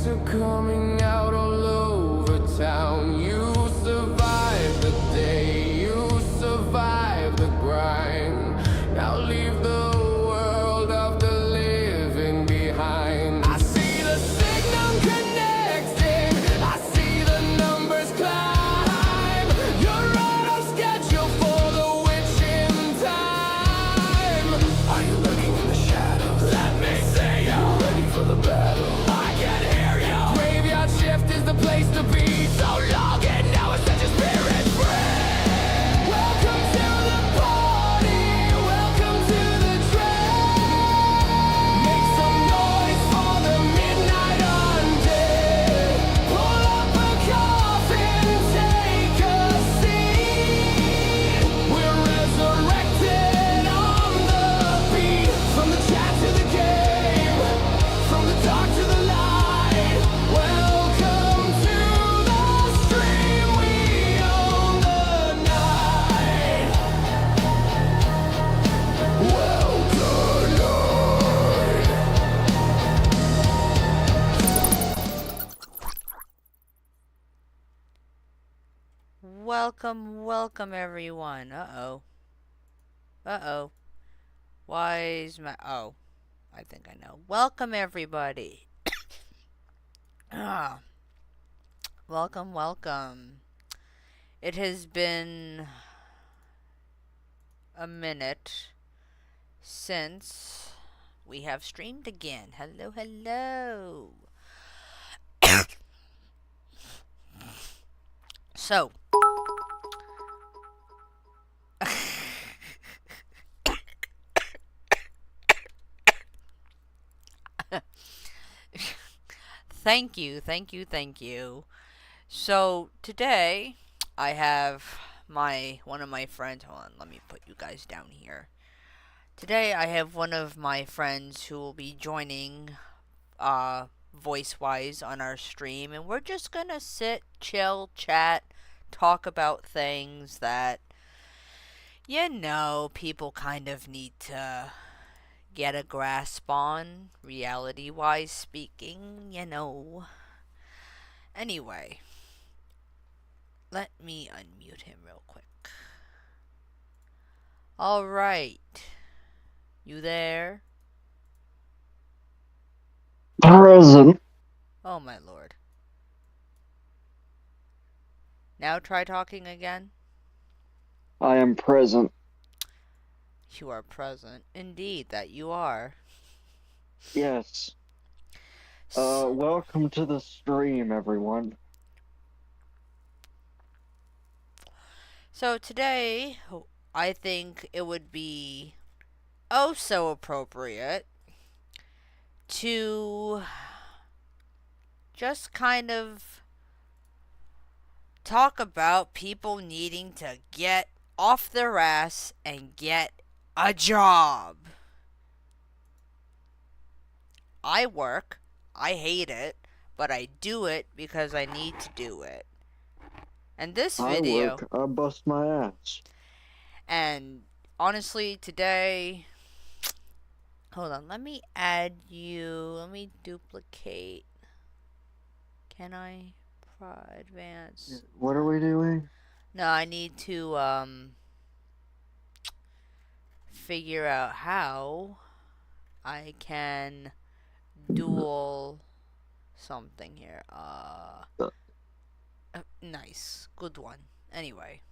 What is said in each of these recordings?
Snakes are coming out all over town. You survived the day, you survived the grind. Now leave the world of the living behind. I see the signal connecting, I see the numbers climb. You're on schedule for the witching time. Are you looking in the shadows? Let me see you. Ready for the battle? I can hear you. Graveyard shift is the place to be. So long and now it's set your spirit free. Welcome to the party. Welcome to the train. Make some noise for the midnight undead. Pull up a coffin, take a seat. We're resurrected on the beat. From the chat to the game, from the dark to the light. Welcome to the stream. We own the night. Welcome night. Welcome everyone. Uh-oh. Why is my... Oh, I think I know. Welcome everybody. Ah, welcome. It has been a minute since we have streamed again. Hello. So, thank you. So, today, I have one of my friends, hold on, let me put you guys down here. Today, I have one of my friends who will be joining, voice-wise on our stream, and we're just gonna sit, chill, chat, talk about things that, people kind of need to get a grasp on, reality-wise speaking, Anyway, let me unmute him real quick. Alright. You there? Present. Oh my lord. Now try talking again. I am present. You are present. Indeed, that you are. Yes. Welcome to the stream, everyone. So today, I think it would be oh so appropriate to just kind of talk about people needing to get off their ass and get a job. I work, I hate it, but I do it because I need to do it. And this video, I bust my ass. and honestly today, hold on, let me add you, let me duplicate. Can I advance? What are we doing? No, I need to figure out how I can dual something here. Nice. Good one. Anyway.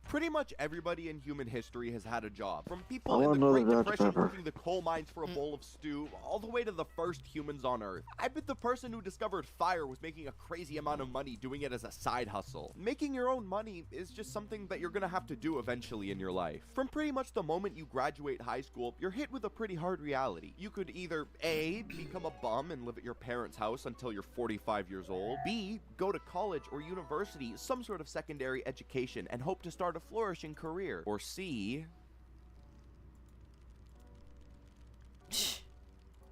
Pretty much everybody in human history has had a job. From I people in want the Great another Dr. Depression Pepper. working the coal mines for a bowl of stew, all the way to the first humans on Earth. I bet the person who discovered fire was making a crazy amount of money doing it as a side hustle. Making your own money is just something that you're gonna have to do eventually in your life. From pretty much the moment you graduate high school, you're hit with a pretty hard reality. You could either A, become a bum and live at your parents' house until you're 45 years old, B, go to college or university, some sort of secondary education, and hope to start a flourishing career. Or C,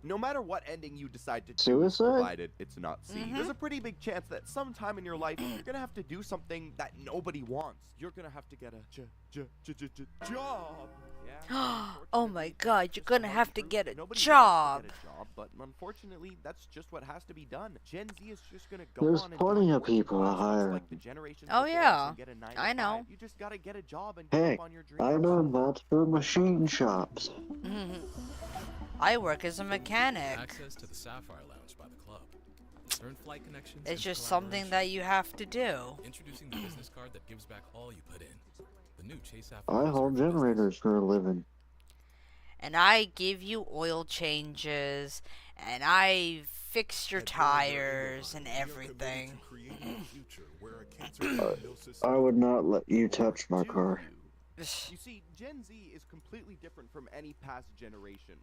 No matter what ending you decide to choose, Suicide? provided it's not C, there's a pretty big chance that sometime in your life you're gonna have to do something that nobody wants. You're gonna have to get a job. Yeah. Oh my God, you're Just gonna hard have to truth. get a Nobody job. wants to get a job, but unfortunately, that's just what has to be done. Gen Z is just gonna go There's on and plenty do of people to working class, just hire. like the generations Oh, before us, yeah. and get a 9 to I know. 5. You just gotta get a job and give Hey, up on your dreams. I know mods for machine shops. I work as a mechanic. Access to the Sapphire Lounge by the club. Earn flight connections. It's and just something that you have to do. Introducing the business card that gives back all you put in. The new Chase app. I haul generators for a living. And I give you oil changes, and I fix your tires and everything. I would not let you touch my car. You see, Gen Z is completely different from any past generation.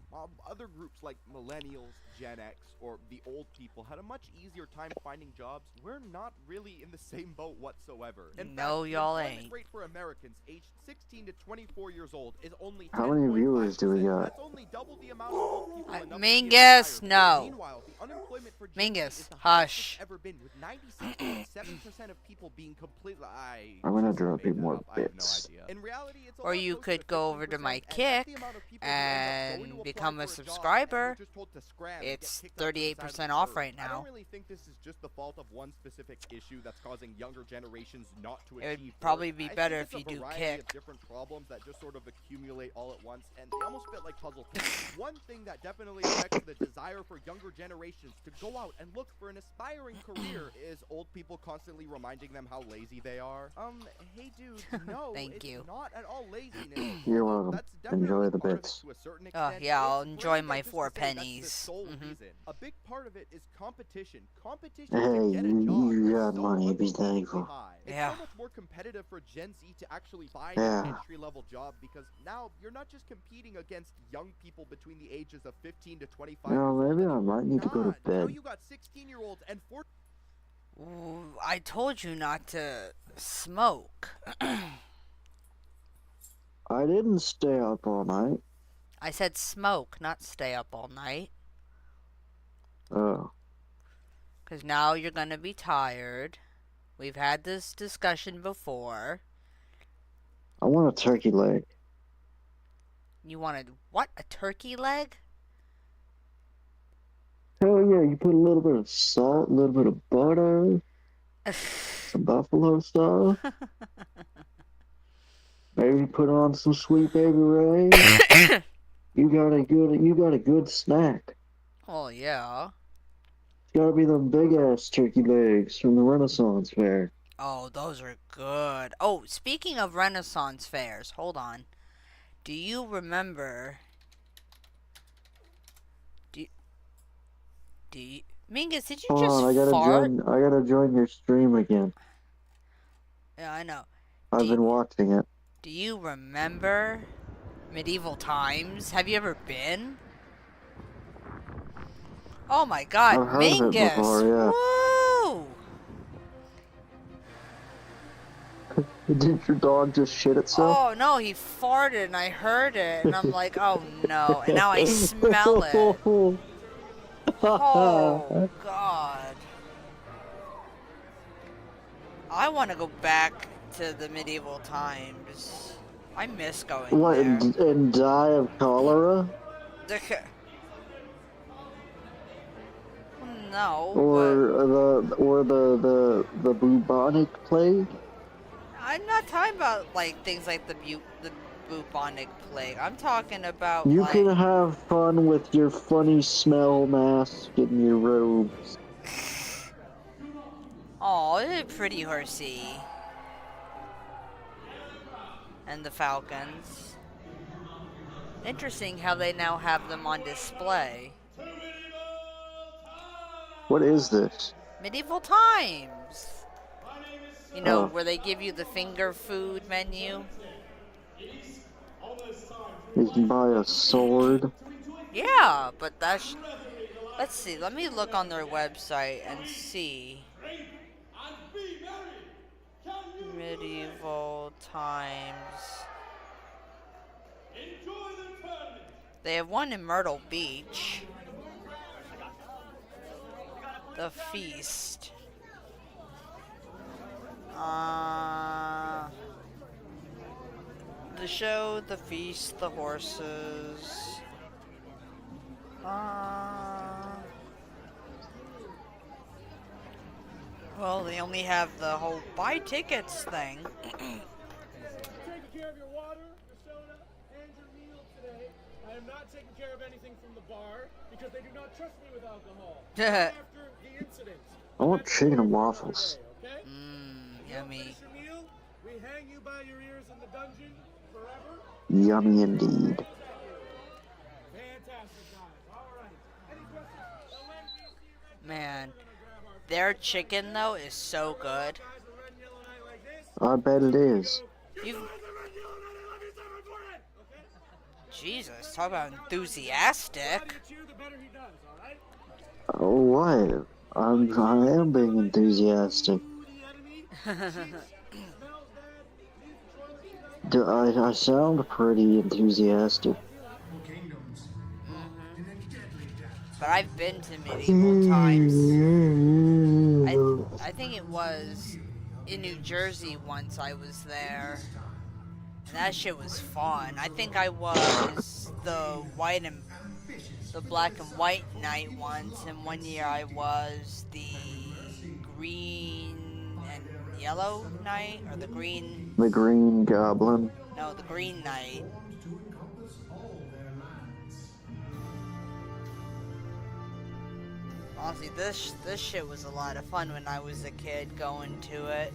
Other groups like millennials, Gen X, or the old people had a much easier time finding jobs. We're not really in the same boat whatsoever. In No, fact, y'all the employment ain't. rate for Americans aged 16 to 24 years old is only How many viewers do we 10.5%. got? That's only double the amount of old people enough to be Mingus, retired. no. Meanwhile, the unemployment for Gen Z Mingus, is the highest hush. it's ever been, with 96.7% of people being completely. I'm gonna just drop made you that more up. I have no bits. idea. In reality, it's a Or lot you closer could to go over to 15%, my and that's Kick the amount of people who end up going and to become apply a for job and subscriber. they're just told to scram and get It's kicked out to the side of the 38% off curb. right I now. don't really think this is just the fault of one specific issue that's causing younger generations not to It would achieve probably growth. be I better think if you it's a do variety of Kick. different problems that just sort of accumulate all at once, and they almost fit like puzzle pieces. One thing that definitely affects the desire for younger generations to go out and look for an aspiring career is old people constantly reminding them how lazy they are. Hey dude, no, Thank it's you. not at all laziness. You're Although welcome. that's definitely Enjoy the part of it bits. to a certain Oh, extent, yeah, I'll it's enjoy rare my just to 4 say that's the pennies. sole Mhm. reason. A big part of it is competition. Competition Hey, to get a you job is got so money, be unbelievably thankful. high. It's Yeah. so much more competitive for Gen Z to actually find Yeah. an entry-level job, because now you're not just competing against young people between the ages of 15 to 25 You know, years old maybe I anymore. might need to go to Now bed. you got 16-year-olds and 14. Ooh, I told you not to smoke. I didn't stay up all night. I said smoke, not stay up all night. Oh. Because now you're going to be tired. We've had this discussion before. I want a turkey leg. You wanted what? A turkey leg? Hell yeah, you put a little bit of salt, a little bit of butter, some buffalo sauce. Maybe put on some Sweet Baby Ray. You got a good snack. Oh, yeah. It's gotta be them big ass turkey legs from the Renaissance Fair. Oh, those are good. Oh, speaking of Renaissance fairs, hold on. Do you remember... Do you... Mingus, did you Hold just on, fart? I gotta join your stream again. Yeah, I know. I've been watching it. Do you remember medieval times? Have you ever been? Oh my god, I've heard of it Mingus! before, yeah. Woo! Did your dog just shit itself? Oh no, he farted and I heard it and I'm like, oh no, and now I smell it. Oh god. I want to go back to the medieval times. I miss going What, there. and die of cholera? No, Or the bubonic plague? I'm not talking about like things like the bubonic plague. I'm talking about You like can have fun with your funny smell mask and your robes. oh, it's a pretty horsey. And the falcons. Interesting how they now have them on display. What is this? Medieval times. You know, Oh. where they give you the finger food menu. You can buy a sword. Yeah, but that's... Let's see, let me look on their website and see. Medieval times. They have one in Myrtle Beach. The feast. The show, the feast, the horses. Well, they only have the whole buy tickets thing. Taking care of your water, your soda, and your meal today. I am not taking care of anything from the bar because they do not trust me with alcohol. After the incident. I want chicken and waffles. Okay? Yummy. Finish your meal, we hang you by your ears in the dungeon forever. Yummy indeed. Fantastic, guys. All right. Any questions? When we see red Man, their chicken though is so good. guys, a red and yellow night like this, I bet it is. You, red and yellow night, I love you, sir, report it. Okay? Jesus, talk about enthusiastic. The cheer, the better he does, all right? Oh, what? I am being enthusiastic. The enemy, smells bad, leaves the toilet, I sound pretty enthusiastic. But I've been to medieval times. I think it was in New Jersey once I was there. And that shit was fun. I think I was the black and white knight once, and one year I was the green and yellow knight, or the green, The Green Goblin. no, the green knight. Honestly, this shit was a lot of fun when I was a kid going to it.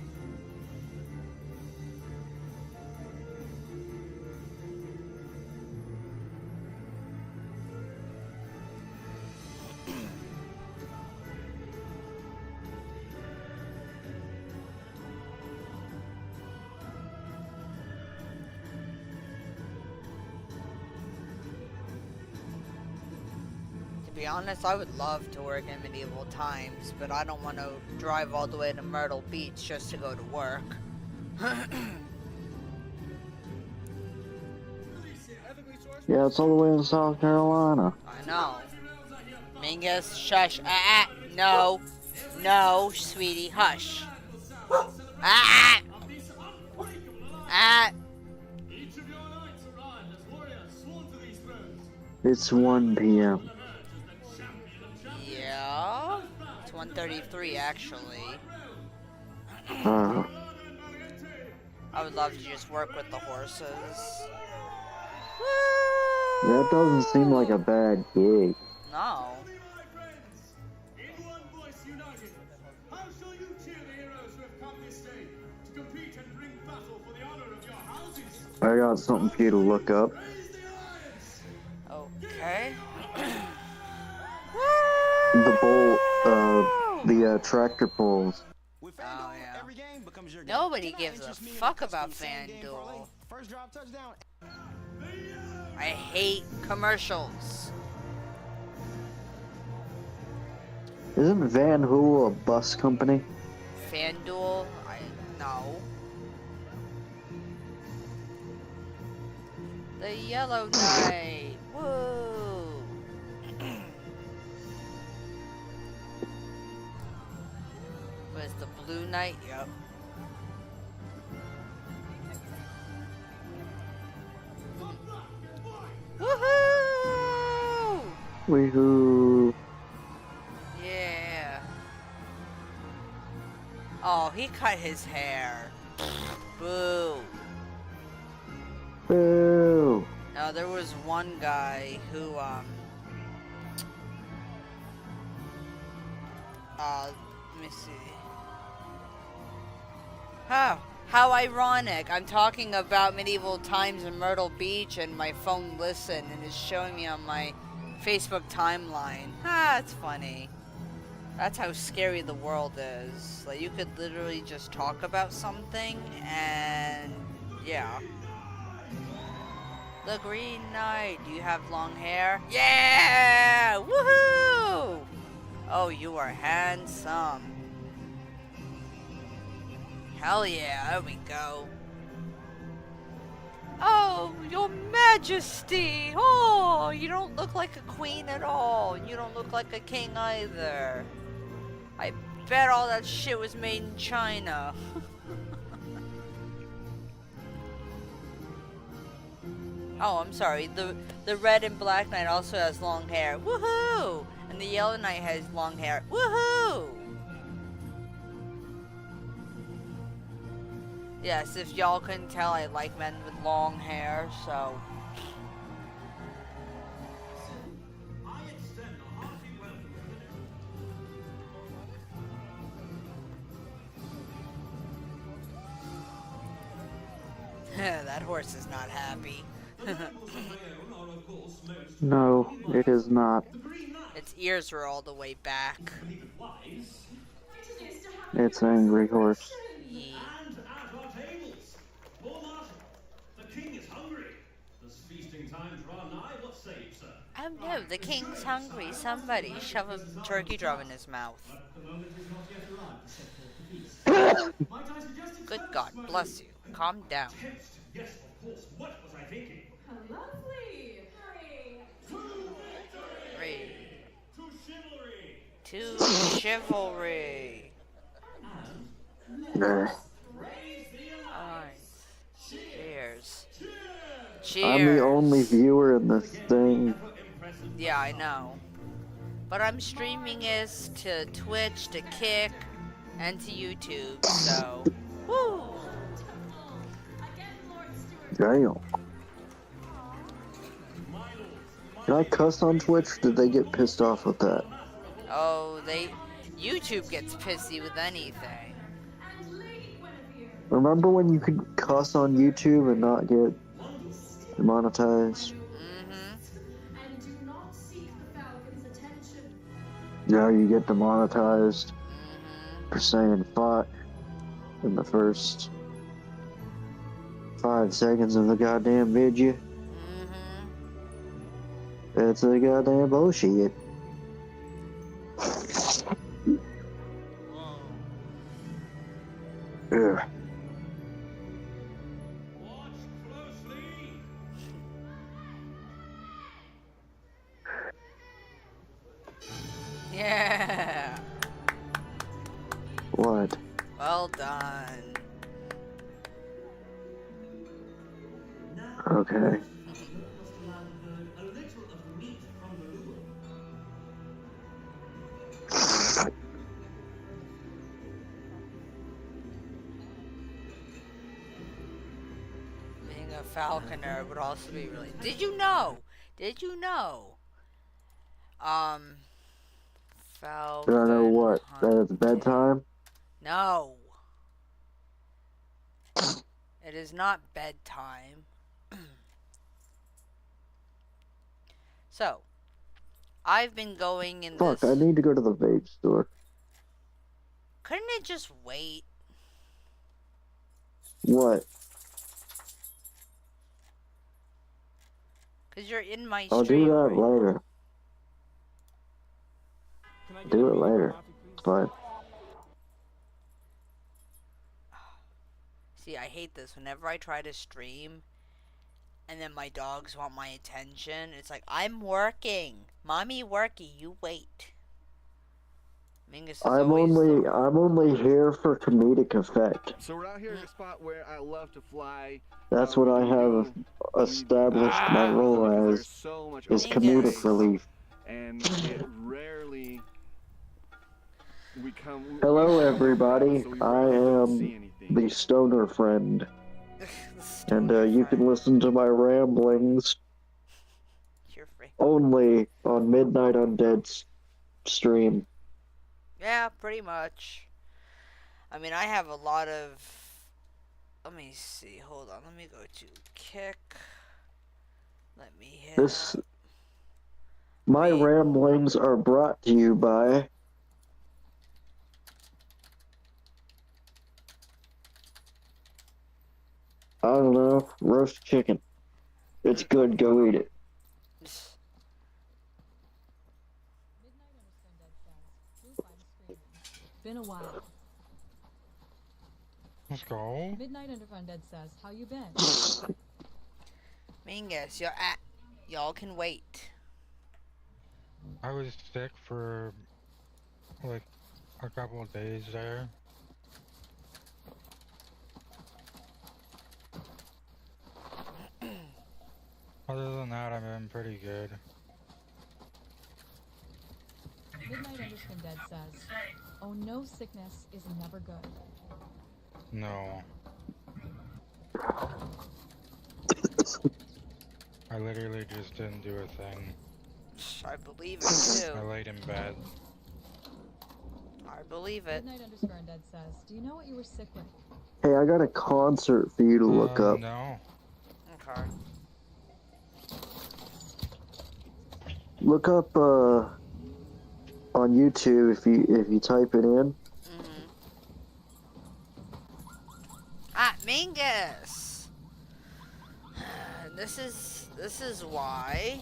To be honest, I would love to work in medieval times, but I don't want to drive all the way to Myrtle Beach just to go to work. Yeah, it's all the way in South Carolina. I know. Mingus, shush. No. No, sweetie, hush. It's 1 p.m. Yeah. It's 1:33 actually. Uh, I would love to just work with the horses. that doesn't seem like a bad gig. No. in one voice united, how shall you cheer the heroes who have come this day to compete and bring battle for the honor of your houses? I got something for you to look up. Raise the alliance! Okay. The tractor pulls. With Oh, FanDuel, yeah. every game becomes your game. Nobody Tonight, gives it's a just me and fuck a custom about same-game parlay. FanDuel. First drive touchdown. I hate commercials. Isn't Van Hool a bus company? FanDuel? No. The Yellow Knight. Woo! Was the Blue Knight? Yep. Woohoo! Weehoo. Yeah. Oh, he cut his hair. Boo. Boo. Now there was one guy who let me see. How ironic. I'm talking about medieval times in Myrtle Beach and my phone listened and it's showing me on my Facebook timeline. It's funny. That's how scary the world is. Like, you could literally just talk about something and yeah. The Green Knight. Do you have long hair? Yeah! Woohoo! Oh, you are handsome. Hell yeah, there we go. Oh, your majesty! Oh, you don't look like a queen at all. You don't look like a king either. I bet all that shit was made in China. Oh, I'm sorry. The red and black knight also has long hair. Woohoo! And the yellow knight has long hair. Woohoo! Yes, if y'all couldn't tell, I like men with long hair, so... That horse is not happy. No, it is not. Its ears are all the way back. It's an angry horse. Yee. And at our tables. Poor Martin. The king is hungry. Does feasting time draw nigh? What say you, sir? Oh no, the king's hungry. Somebody shove a turkey drum in his mouth. But the moment is not yet arrived to set forth the feast. Might I suggest Good God, bless you. Calm down. Taste. Yes, of course. What was I thinking? Lovely. Chivalry. To chivalry. To chivalry. Nah. Alright. Cheers. I'm Cheers. the only viewer in this thing. Yeah, I know. But I'm streaming this to Twitch, to Kick, and to YouTube, so... Woo! Damn. Can I cuss on Twitch? Did they get pissed off with that? Oh, YouTube gets pissy with anything. Remember when you could cuss on YouTube and not get demonetized? Mm-hmm. Now you get demonetized Mm-hmm. for saying fuck in the first 5 seconds of the goddamn video. Mm-hmm. It's a goddamn bullshit. Ugh. Watch closely. Yeah. What? Well done. Okay. A little of meat from the lure. Being a falconer would also be really... Did you know? Did you know? Falcon Do I know what? That it's hunting. bedtime? No. It is not bedtime. So, I've been going in Fuck, this... I need to go to the vape store. Couldn't it just wait? What? Because you're in my I'll stream do that right now. later. Can I get Do a it medium later. coffee, please? It's fine. See, I hate this. Whenever I try to stream, and then my dogs want my attention, it's like, I'm working. Mommy worky, you wait. Mingus is I'm always only here for comedic effect. So we're out here at a spot where I love to fly. That's what I have established my role as, So much is open comedic space. relief. and it rarely we come. Hello we- everybody, so we I rarely don't am see anything. the stoner friend. And Stoner you can friend. listen to my ramblings You're free. only on Midnight Undead's stream. Yeah, pretty much. I mean, I have a lot of... Let me see. Hold on. Let me go to Kick. Let me hit... This My Wait. ramblings are brought to you by I don't know, roast chicken. It's good, go eat it. Been a while. Let's go. Midnight Under Undead says, how you been? Mingus, y'all can wait. I was sick for like a couple of days there. Other than that, I've been pretty good. Midnight Underspin Dead says, "Oh, no sickness is never good." No. I literally just didn't do a thing. I believe it I too. laid in bed. I believe it. Midnight Underscore Undead says, "Do you know what you were sick with?" Hey, I got a concert for you to look up. No. Okay. Look up on YouTube if you type it in. Mm-hmm. Ah, Mingus! This is why.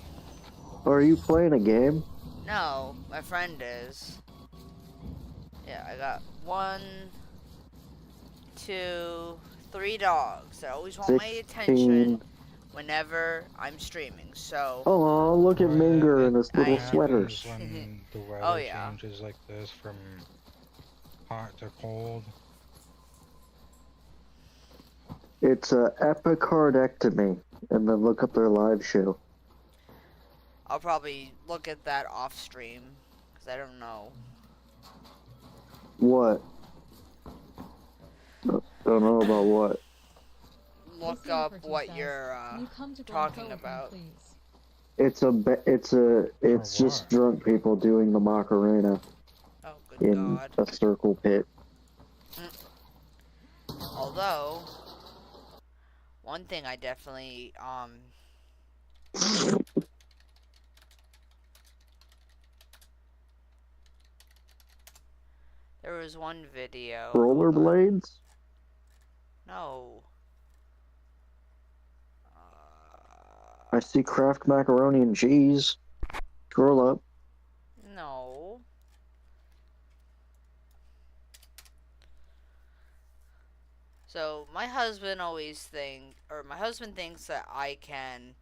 Are you playing a game? No, my friend is. Yeah, I got 1, 2, 3 dogs that always want my 16. attention whenever I'm streaming. So, Oh, look at Minger in his I little know. sweaters. When the weather Oh, yeah. changes like this from hot to cold. It's a epicardectomy, and then look up their live show. I'll probably look at that off stream because I don't know. What? Don't know about what. Look Casey up Percy what says, you're "Can you come to talking Glencoe with me, about. please?" It's just drunk people doing the Macarena Oh, good in God. a circle pit. Although, one thing I definitely, there was one video. Rollerblades? No. I see Kraft macaroni and cheese. Scroll up. No. So, my husband thinks that I can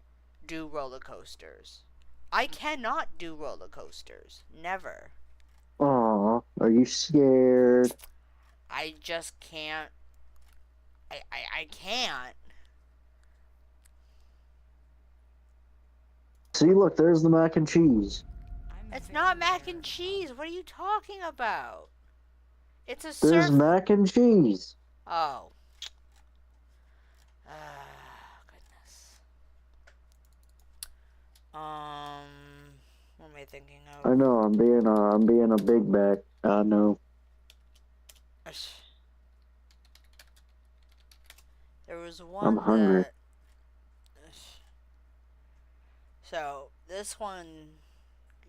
do roller coasters. I cannot do roller coasters. Never. Aw, are you scared? I just can't. I can't. See, look, there's the mac and cheese. It's not mac and cheese. What are you talking about? It's a There's surf. mac and cheese. Oh. Goodness. What am I thinking of? I know, I'm being a big back. I know. There was one I'm hungry. So, this one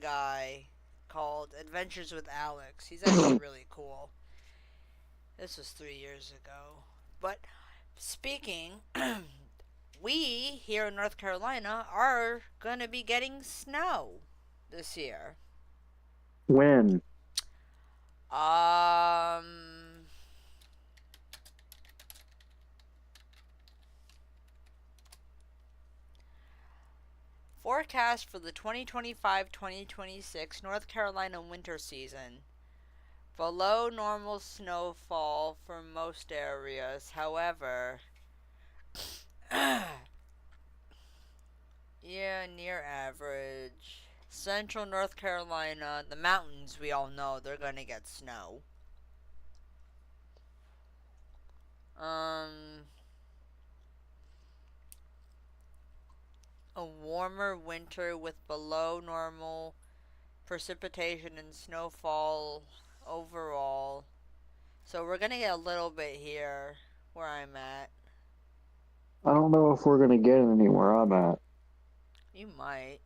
guy called Adventures with Alex. He's actually really cool. This was 3 years ago. But, speaking, we here in North Carolina are gonna be getting snow this year. When? Forecast for the 2025-2026 North Carolina winter season. Below normal snowfall for most areas. However, yeah, near average. Central North Carolina, the mountains, we all know they're gonna get snow. A warmer winter with below normal precipitation and snowfall overall. So we're gonna get a little bit here where I'm at. I don't know if we're gonna get anywhere I'm at. You might.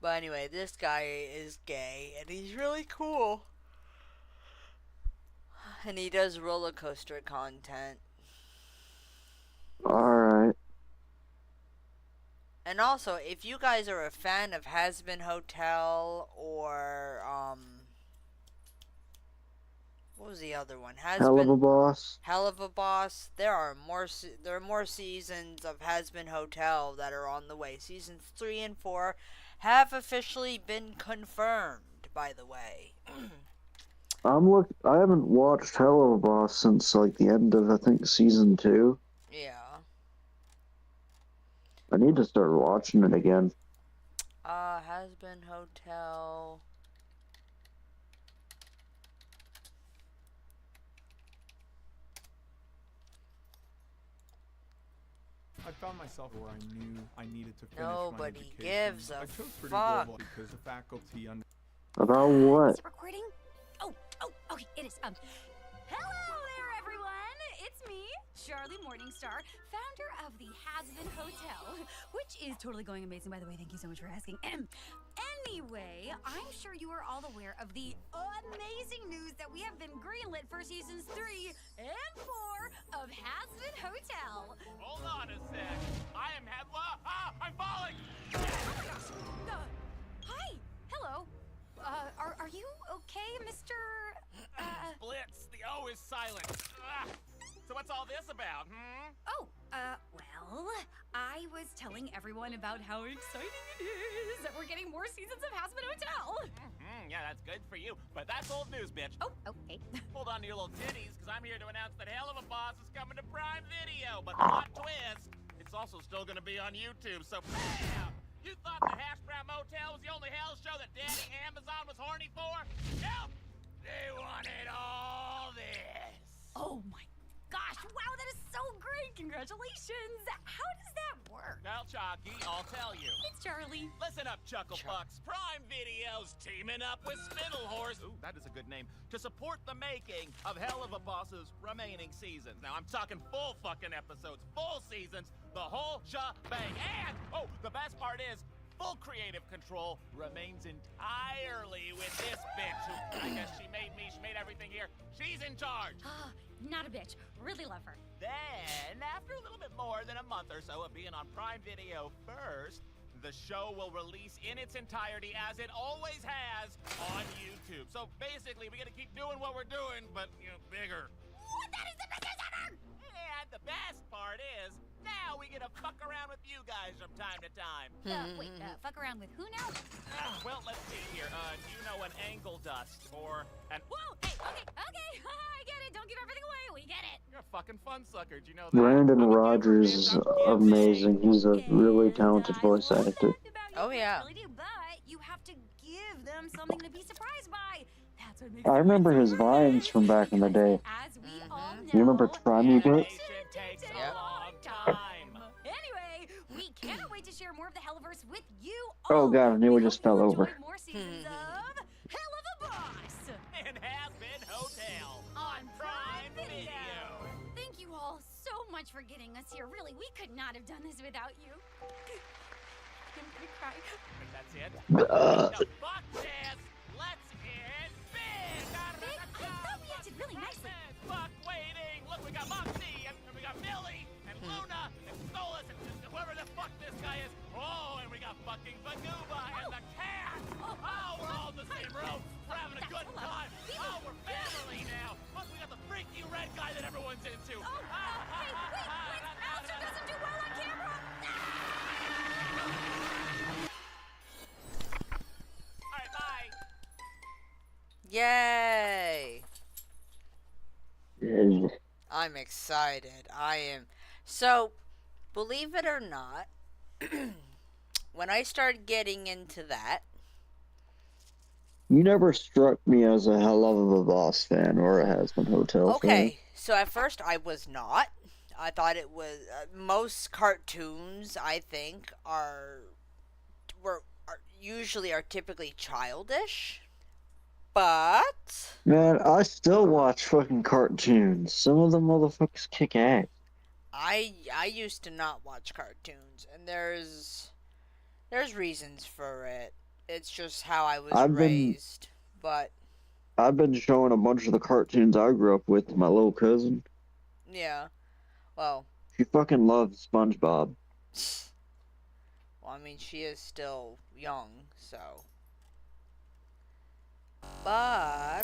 But anyway, this guy is gay and he's really cool. And he does roller coaster content. Alright. And also, if you guys are a fan of Hazbin Hotel or what was the other one? Hell of a Boss. Hell of a Boss. There are more seasons of Hazbin Hotel that are on the way. Seasons 3 and 4 have officially been confirmed, by the way. I haven't watched Hell of a Boss since like the end of I think season 2. Yeah. I need to start watching it again. Hazbin Hotel. I found myself where I knew I needed to finish Nobody my education. gives a I chose Purdue fuck. Global because the faculty under About what? Is it recording? Oh, okay, it is. Hello there, everyone. It's me, Charlie Morningstar, founder of the Hazbin Hotel, which is totally going amazing, by the way. Thank you so much for asking. Anyway, I'm sure you are all aware of the amazing news that we have been greenlit for seasons 3 and 4 of Hazbin Hotel. Hold on a sec. I am I'm falling! Oh my gosh. Hi. Hello. Are you okay, Mr. Blitz, the O is silent. So what's all this about, hmm? Oh, well, I was telling everyone about how exciting it is that we're getting more seasons of Hazbin Hotel. Yeah, that's good for you, but that's old news, bitch. Oh, okay. Hold on to your little titties, because I'm here to announce that Hell of a Boss is coming to Prime Video. But plot twist, it's also still going to be on YouTube, so bam! You thought the Hash Brown Motel was the only hell show that Daddy Amazon was horny for? Nope! They wanted all this. Oh my gosh, wow, that is so great. Congratulations. How does that work? Well, Chalky, I'll tell you. It's Charlie. Listen up, Chucklebucks. Prime Video's teaming up with Spittlehorse, ooh, that is a good name, to support the making of Hell of a Boss's remaining seasons. Now, I'm talking full fucking episodes, full seasons, the whole shebang. And, oh, the best part is, full creative control remains entirely with this bitch who, I guess she made everything here. She's in charge. Not a bitch. Really love her. Then, after a little bit more than a month or so of being on Prime Video first, the show will release in its entirety, as it always has, on YouTube. So basically, we gotta keep doing what we're doing, but, bigger. What? That is the best news ever! And the best part is, now we get to fuck around with you guys from time to time. Wait, fuck around with who now? Well, let's see here. Do you know an ankle dust or an... Whoa! Hey, okay, I get it. Don't give everything away. We get it. You're a fucking fun sucker. Do you know that? Brandon Rogers is amazing. He's a really talented voice actor. Oh, yeah. Really do, but you have to give them something to be surprised by. That's what makes I remember his vines from back in the day. As we all know, You remember Try Me Bit? takes Yep. a long time. Anyway, we cannot wait to share more of the Helliverse with you all. Oh god, I knew We it just hope you fell enjoy over. more seasons of Hell of a Boss And Hazbin Hotel on Prime Video. Video. Thank you all so much for getting us here. Really, we could not have done this without you. I'm gonna cry. Think that's it? Uh. The fuck this! Let's end big! Big? I thought we acted really nicely. Fuck waiting! Look, we got Moxie, and we got Millie, and Luna, and Stolas, and whoever the fuck this guy is. Oh, and we got fucking Vanuba and the cat! Oh, we're all in the same room! We're having a good time! Oh, we're family now! Plus, we got the freaky red guy that everyone's into! Oh, hey, wait, Alistair doesn't do well on camera. Alright, bye! Yay! Yeah. I'm excited. I am. So, believe it or not, when I started getting into that, You never struck me as a Hell of a Boss fan or a Hazbin Hotel fan. okay, so at first I was not. I thought it was most cartoons. I think are typically childish, but Man, I still watch fucking cartoons. Some of them motherfuckers kick ass. I used to not watch cartoons, and there's reasons for it. It's just how I was raised. But I've been showing a bunch of the cartoons I grew up with to my little cousin. yeah, well, She fucking loves SpongeBob. well, Well, I mean, she is still young, so. But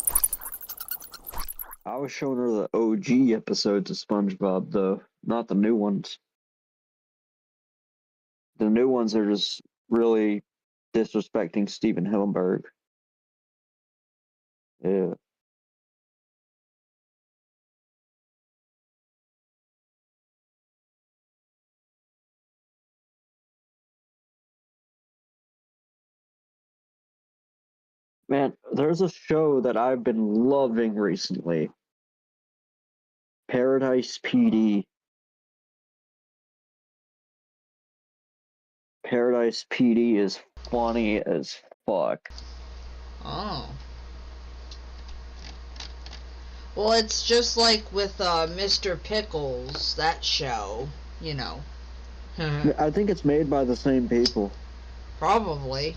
I was showing her the OG episodes of SpongeBob, though, not the new ones. The new ones are just really disrespecting Steven Hillenberg. Yeah. Man, there's a show that I've been loving recently. Paradise PD. Paradise PD is funny as fuck. oh. Well, it's just like with Mr. Pickles, that show, you know. I think it's made by the same people. Probably.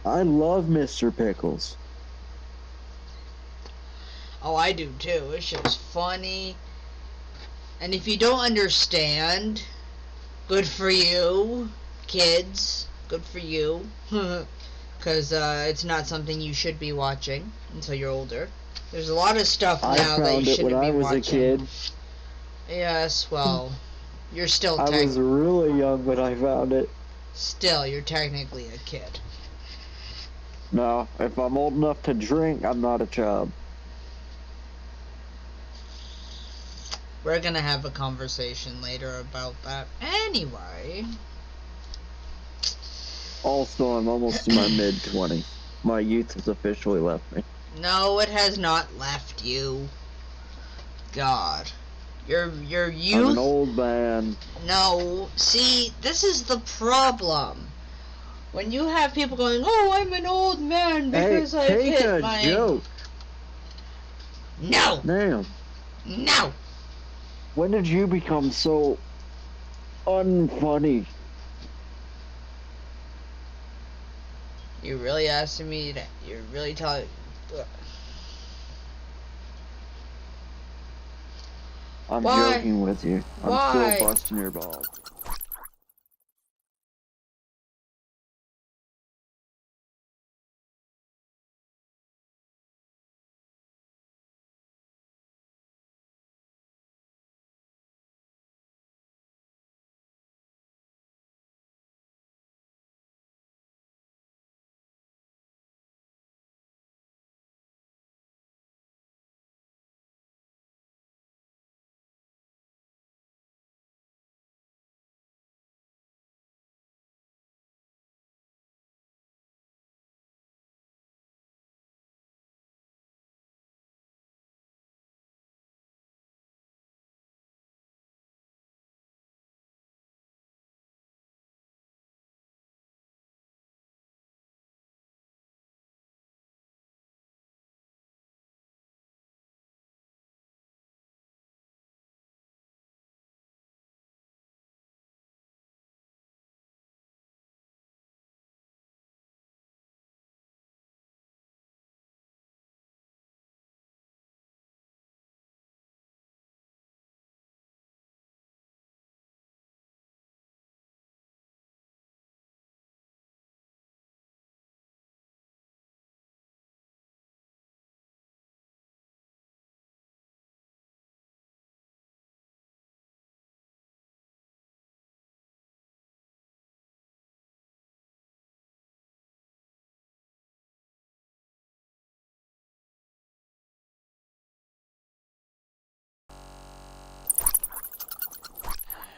I love Mr. Pickles. Oh, I do too. It's just funny. And if you don't understand, good for you, kids. Good for you. Because it's not something you should be watching until you're older. There's a lot of stuff now that you shouldn't be watching. I found it when I was a kid. Yes, well, you're still I was really young when I found it. Still, you're technically a kid. No, if I'm old enough to drink, I'm not a child. We're gonna have a conversation later about that. Anyway. Also, I'm almost in my mid-20s. My youth has officially left me. No, it has not left you. God. Your youth... I'm an old man. No. See, this is the problem. When you have people going, oh, I'm an old man because I've hit my... Take a joke. No. Damn. No. When did you become so unfunny? You're really asking me that. You're really telling... I'm joking with you. I'm still busting your balls.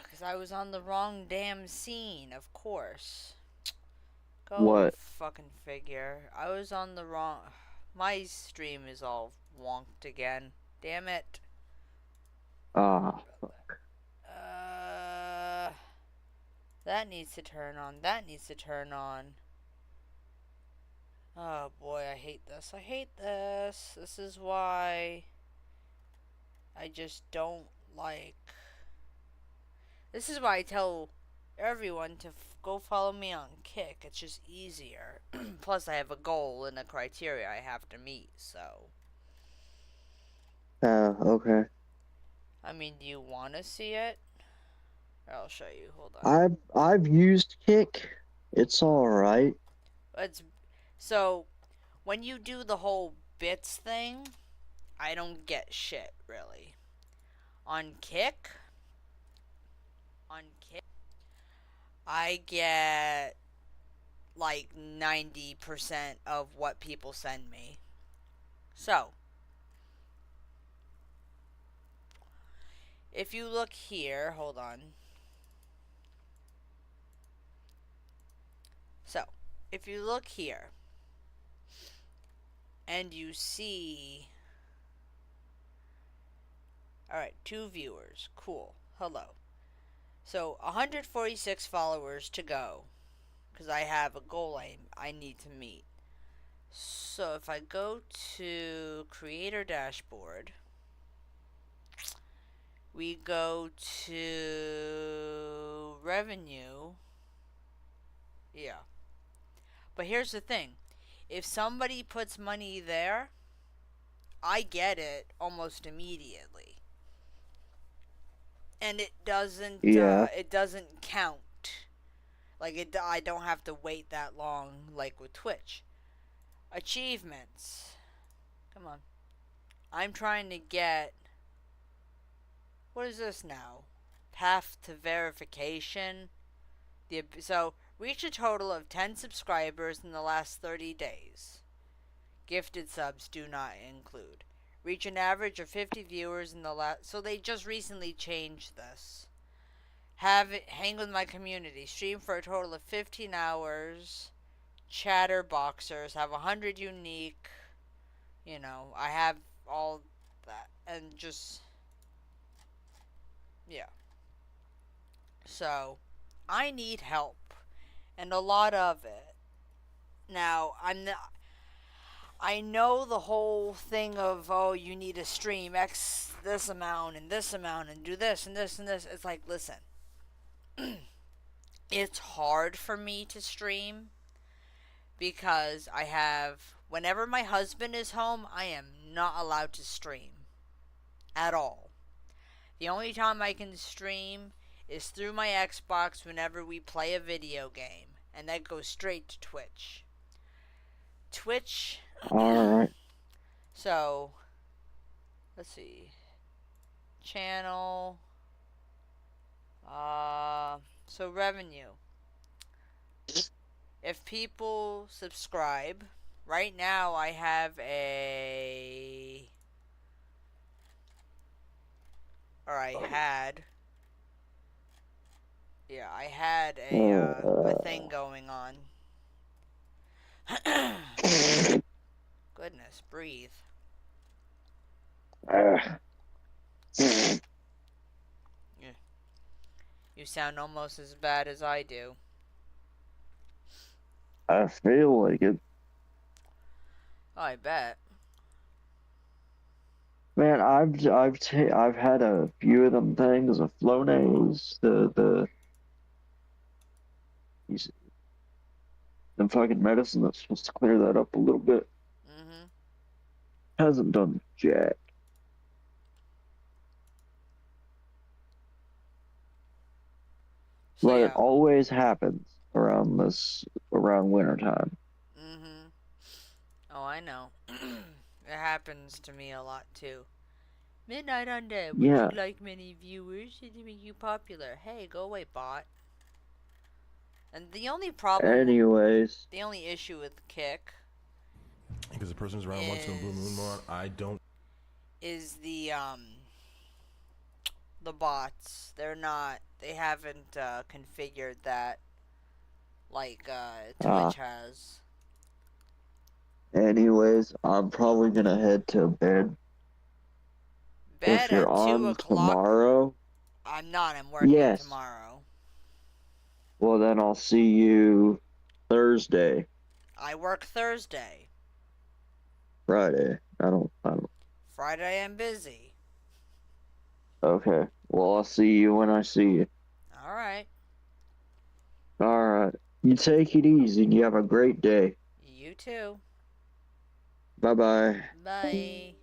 Because I was on the wrong damn scene, of course. Go What? fucking figure. I was on the wrong... My stream is all wonked again. Damn it. Ah, fuck. That needs to turn on. That needs to turn on. Oh boy, I hate this. I hate this. This is why I just don't like... This is why I tell everyone to go follow me on Kick. It's just easier. Plus, I have a goal and a criteria I have to meet, so... Okay. I mean, do you want to see it? I'll show you. Hold on. I've used Kick. It's all right. It's so when you do the whole bits thing, I don't get shit really. On Kick, I get like 90% of what people send me. So, if you look here, hold on. So, if you look here and you see, alright, 2 viewers, cool, hello. So, 146 followers to go, because I have a goal I need to meet. So, if I go to Creator Dashboard, we go to Revenue, yeah. But here's the thing. If somebody puts money there, I get it almost immediately. And it doesn't count. Like I don't have to wait that long like with Twitch. Achievements. Come on. I'm trying to get, what is this now? Path to verification. So, reach a total of 10 subscribers in the last 30 days. Gifted subs do not include. Reach an average of 50 viewers in the last... So they just recently changed this. Hang with my community. Stream for a total of 15 hours. Chatterboxers. Have 100 unique. You know, I have all that. And just... Yeah. So, I need help. And a lot of it. Now, I know the whole thing of, oh, you need to stream X this amount and do this and this and this. It's like, listen, it's hard for me to stream because whenever my husband is home, I am not allowed to stream at all. The only time I can stream is through my Xbox whenever we play a video game, and that goes straight to Twitch. Alright. So, let's see. Channel. So revenue. If people subscribe, right now I have I had a thing going on. Goodness, breathe. You sound almost as bad as I do. I feel like it. Oh, I bet. Man, I've had a few of them things, of Flonase, the fucking medicine that's supposed to clear that up a little bit. Hasn't done jack. So, but yeah. It always happens around winter time. Oh, I know. It happens to me a lot too. Midnight Undead, would Yeah. you like many viewers to make you popular? Hey, go away, bot. And the only problem... Anyways. The only issue with Kick... Because the person's around once in a blue moon more, I don't... Is the bots. They haven't configured that like Twitch has. Anyways, I'm probably gonna head to bed. If you're At 2 on o'clock. tomorrow. I'm not. I'm working tomorrow. Well, then I'll see you Thursday. I work Thursday. Friday. I don't. Friday I'm busy. Okay. Well, I'll see you when I see you. Alright. Alright. You take it easy and you have a great day. You too. Bye-bye. Bye.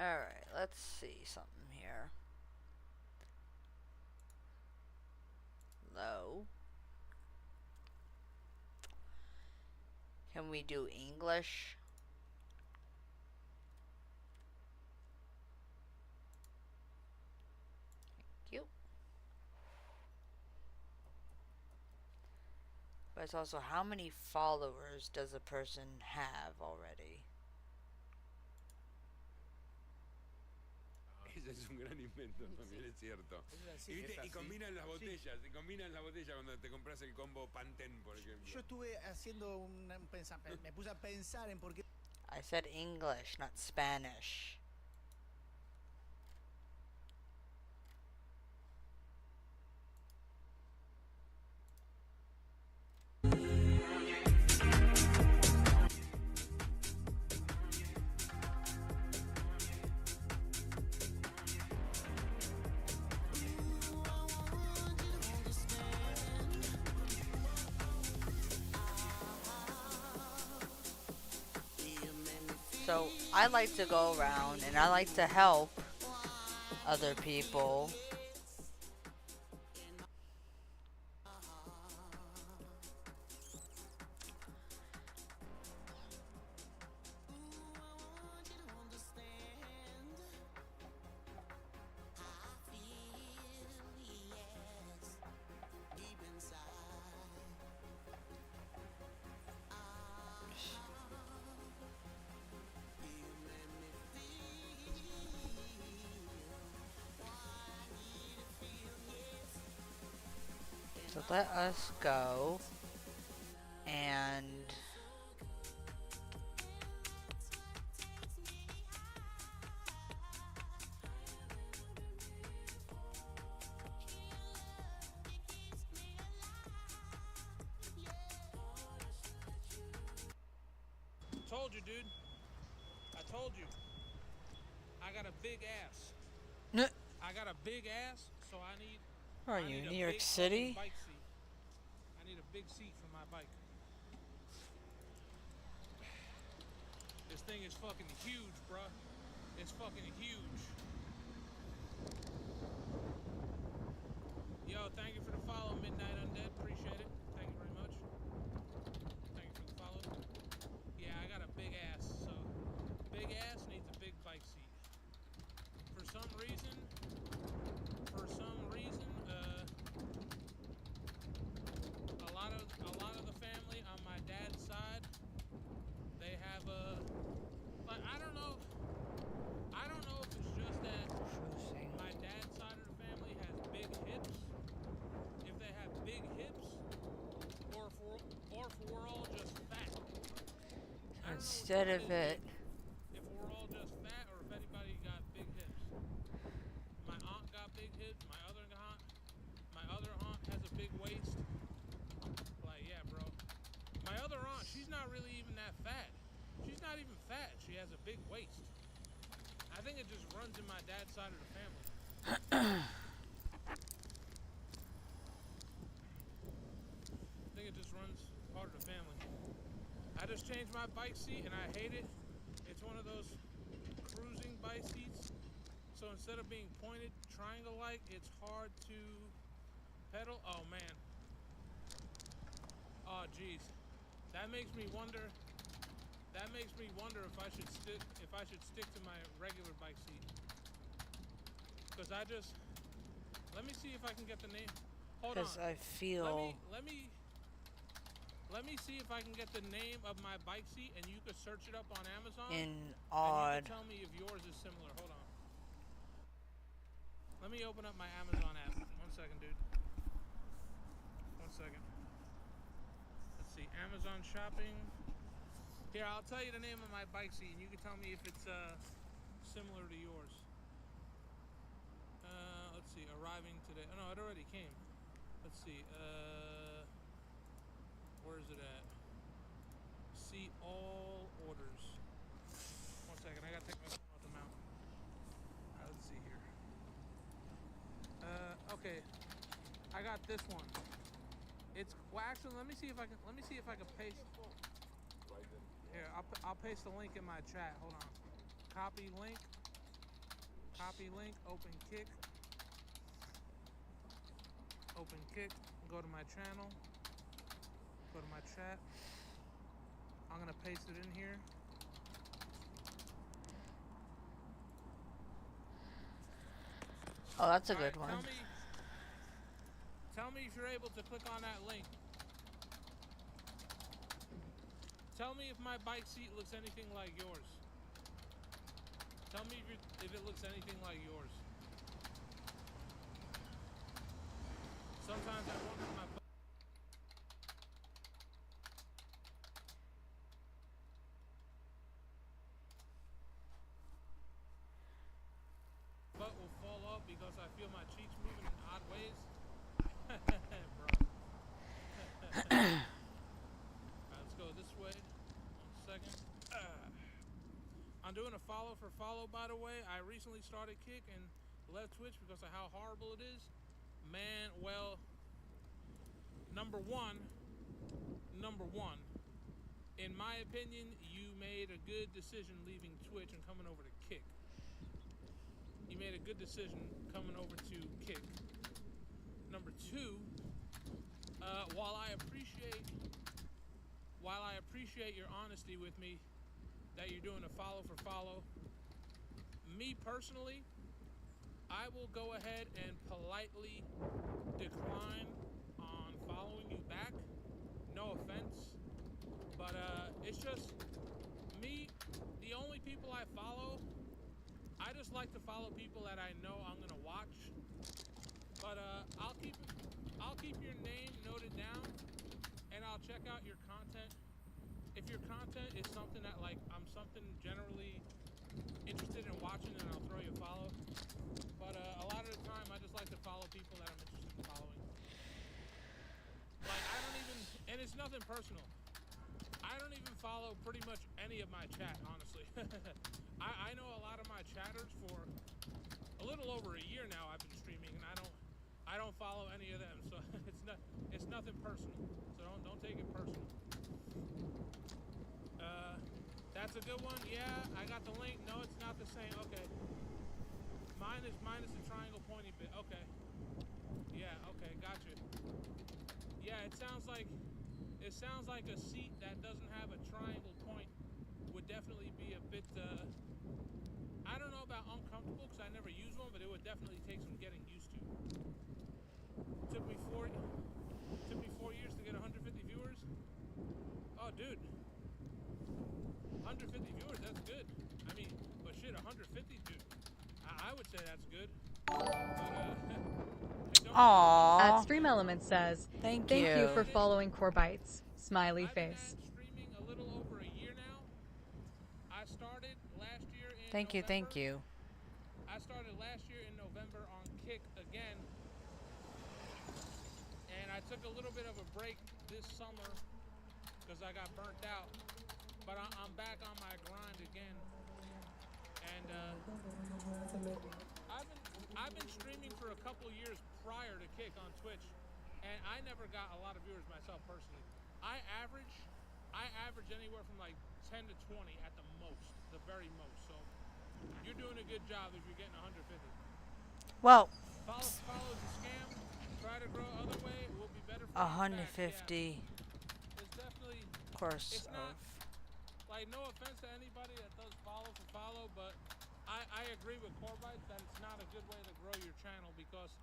Alright, let's see something here. Low. Can we do English? Thank you. But it's also how many followers does a person have already? Ese es un gran invento, también es cierto. Y combinan las botellas, cuando te compras el combo Pantene, por ejemplo. Yo estuve haciendo me puse a pensar en por qué. I said English, not Spanish. So I like to go around and I like to help other people. So let us go and Told you, dude. I told you. I got a big ass. I got a big ass, so I need. Are you in New York City? Bike seat. I need a big seat for my bike. This thing is fucking huge, bruh. It's fucking huge. Yo, thank you for the follow, Midnight Undead. Appreciate it. Thank you very much. Thank you for the follow. Yeah, I got a big ass, so big ass needs a big bike seat. For some reason, a lot of the family on my dad's side, they have like I don't know if it's just that my dad's side of the family has big hips. If they have big hips, or if we're all just fat. Instead of it. If we're all just fat, or if anybody got big hips. My aunt got big hips. My other aunt has a big waist. Like, yeah, bro. My other aunt, she's not really even that fat. She's not even fat. She has a big waist. I think it just runs in my dad's side of the family. I think it just runs part of the family. I just changed my bike seat and I hate it. It's one of those cruising bike seats. So instead of being pointed triangle-like, it's hard to pedal. Oh man. Oh geez. That makes me wonder if I should stick to my regular bike seat. Cause let me see if I can get the name. Hold on. Because I feel. Let me see if I can get the name of my bike seat, and you could search it up on Amazon. In odd. And you can tell me if yours is similar. Hold on. Let me open up my Amazon app. 1 second, dude. 1 second. Let's see. Amazon shopping. Here, I'll tell you the name of my bike seat, and you can tell me if it's similar to yours. Let's see. Arriving today. Oh, no, it already came. Let's see. Where is it at? See all orders. 1 second, I gotta take my phone off the mount. Alright, let's see here. Okay. I got this one. It's well, actually, let me see if I can paste. Here, I'll paste the link in my chat. Hold on. Copy link. Copy link, open kick. Open kick, go to my channel. Go to my chat. I'm gonna paste it in here. Oh, that's a good Alright, one. Tell me if you're able to click on that link. Tell me if my bike seat looks anything like yours. Tell me if it looks anything like yours. Sometimes I wonder if my butt will fall off because I feel my cheeks moving in odd ways. Bro. Alright, let's go this way. 1 second. I'm doing a follow for follow, by the way. I recently started Kick and left Twitch because of how horrible it is. Man, well, number one, in my opinion, you made a good decision leaving Twitch and coming over to Kick. You made a good decision coming over to Kick. Number two, while I appreciate your honesty with me, that you're doing a follow for follow, me personally, I will go ahead and politely decline on following you back. No offense, but it's just me. The only people I follow, I just like to follow people that I know I'm gonna watch. But I'll keep your name noted down, and I'll check out your content. If your content is something that I'm something generally interested in watching, then I'll throw you a follow. But a lot of the time, I just like to follow people that I'm interested in following. Like I don't even, and it's nothing personal. I don't even follow pretty much any of my chat, honestly. I know a lot of my chatters for a little over a year now. I've been streaming, and I don't follow any of them, so it's nothing personal. So don't take it personal. That's a good one. Yeah, I got the link. No, it's not the same. Okay. Mine is the triangle pointy bit. Okay. Yeah. Okay. Gotcha. Yeah, it sounds like a seat that doesn't have a triangle point would definitely be a bit. I don't know about uncomfortable because I never use one, but it would definitely take some getting used to. Took me 4 years to get 150 viewers. Oh, dude. 150 viewers, that's good. I mean, but shit, 150, dude. I would say that's good. But, aww. Stream Element says, Thank you you for following Core Bites. Smiley face. I've been streaming a little over a year now. I started last year in Thank you. I started last year in November on Kick again. And I took a little bit of a break this summer because I got burnt out. But I'm back on my grind again, and I've been streaming for a couple years prior to Kick on Twitch, and I never got a lot of viewers myself personally. I average anywhere from like 10 to 20 at the most, the very most. So you're doing a good job if you're getting 150. Well, follow the scam. Try to grow other way. It will be better for 150. Yeah. It's definitely. Of course. It's not. Like, no offense to anybody that does follow for follow, but I agree with Corbites that it's not a good way to grow your channel because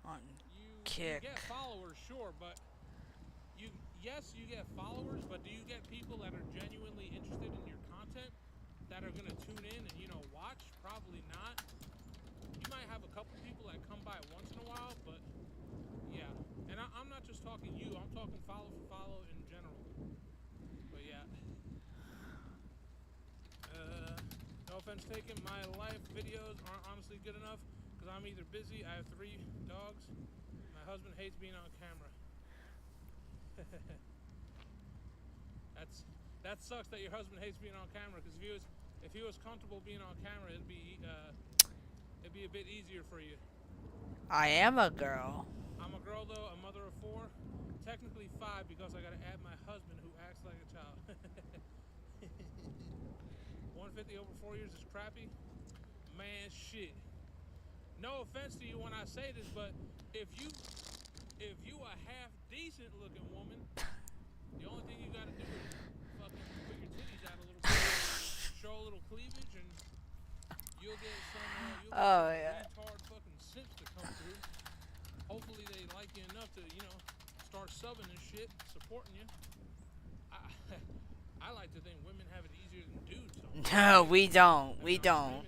you get followers, sure, but you get followers, but do you get people that are genuinely interested in your content that are gonna tune in and watch? Probably not. You might have a couple people that come by once in a while, but yeah. And I'm not just talking you, I'm talking follow for follow in general. But yeah. No offense taken, my life videos aren't honestly good enough because I'm either busy, I have 3 dogs, my husband hates being on camera. That sucks that your husband hates being on camera because if he was comfortable being on camera, it'd be a bit easier for you. I am a girl. I'm a girl though, a mother of 4, technically 5 because I gotta add my husband who acts like a child. 150 over 4 years is crappy. Man, shit. no offense to you when I say this, but if you a half decent looking woman, the only thing you gotta do is fucking put your titties out a little bit, show a little cleavage, and you'll get some retard fucking simps to come through. Hopefully they like you enough to, start subbing and shit, supporting you. I like to think women have it easier than dudes don't. No, we don't. We don't.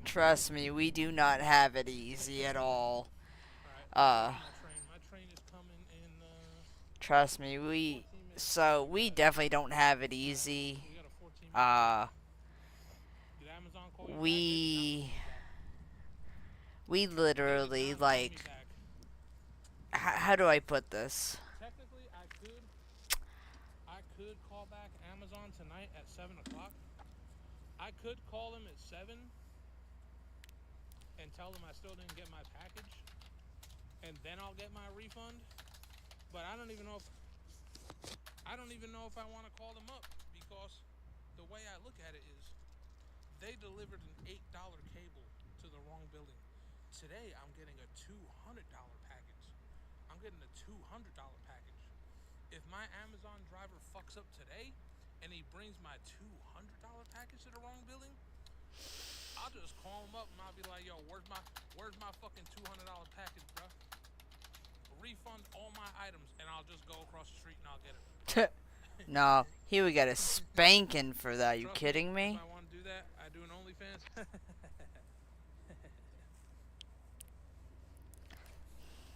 Trust me, we do not have it easy at all. My train is coming in. Trust me, we definitely don't have it easy. We literally like. How do I put this? Technically, I could call back Amazon tonight at 7 o'clock. I could call them at 7 and tell them I still didn't get my package, and then I'll get my refund. But I don't even know if I want to call them up, because the way I look at it is they delivered an $8 cable to the wrong building. Today I'm getting a $200 package. I'm getting a $200 package. If my Amazon driver fucks up today and he brings my $200 package to the wrong building, I'll just call him up and I'll be like, yo, where's my fucking $200 package, bro? Refund all my items, and I'll just go across the street and I'll get it. No, he would get a spanking for that. You kidding me? If I want to do that, I do an OnlyFans.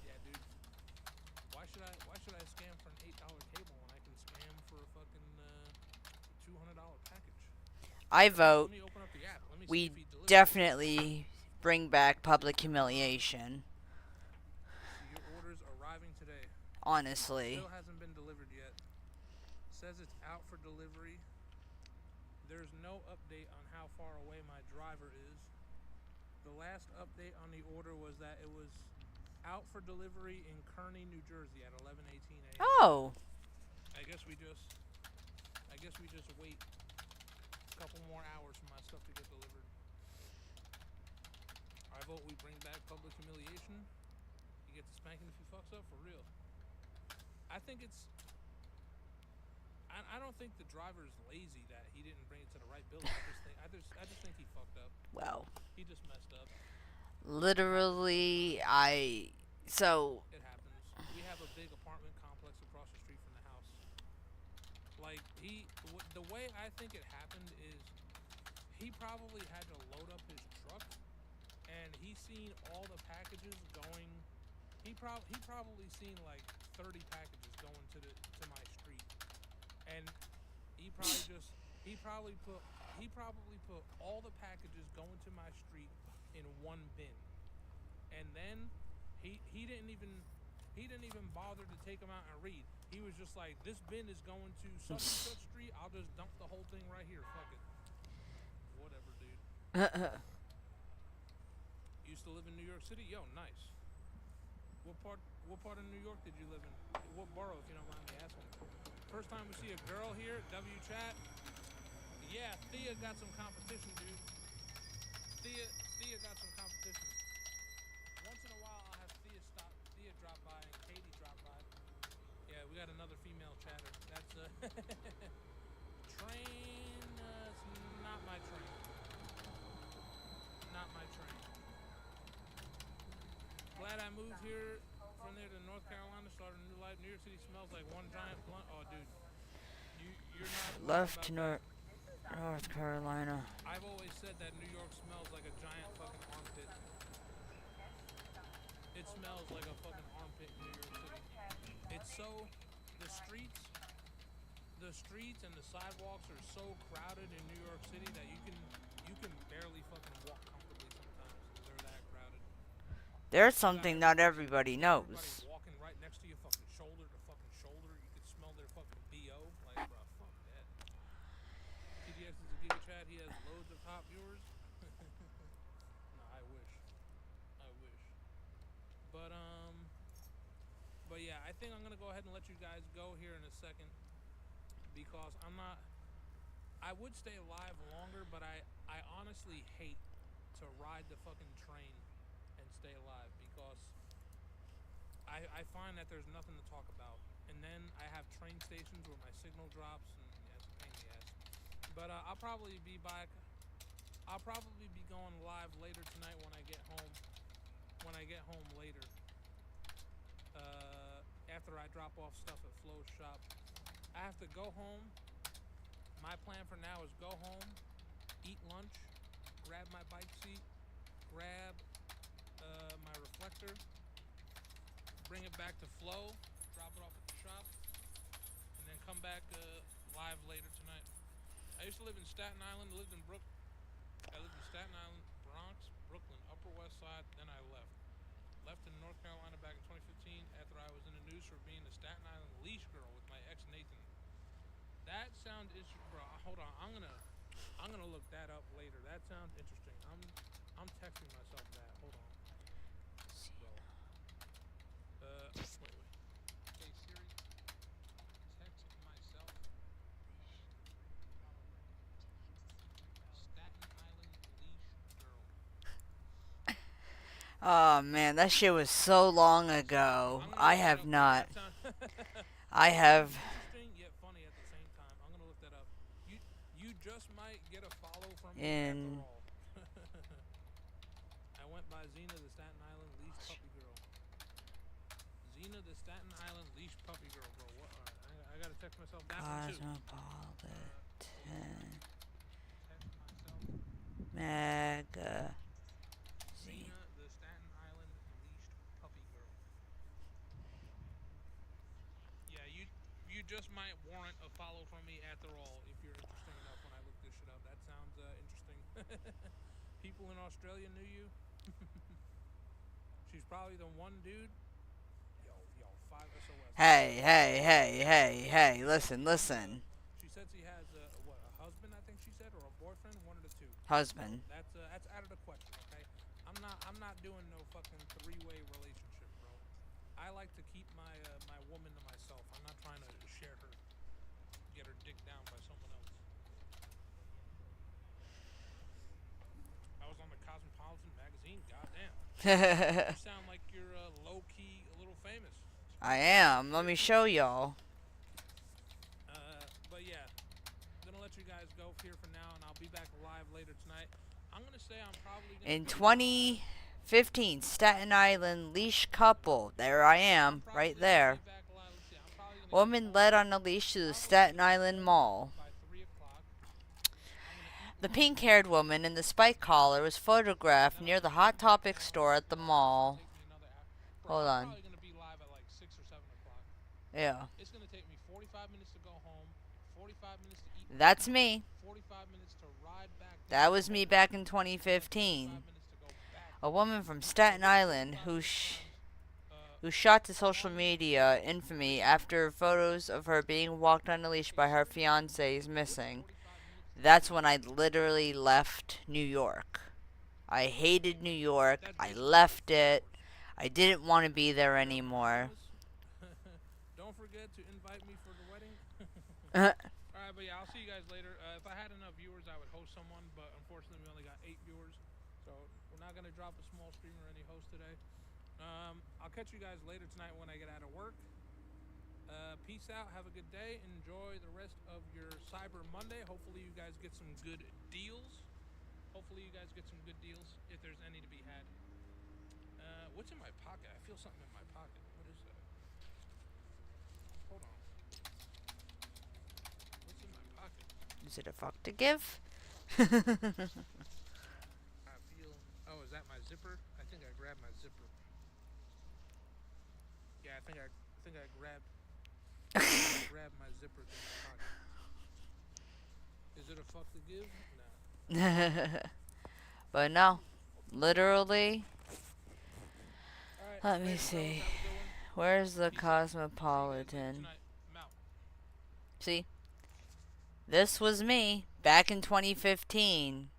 Yeah, dude. Why should I scam for an $8 cable when I can scam for a fucking $200 package? I vote. Let me open up the app. Let me see We if he delivers. definitely bring back public humiliation. See, your order's arriving today. Honestly. Still hasn't been delivered yet. Says it's out for delivery. There's no update on how far away my driver is. The last update on the order was that it was out for delivery in Kearney, New Jersey at 11:18 a.m. Oh. I guess we just wait a couple more hours for my stuff to get delivered. I vote we bring back public humiliation. He gets a spanking if he fucks up, for real. I think it's. I don't think the driver's lazy that he didn't bring it to the right building. I just think he fucked up. Well. He just messed up. Literally, so. It happens. We have a big apartment complex across the street from the house. Like, the way I think it happened is he probably had to load up his truck, and he seen all the packages going. He probably seen like 30 packages going to my street, and he probably put all the packages going to my street in one bin, and then he didn't even bother to take them out and read. He was just like, this bin is going to such and such street, I'll just dump the whole thing right here, fuck it. Whatever, dude. Used to live in New York City? Yo, nice. What part of New York did you live in? What borough, if you don't mind me asking? First time we see a girl here, W chat. Yeah, Thea got some competition, dude. Thea got some competition. Once in a while, I'll have Thea drop by and Katie drop by. Yeah, we got another female chatter. That's train. It's not my train. Not my train. Glad I moved here from there to North Carolina, started a new life. New York City smells like one giant blunt. Oh, dude. You're not Left to North Carolina. I've always said that New York smells like a giant fucking armpit. It smells like a fucking armpit in New York City. It's so, the streets and the sidewalks are so crowded in New York City that you can barely fucking walk comfortably sometimes. They're that crowded. There's something not everybody knows. Everybody walking right next to you, fucking shoulder to fucking shoulder. You can smell their fucking BO. Like, bro, fuck that. TDX is a Giga Chat. He has loads of top viewers. No, I wish. But yeah, I think I'm gonna go ahead and let you guys go here in a second, because I would stay alive longer, but I honestly hate to ride the fucking train and stay alive because I find that there's nothing to talk about. And then I have train stations where my signal drops, and yeah, it's a pain in the ass. But I'll probably be back. I'll probably be going live later tonight when I get home. When I get home later. After I drop off stuff at Flo's shop. I have to go home. My plan for now is go home, eat lunch, grab my bike seat, grab my reflector, bring it back to Flo, drop it off at the shop, and then come back live later tonight. I used to live in Staten Island, I lived in Staten Island, Bronx, Brooklyn, Upper West Side, then I left. Left in North Carolina back in 2015 after I was in the news for being a Staten Island leash girl with my ex Nathan. That sounds interesting, bro. Hold on, I'm gonna look that up later. That sounds interesting. I'm texting myself that. Hold on. Bro. Wait. Hey Siri, text myself. Staten Island leash girl. Oh man, that shit was so long ago. I have not. I have. Interesting yet funny at the same time. I'm gonna look that up. You just might get a follow from me In. after all. I went by Xena the Staten Island leash puppy girl. Xena the Staten Island leash puppy girl, bro. What? I gotta text myself that one too. Mega. Xena the Staten Island leashed puppy girl. Yeah, you just might warrant a follow from me after all if you're interesting enough when I look this shit up. That sounds interesting. People in Australia knew you. She's probably the one dude. Yo, 5 SOS. Hey, listen. She said she has a husband, I think she said, or a boyfriend, one of the two. Husband. That's out of the question, okay? I'm not doing no fucking three-way relationship, bro. I like to keep my my woman to myself. I'm not trying to share her, get her dick down by someone else. I was on the Cosmopolitan magazine. Goddamn. You sound like you're low-key a little famous. I am. Let me show y'all. But yeah, I'm gonna let you guys go here for now, and I'll be back live later tonight. I'm gonna say I'm probably gonna In 2015, Staten Island leash couple. There I am, right there. Woman led on a leash to the Staten Island Mall. The pink-haired woman in the spike collar was photographed near the Hot Topic store at the mall. Hold on. Yeah. It's gonna take me 45 minutes to go home, 45 minutes to eat. That's me. 45 minutes to ride back. That was me back in 2015. A woman from Staten Island who shot to social media infamy after photos of her being walked on a leash by her fiancé is missing. That's when I literally left New York. I hated New York. I left it. I didn't want to be there anymore. Don't forget to invite me for the wedding. Alright, but yeah, I'll see you guys later. If I had enough viewers, I would host someone, but unfortunately we only got 8 viewers. So we're not going to drop a small streamer or any host today. I'll catch you guys later tonight when I get out of work. Peace out. Have a good day. Enjoy the rest of your Cyber Monday. Hopefully you guys get some good deals. If there's any to be had. What's in my pocket? I feel something in my pocket. What is that? Hold on. What's in my pocket? Is it a fuck to give? I feel... Oh, is that my zipper? I think I grabbed my zipper. Yeah, I think I grabbed my zipper in my pocket. Is it a fuck to give? No. But no. Literally. Let me see. Where's the Cosmopolitan? See? This was me back in 2015.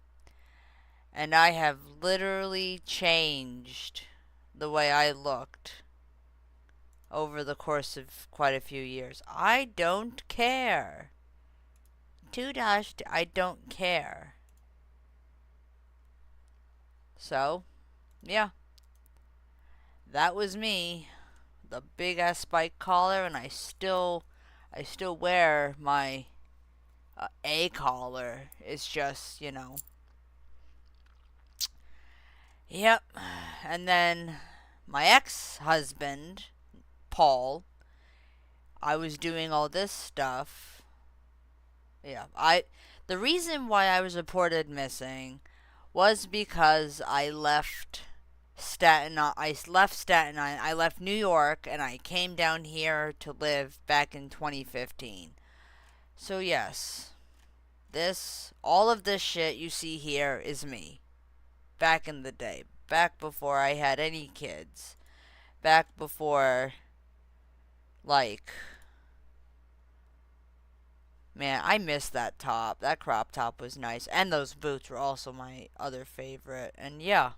And I have literally changed the way I looked over the course of quite a few years. I don't care. I don't care. So, yeah. that was me. The big ass spike collar, and I still wear my A collar. It's just, Yep. And then my ex-husband, Paul, I was doing all this stuff. Yeah, the reason why I was reported missing was because I left Staten Island. I left New York and I came down here to live back in 2015. So yes, all of this shit you see here is me. Back in the day, back before I had any kids, back before, like, man, I missed that top. That crop top was nice, and those boots were also my other favorite. And yeah,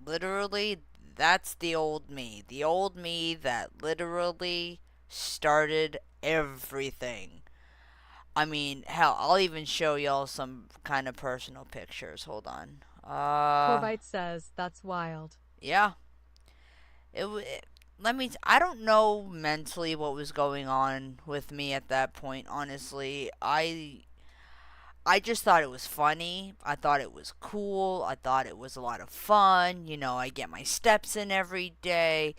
literally, that's the old me that literally started everything. I mean, hell, I'll even show y'all some kind of personal pictures. Hold on. Corvite says that's wild. Yeah. I don't know mentally what was going on with me at that point, honestly. I just thought it was funny. I thought it was cool. I thought it was a lot of fun. I get my steps in every day.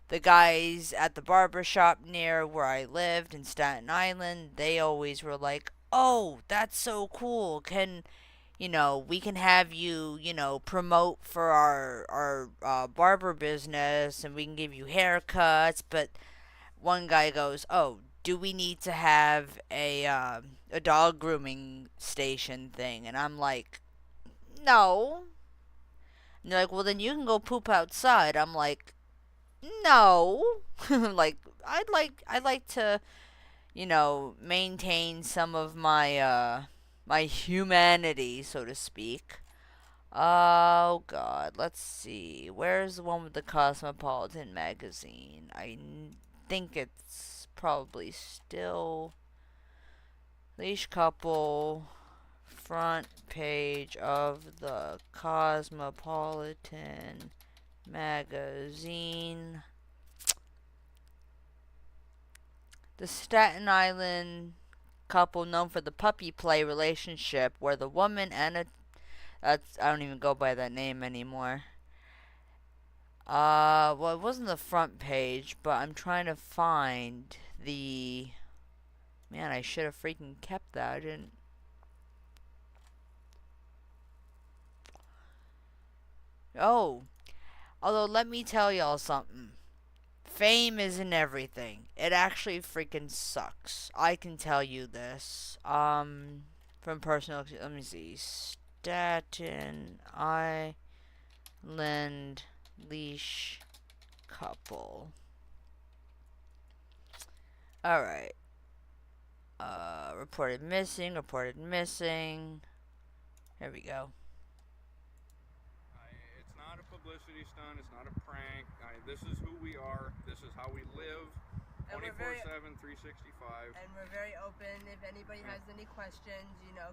The guys at the barber shop near where I lived in Staten Island, they always were like, "Oh, that's so cool. We can have you, promote for our barber business and we can give you haircuts." But one guy goes, "Oh, do we need to have a dog grooming station thing?" And I'm like, "No." And they're like, "Well, then you can go poop outside." I'm like, "No." Like, I'd like to, maintain some of my humanity, so to speak. Oh God, let's see. Where's the one with the Cosmopolitan magazine? Think it's probably still Leash Couple, front page of the Cosmopolitan magazine. The Staten Island couple known for the puppy play relationship where the woman and I don't even go by that name anymore. Well, it wasn't the front page, but I'm trying to find the... Man, I should have freaking kept that. I didn't... Oh. Although, let me tell y'all something. Fame isn't everything. It actually freaking sucks. I can tell you this. From personal... Let me see. Staten Island leash couple. Alright. Reported missing. Here we go. It's not a publicity stunt. It's not a prank. This is who we are. This is how we live. 24/7, 365. And we're very open. If anybody has any questions,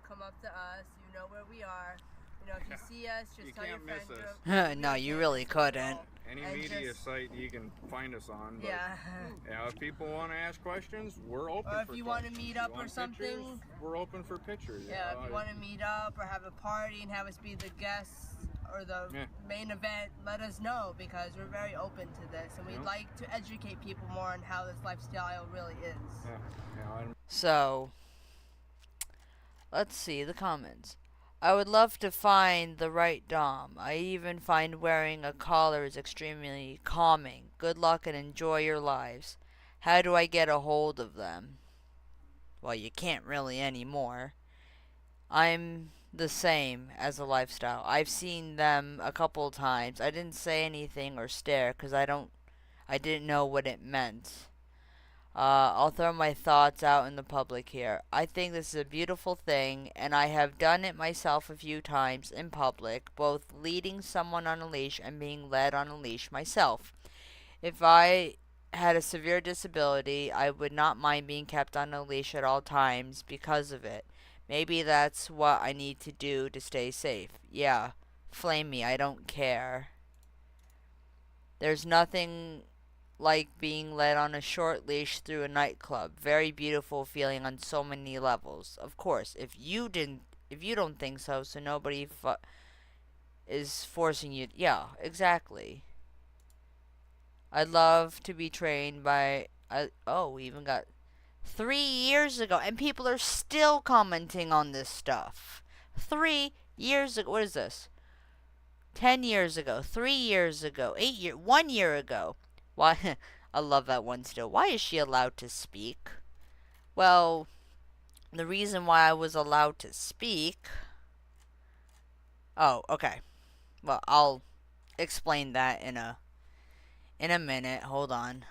come up to us. You know where we are. If you see us, just tell your friends. No, you really couldn't. Any media site you can find us on. But, if people want to ask questions, we're open. Or if you want to meet up or something, pictures, we're open for pictures. Yeah, if you want to meet up or have a party and have us be the guests or the main event, let us know because we're very open to this and we'd like to educate people more on how this lifestyle really is. So, let's see the comments. I would love to find the right dom. I even find wearing a collar is extremely calming. Good luck and enjoy your lives. How do I get a hold of them? Well, you can't really anymore. I'm the same as a lifestyle. I've seen them a couple times. I didn't say anything or stare because I didn't know what it meant. I'll throw my thoughts out in the public here. I think this is a beautiful thing, and I have done it myself a few times in public, both leading someone on a leash and being led on a leash myself. If I had a severe disability, I would not mind being kept on a leash at all times because of it. Maybe that's what I need to do to stay safe. Yeah, flame me, I don't care. There's nothing like being led on a short leash through a nightclub. Very beautiful feeling on so many levels. Of course, if you don't think so, so nobody is forcing you. Yeah, exactly. I'd love to be trained by. We even got 3 years ago, and people are still commenting on this stuff. 3 years ago. What is this? 10 years ago, 3 years ago, 1 year ago. Why? I love that one still. Why is she allowed to speak? Well, the reason why I was allowed to speak. Oh, okay. Well, I'll explain that in a minute. Hold on.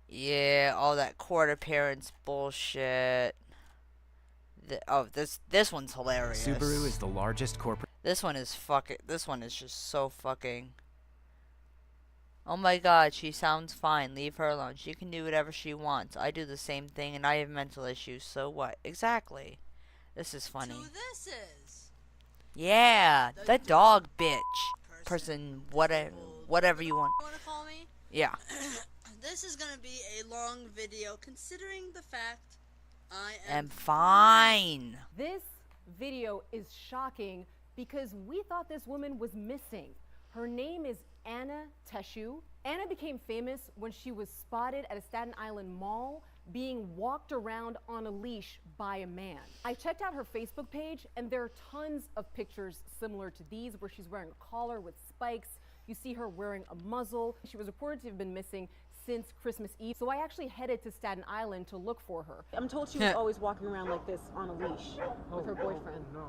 Yeah, all that court appearance bullshit. This one's hilarious. Subaru is the largest corporate. This one is just so fucking. Oh my god, she sounds fine. Leave her alone. She can do whatever she wants. I do the same thing and I have mental issues, so what? Exactly. This is funny. Who this is? Yeah, the dog bitch. Person, whatever you want. You want to call me? Yeah. This is gonna be a long video considering the fact I am fine. This video is shocking because we thought this woman was missing. Her name is Anna Teshu. Anna became famous when she was spotted at a Staten Island mall being walked around on a leash by a man. I checked out her Facebook page and there are tons of pictures similar to these where she's wearing a collar with spikes. You see her wearing a muzzle. She was reported to have been missing since Christmas Eve. So I actually headed to Staten Island to look for her. I'm told she was always walking around like this on a leash with her boyfriend. No.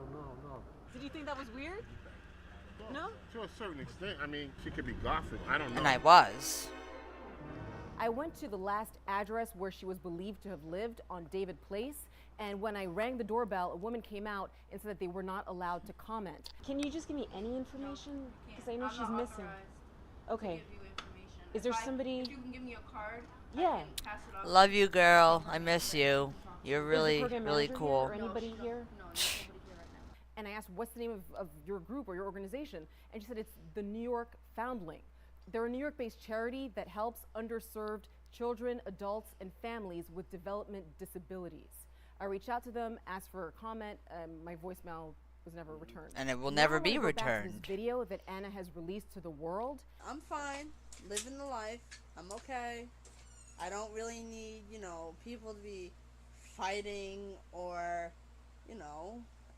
Did you think that was weird? No? To a certain extent. I mean, she could be gossip. I don't know. And I was. I went to the last address where she was believed to have lived on David Place. And when I rang the doorbell, a woman came out and said that they were not allowed to comment. Can you just give me any information? Because I know she's missing. Okay. Is there somebody? If you can give me a card, yeah. I can pass it on. Love you, girl. I miss you. You're really, really cool. Or anybody here? No, nobody here right now. And I asked, what's the name of your group or your organization? And she said it's the New York Foundling. They're a New York-based charity that helps underserved children, adults, and families with development disabilities. I reached out to them, asked for a comment, my voicemail was never returned. And it will never be Back to returned. this video that Anna has released to the world. I'm fine, living the life. I'm okay. I don't really need, people to be fighting or,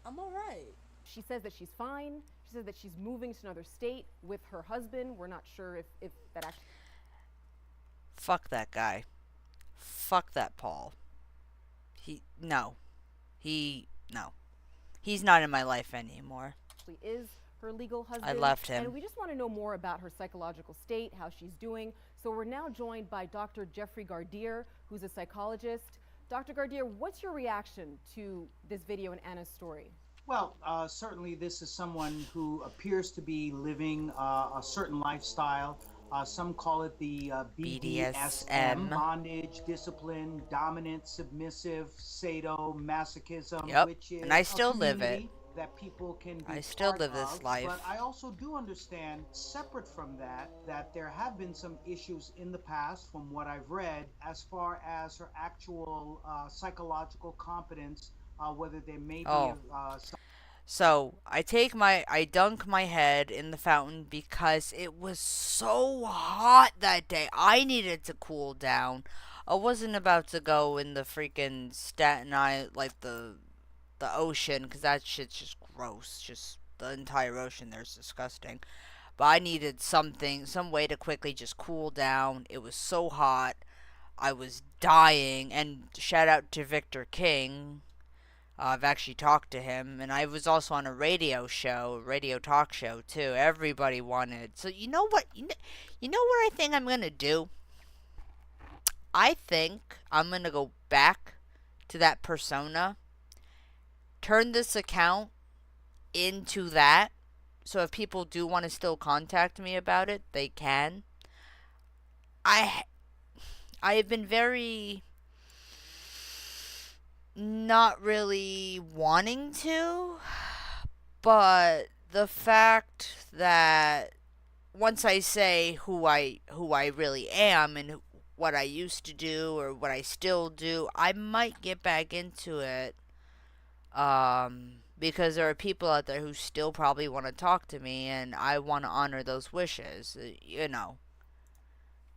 I'm alright. She says that she's fine. She says that she's moving to another state with her husband. We're not sure if that actually... Fuck that guy. Fuck that Paul. No. He's not in my life anymore. Is her legal husband. I left him. And we just want to know more about her psychological state, how she's doing. So we're now joined by Dr. Jeffrey Gardier, who's a psychologist. Dr. Gardier, what's your reaction to this video and Anna's story? Well, certainly this is someone who appears to be living a certain lifestyle. Some call it the BDSM, bondage, discipline, dominant, submissive, sadomasochism, which is and I still live it. That people can be I still live this of, life. But I also do understand, separate from that, that there have been some issues in the past, from what I've read, as far as her actual psychological competence, whether there may be So I dunk my head in the fountain because it was so hot that day. I needed to cool down. I wasn't about to go in the freaking Staten Island, like the ocean, because that shit's just gross. Just the entire ocean there's disgusting. But I needed some way to quickly just cool down. It was so hot. I was dying. And shout out to Victor King. I've actually talked to him, and I was also on a radio talk show too. Everybody wanted. So you know what? You know what I think I'm gonna do? I think I'm gonna go back to that persona, turn this account into that, so if people do want to still contact me about it, they can. I have been very not really wanting to, but the fact that once I say who I really am and what I used to do or what I still do, I might get back into it. Because there are people out there who still probably want to talk to me, and I want to honor those wishes, you know.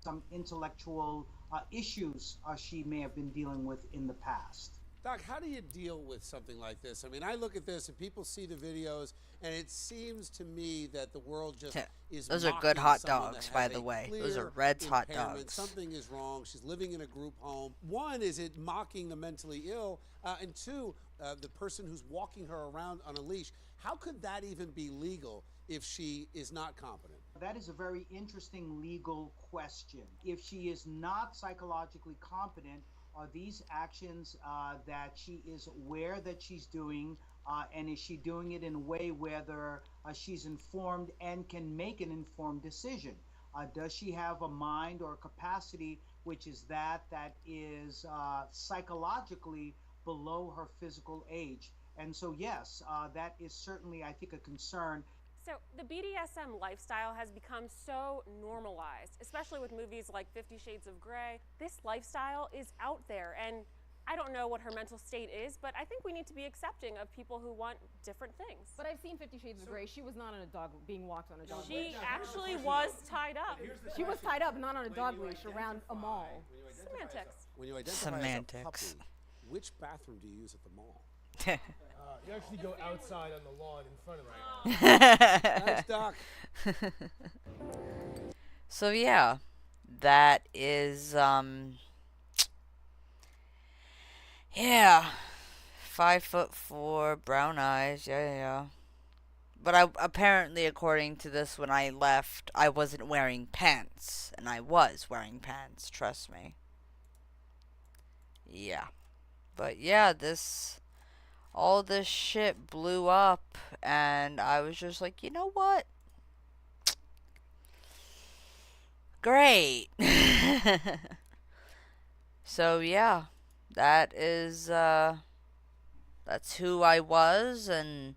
Some intellectual issues she may have been dealing with in the past. Doc, how do you deal with something like this? I mean, I look at this and people see the videos, and it seems to me that the world just is Those are good hot dogs, by the way. Those are Red's hot dogs. Something is wrong. She's living in a group home. One, is it mocking the mentally ill? And two, the person who's walking her around on a leash. How could that even be legal if she is not competent? That is a very interesting legal question. If she is not psychologically competent, are these actions that she is aware that she's doing, and is she doing it in a way whether she's informed and can make an informed decision? Does she have a mind or a capacity which is that is psychologically below her physical age? And so, yes, that is certainly, I think, a concern. So the BDSM lifestyle has become so normalized, especially with movies like 50 Shades of Grey. This lifestyle is out there, and I don't know what her mental state is, but I think we need to be accepting of people who want different things. But I've seen 50 Shades of Grey. She was not on a dog, being walked on a dog leash. She actually was tied up. She was tied up, not on a dog leash, around a mall. Semantics. When you identify as a puppy, which bathroom do you use at the mall? You actually go outside on the lawn in front of Thanks, Doc. So yeah, that is yeah, 5'4", brown eyes, yeah. But apparently, according to this, when I left, I wasn't wearing pants, and I was wearing pants. Trust me. Yeah, but yeah, all this shit blew up, and I was just like, you know what? Great. So yeah, that is that's who I was and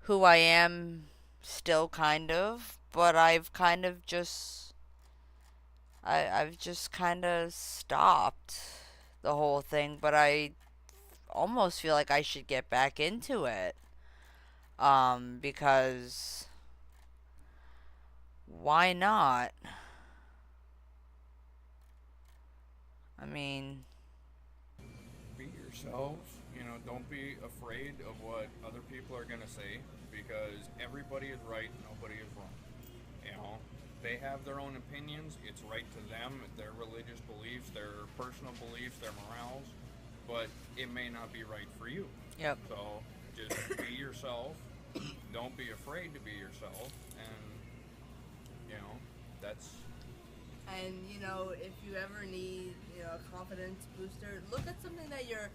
who I am still, kind of, but I've kind of just I've just kind of stopped the whole thing, but I almost feel like I should get back into it, because why not? I mean, be yourselves, don't be afraid of what other people are going to say, because everybody is right, nobody is wrong. They have their own opinions, it's right to them, their religious beliefs, their personal beliefs, their morals, but it may not be right for you. Yep. So just be yourself. Don't be afraid to be yourself, and that's. And if you ever need a confidence booster, look at something that you're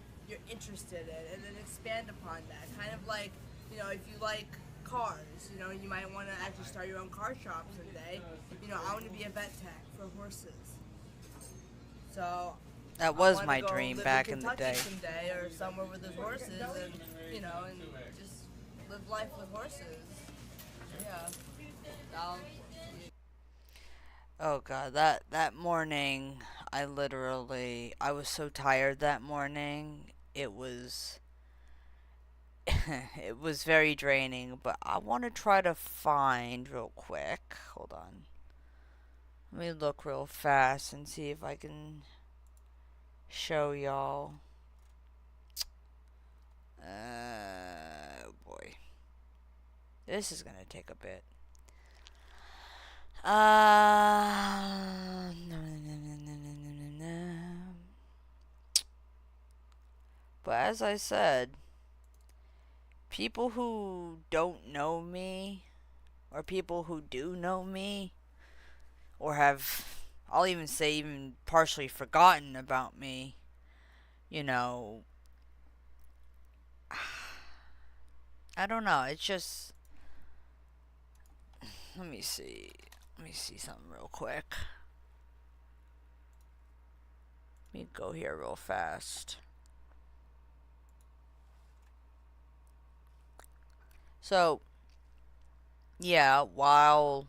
interested in, and then expand upon that. Kind of like if you like cars, you might want to actually start your own car shop someday. I want to be a vet tech for horses. So that was my dream back in the day. Someday, or somewhere with his horses, and and just live life with horses. Yeah. Oh god, that morning, I was so tired that morning. It was it was very draining, but I want to try to find real quick. Hold on. Let me look real fast and see if I can show y'all. Oh boy. This is gonna take a bit. But as I said, people who don't know me, or people who do know me, or I'll even say even partially forgotten about me, I don't know, it's just, let me see something real quick. Let me go here real fast. So, yeah, while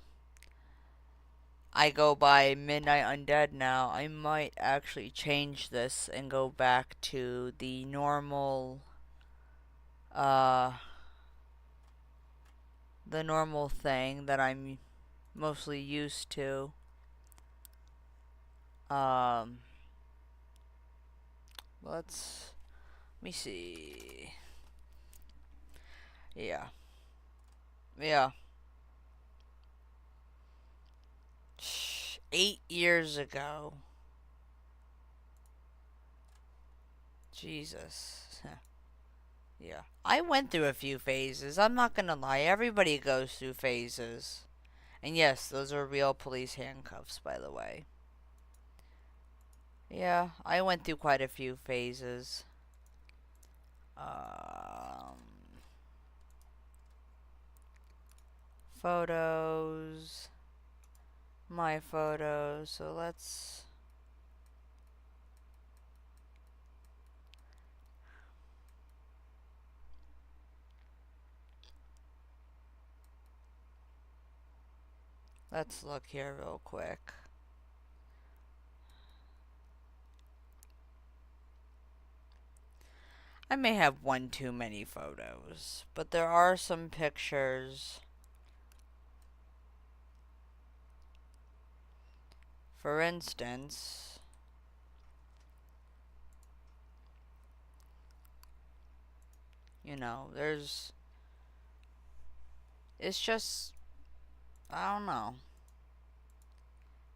I go by Midnight Undead now. I might actually change this and go back to the normal, the normal thing that I'm mostly used to. Let me see. Yeah. Yeah. 8 years ago. Jesus. Yeah. I went through a few phases. I'm not gonna lie. Everybody goes through phases. And yes, those are real police handcuffs, by the way. Yeah, I went through quite a few phases. Photos. My photos. So let's... Let's look here real quick. I may have one too many photos, but there are some pictures. For instance, you know, it's just, I don't know.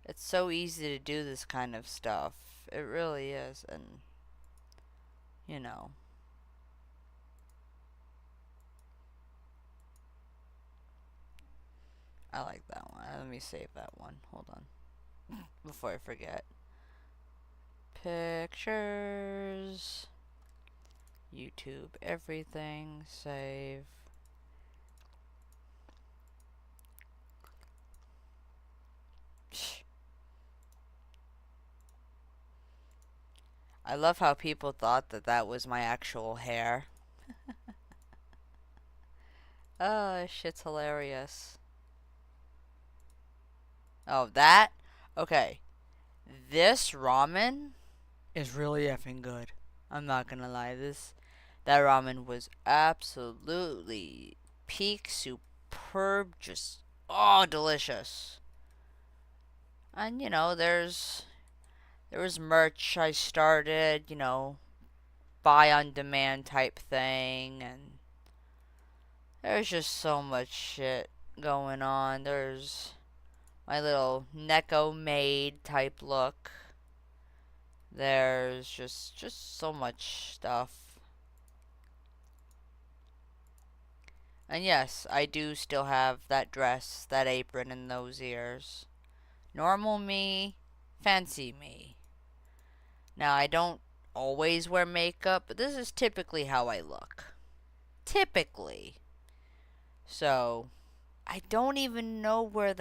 It's so easy to do this kind of stuff. It really is, and, you know. I like that one. Let me save that one. Hold on. Before I forget. Pictures. YouTube, everything. Save. I love how people thought that that was my actual hair. Oh, shit's hilarious. Oh, that? Okay. This ramen is really effing good. I'm not gonna lie. That ramen was absolutely peak superb. Just, oh, delicious. And, you know, there was merch I started, you know, buy on demand type thing, and there's just so much shit going on. There's my little Neko maid type look. There's just so much stuff. And yes, I do still have that dress, that apron, and those ears. Normal me, fancy me. Now, I don't always wear makeup, but this is typically how I look. Typically. So, I don't even know where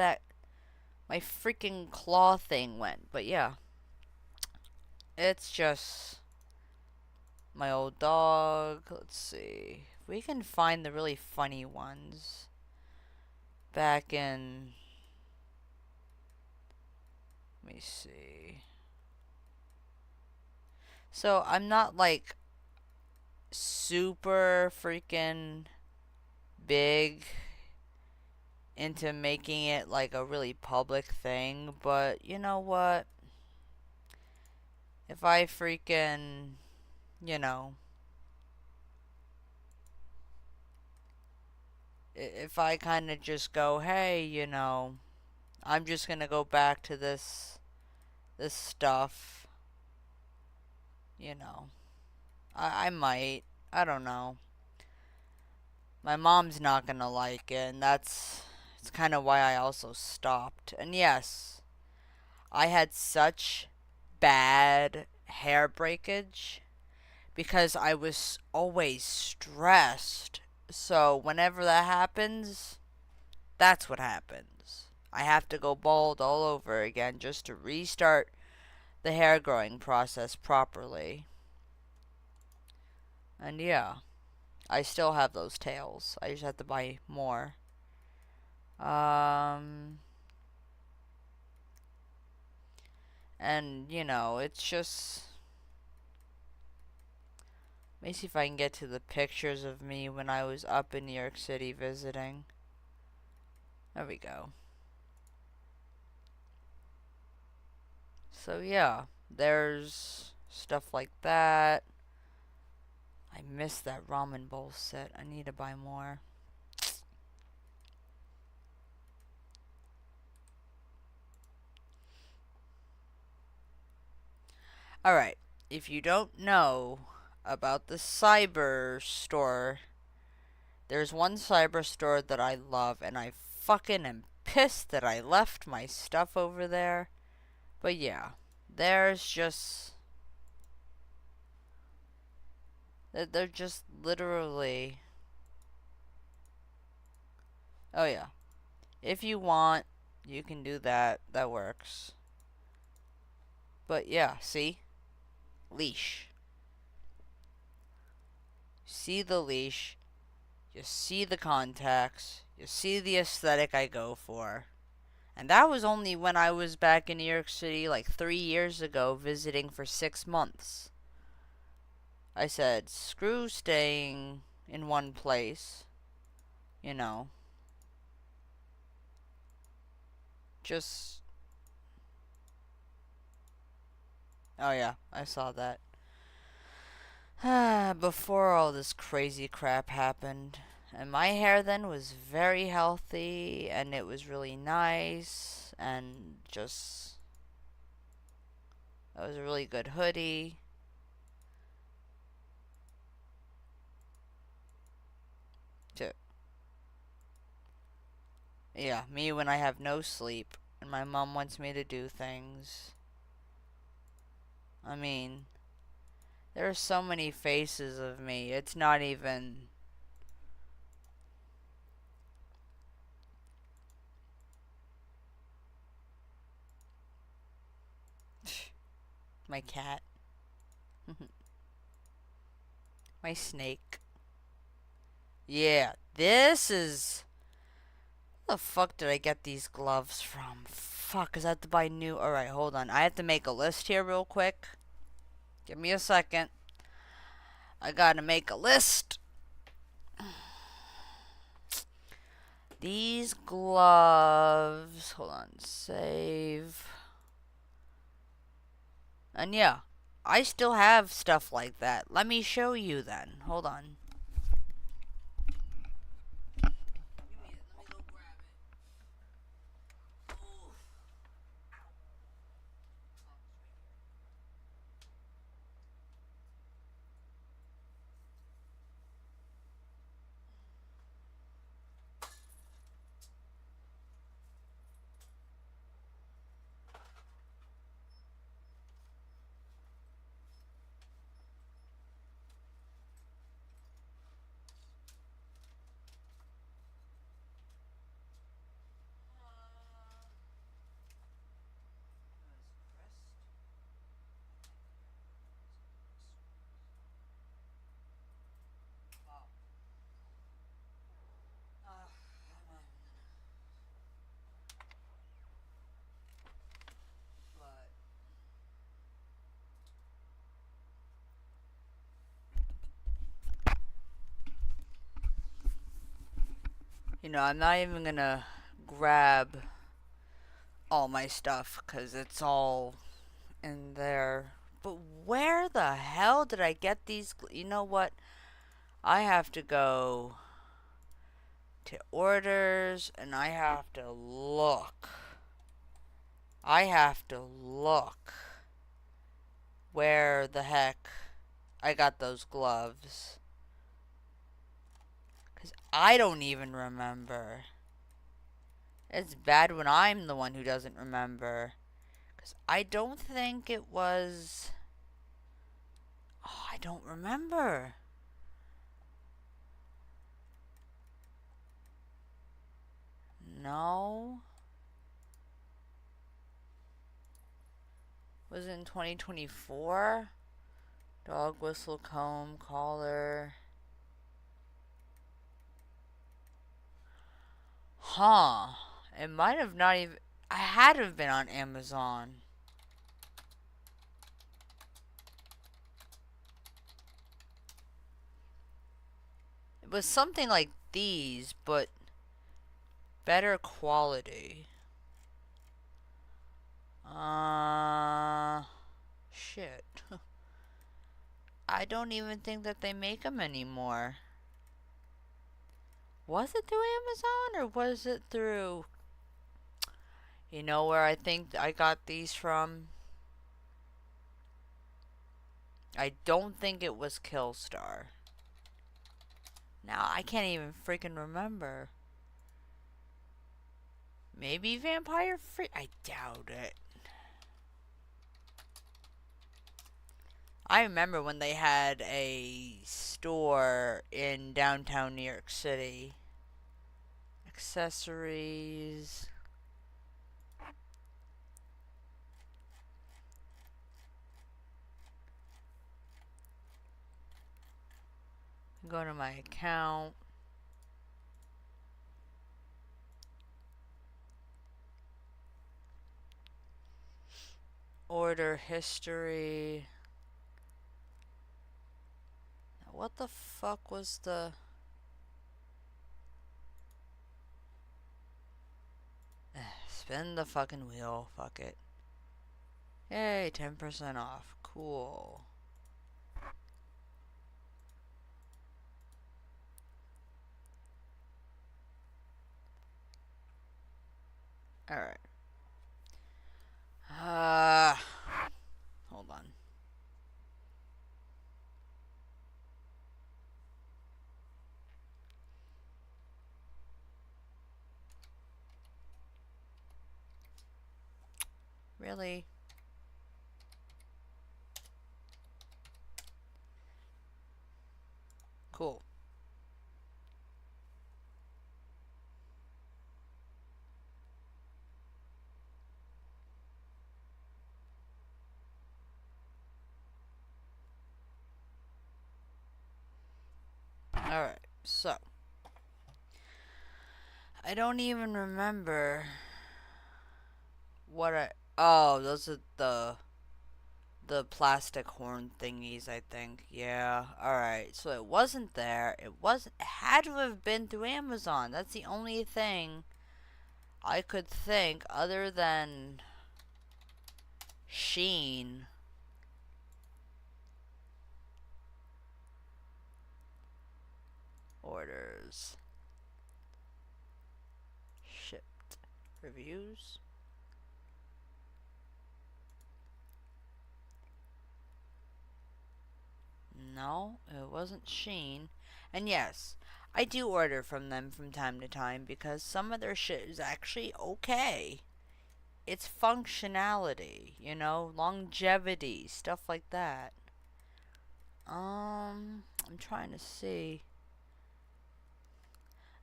my freaking claw thing went, but yeah. It's just my old dog. Let's see. If we can find the really funny ones. Back in... Let me see. So, I'm not like super freaking big into making it like a really public thing, but you know what? If I freaking, you know, if I kind of just go, hey, you know, I'm just gonna go back to this stuff, you know, I might, I don't know. My mom's not gonna like it, and it's kind of why I also stopped. And yes, I had such bad hair breakage because I was always stressed. So whenever that happens, that's what happens. I have to go bald all over again just to restart the hair growing process properly. And yeah, I still have those tails. I just have to buy more. And, you know, it's just... Let me see if I can get to the pictures of me when I was up in New York City visiting. There we go. So yeah, there's stuff like that. I missed that ramen bowl set. I need to buy more. Alright, if you don't know about the cyber store, there's one cyber store that I love, and I fucking am pissed that I left my stuff over there. But yeah, there's just... They're just literally... Oh yeah. If you want, you can do that. That works. But yeah, see? Leash. See the leash. You see the contacts. You see the aesthetic I go for. And that was only when I was back in New York City like 3 years ago visiting for 6 months. I said, screw staying in one place. You know. Just... Oh yeah, I saw that. Before all this crazy crap happened. And my hair then was very healthy, and it was really nice, and just... It was a really good hoodie. Yeah, me when I have no sleep, and my mom wants me to do things. I mean, there are so many faces of me, it's not even... My cat. My snake. Yeah, this is... Where the fuck did I get these gloves from? Fuck, 'cause I have to buy new... Alright, hold on. I have to make a list here real quick. Give me a second. I gotta make a list. These gloves... Hold on. Save. And yeah, I still have stuff like that. Let me show you then. Hold on. You know, I'm not even gonna grab all my stuff because it's all in there. But where the hell did I get these? You know what? I have to go to orders and I have to look. I have to look where the heck I got those gloves. Because I don't even remember. It's bad when I'm the one who doesn't remember. Because I don't think it was... Oh, I don't remember. No. Was it in 2024? Dog whistle, comb, collar. Huh. It might have not even... I had to have been on Amazon. It was something like these, but better quality. Shit. I don't even think that they make them anymore. Was it through Amazon or was it through... You know where I think I got these from? I don't think it was Killstar. Now, I can't even freaking remember. Maybe Vampire Free? I doubt it. I remember when they had a store in downtown New York City. Accessories. Go to my account. Order history. What the fuck was the... Spin the fucking wheel. Fuck it. Yay, 10% off. Cool. Alright. Hold on. Really? Cool. Alright, so. I don't even remember what I... Oh, those are the plastic horn thingies, I think. Yeah, alright. So it wasn't there. It had to have been through Amazon. That's the only thing I could think other than Sheen. Orders. Shipped. Reviews. No, it wasn't Sheen. And yes, I do order from them from time to time because some of their shit is actually okay. It's functionality, you know, longevity, stuff like that. I'm trying to see.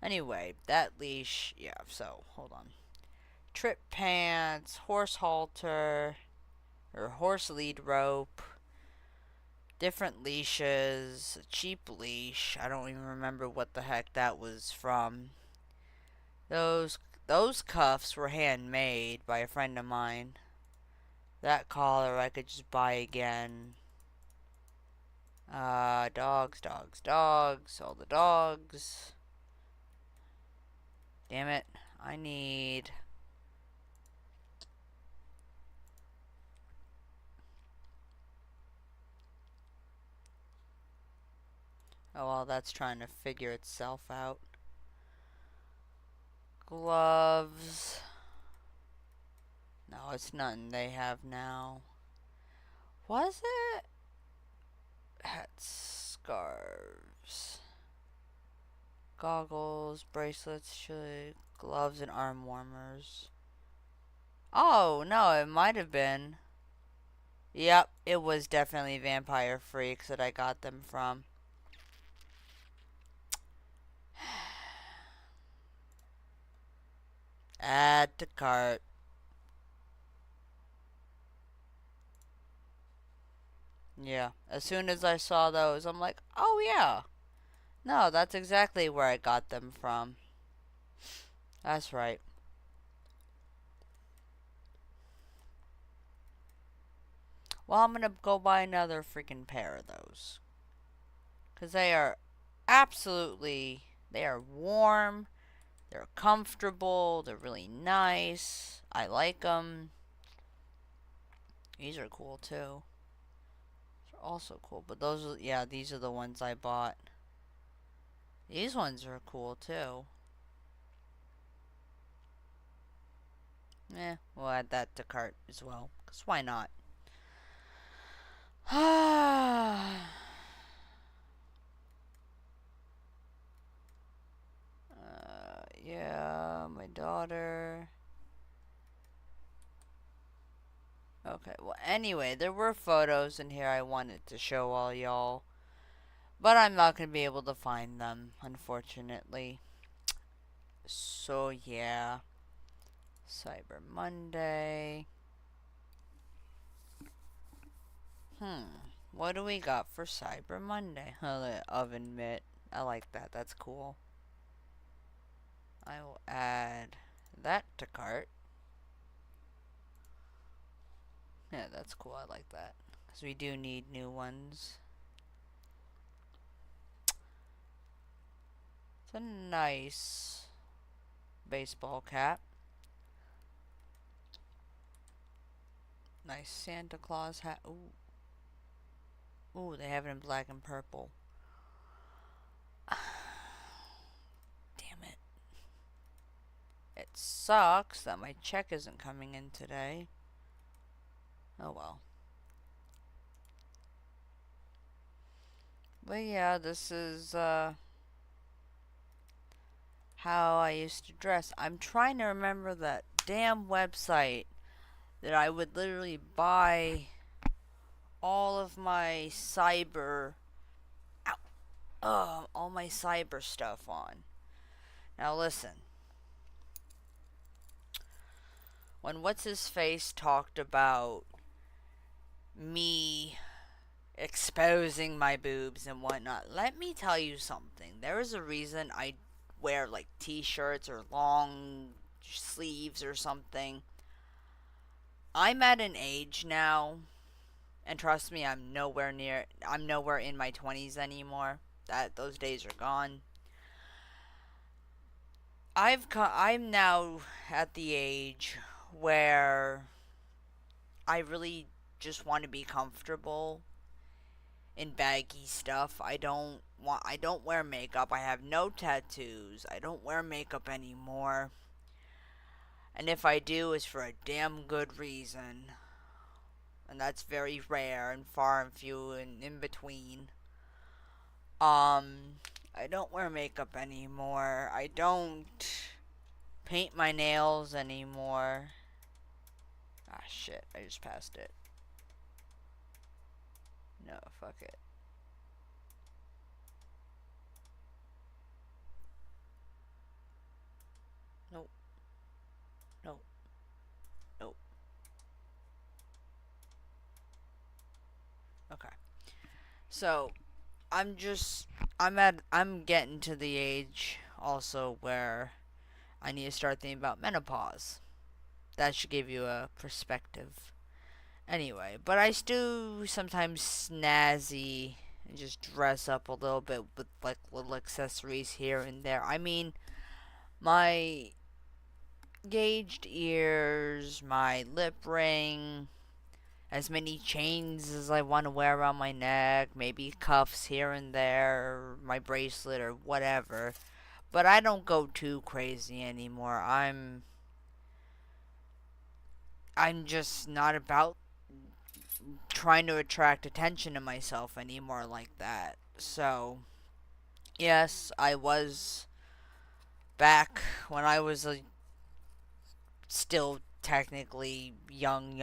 Anyway, that leash, yeah, so, hold on. Trip pants, horse halter, or horse lead rope, different leashes, a cheap leash. I don't even remember what the heck that was from. Those cuffs were handmade by a friend of mine. That collar I could just buy again. Dogs, all the dogs. Damn it, I need... Oh, well, that's trying to figure itself out. Gloves. No, it's nothing they have now. Was it? Hats, scarves. Goggles, bracelets, gloves, and arm warmers. Oh, no, it might have been. Yep, it was definitely Vampire Freaks that I got them from. Add to cart. Yeah, as soon as I saw those, I'm like, oh yeah. No, that's exactly where I got them from. That's right. Well, I'm gonna go buy another freaking pair of those. Because they are absolutely, they are warm, they're comfortable, they're really nice. I like them. These are cool too. They're also cool, but those are, yeah, these are the ones I bought. These ones are cool too. We'll add that to cart as well, because why not? Yeah, my daughter. Okay, well, anyway, there were photos in here I wanted to show all y'all, but I'm not going to be able to find them, unfortunately. So, yeah. Cyber Monday. What do we got for Cyber Monday? The oven mitt. I like that. That's cool. I will add that to cart. Yeah, that's cool. I like that. Because we do need new ones. It's a nice baseball cap. Nice Santa Claus hat. Ooh. Ooh, they have it in black and purple. Damn it. It sucks that my check isn't coming in today. Oh well. But yeah, this is how I used to dress. I'm trying to remember that damn website that I would literally buy all of my cyber all my cyber stuff on. Now listen. When What's His Face talked about me exposing my boobs and whatnot, let me tell you something. There is a reason I wear like t-shirts or long sleeves or something. I'm at an age now, and trust me, I'm nowhere in my 20s anymore. Those days are gone. I'm now at the age where I really just want to be comfortable in baggy stuff. I don't wear makeup. I have no tattoos. I don't wear makeup anymore. And if I do, it's for a damn good reason. And that's very rare and far and few and in between. I don't wear makeup anymore. I don't paint my nails anymore. Ah, shit. I just passed it. No, fuck it. Nope. Nope. Nope. Okay. So, I'm getting to the age also where I need to start thinking about menopause. That should give you a perspective. Anyway, but I still sometimes snazzy and just dress up a little bit with like little accessories here and there. I mean, my gauged ears, my lip ring, as many chains as I want to wear around my neck, maybe cuffs here and there, my bracelet or whatever. But I don't go too crazy anymore. I'm just not about trying to attract attention to myself anymore like that. So, yes, I was back when I was a still technically young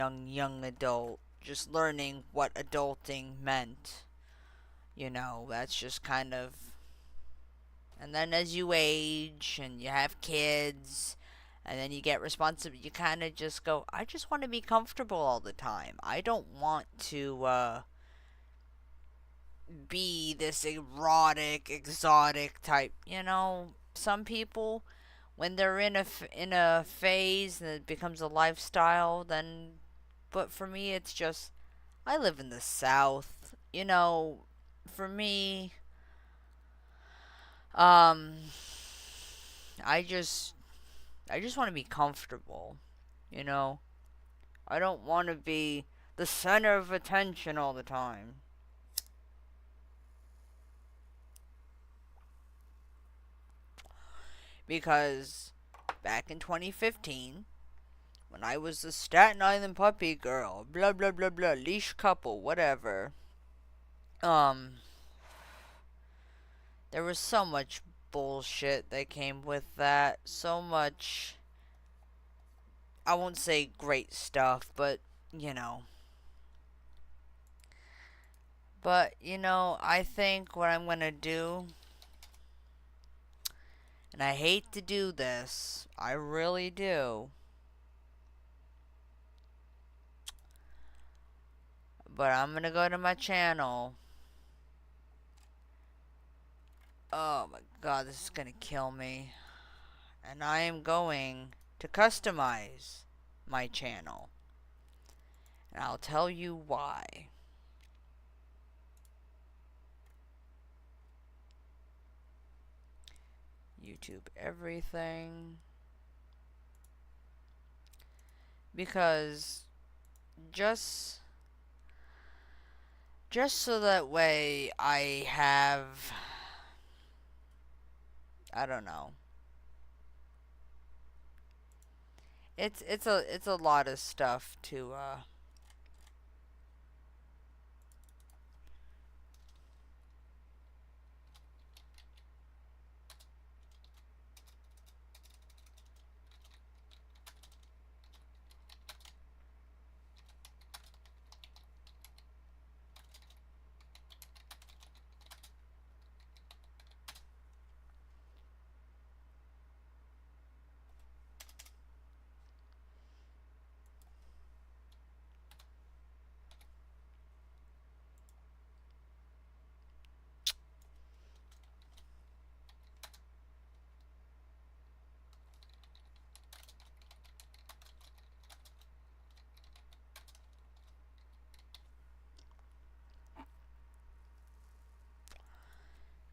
adult, just learning what adulting meant. You know, that's just kind of. And then as you age and you have kids, and then you get responsible, you kind of just go, I just want to be comfortable all the time. I don't want to be this erotic, exotic type. You know, some people, when they're in a phase and it becomes a lifestyle, then. But for me, it's just, I live in the South. You know, for me, Um, I just want to be comfortable, you know? I don't want to be the center of attention all the time. Because back in 2015, when I was the Staten Island puppy girl, blah blah blah blah, leash couple, whatever, there was so much bullshit that came with that. So much, I won't say great stuff, but, you know. But, you know, I think what I'm gonna do, and I hate to do this, I really do, but I'm gonna go to my channel. Oh my god, this is gonna kill me. And I am going to customize my channel. And I'll tell you why. YouTube everything. Because just so that way I have, I don't know. It's a lot of stuff to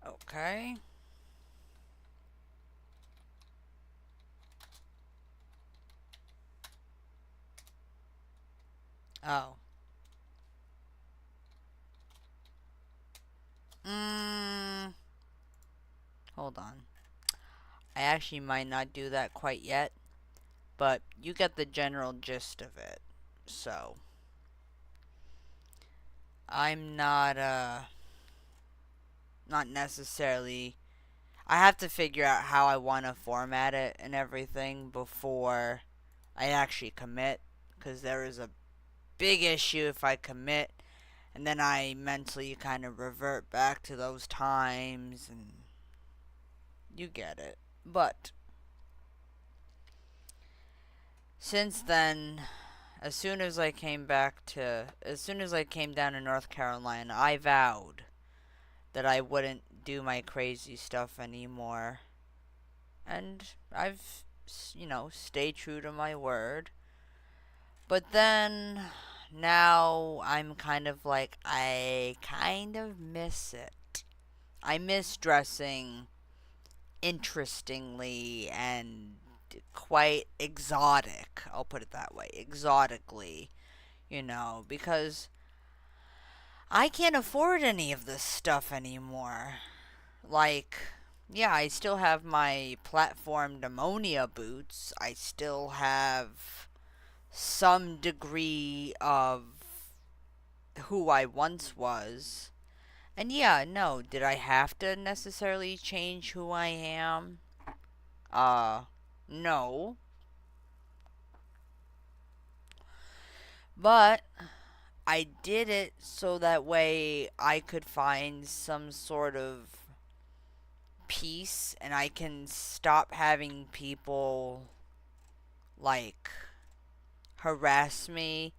okay. Oh. Hold on. I actually might not do that quite yet, but you get the general gist of it. So, I'm not necessarily, I have to figure out how I want to format it and everything before I actually commit, because there is a big issue if I commit and then I mentally kind of revert back to those times, and you get it. But since then, as soon as I came down to North Carolina, I vowed that I wouldn't do my crazy stuff anymore. And I've, stayed true to my word. But then, now I'm kind of like, I kind of miss it. I miss dressing interestingly and quite exotic. I'll put it that way. Exotically, because I can't afford any of this stuff anymore. Like, yeah, I still have my platformed ammonia boots. I still have some degree of who I once was. And yeah, no, did I have to necessarily change who I am? No. But I did it so that way I could find some sort of peace and I can stop having people, like, harass me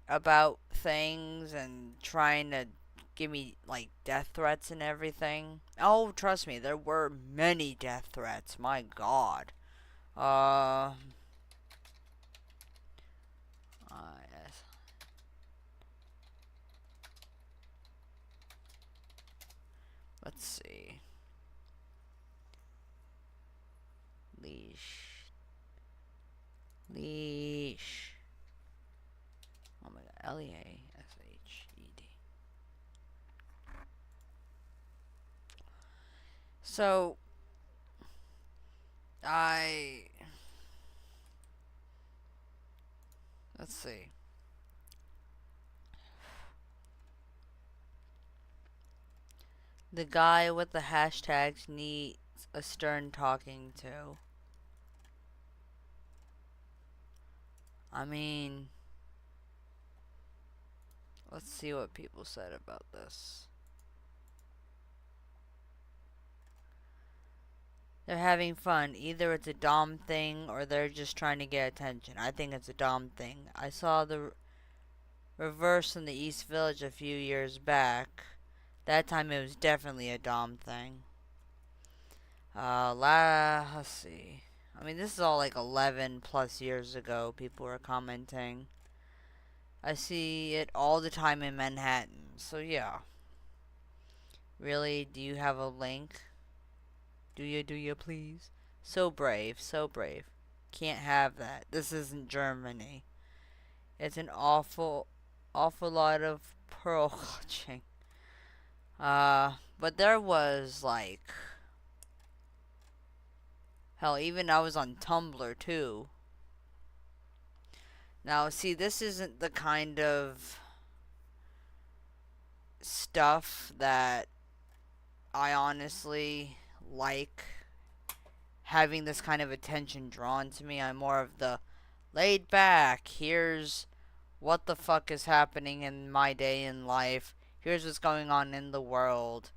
about things and trying to give me, like, death threats and everything. Oh, trust me, there were many death threats. My God. Yes. Let's see. Leash. Oh my god. Leashed. So, let's see. The guy with the hashtags needs a stern talking to. I mean, let's see what people said about this. They're having fun. Either it's a Dom thing or they're just trying to get attention. I think it's a Dom thing. I saw the reverse in the East Village a few years back. That time it was definitely a Dom thing. Let's see. I mean, this is all like 11 plus years ago. People were commenting. I see it all the time in Manhattan. So yeah. Really? Do you have a link? Do you please? So brave, so brave. Can't have that. This isn't Germany. It's an awful lot of pearl clutching. But there was like, hell, even I was on Tumblr too. Now, see, this isn't the kind of stuff that I honestly like, having this kind of attention drawn to me. I'm more of the laid back, here's what the fuck is happening in my day in life, here's what's going on in the world.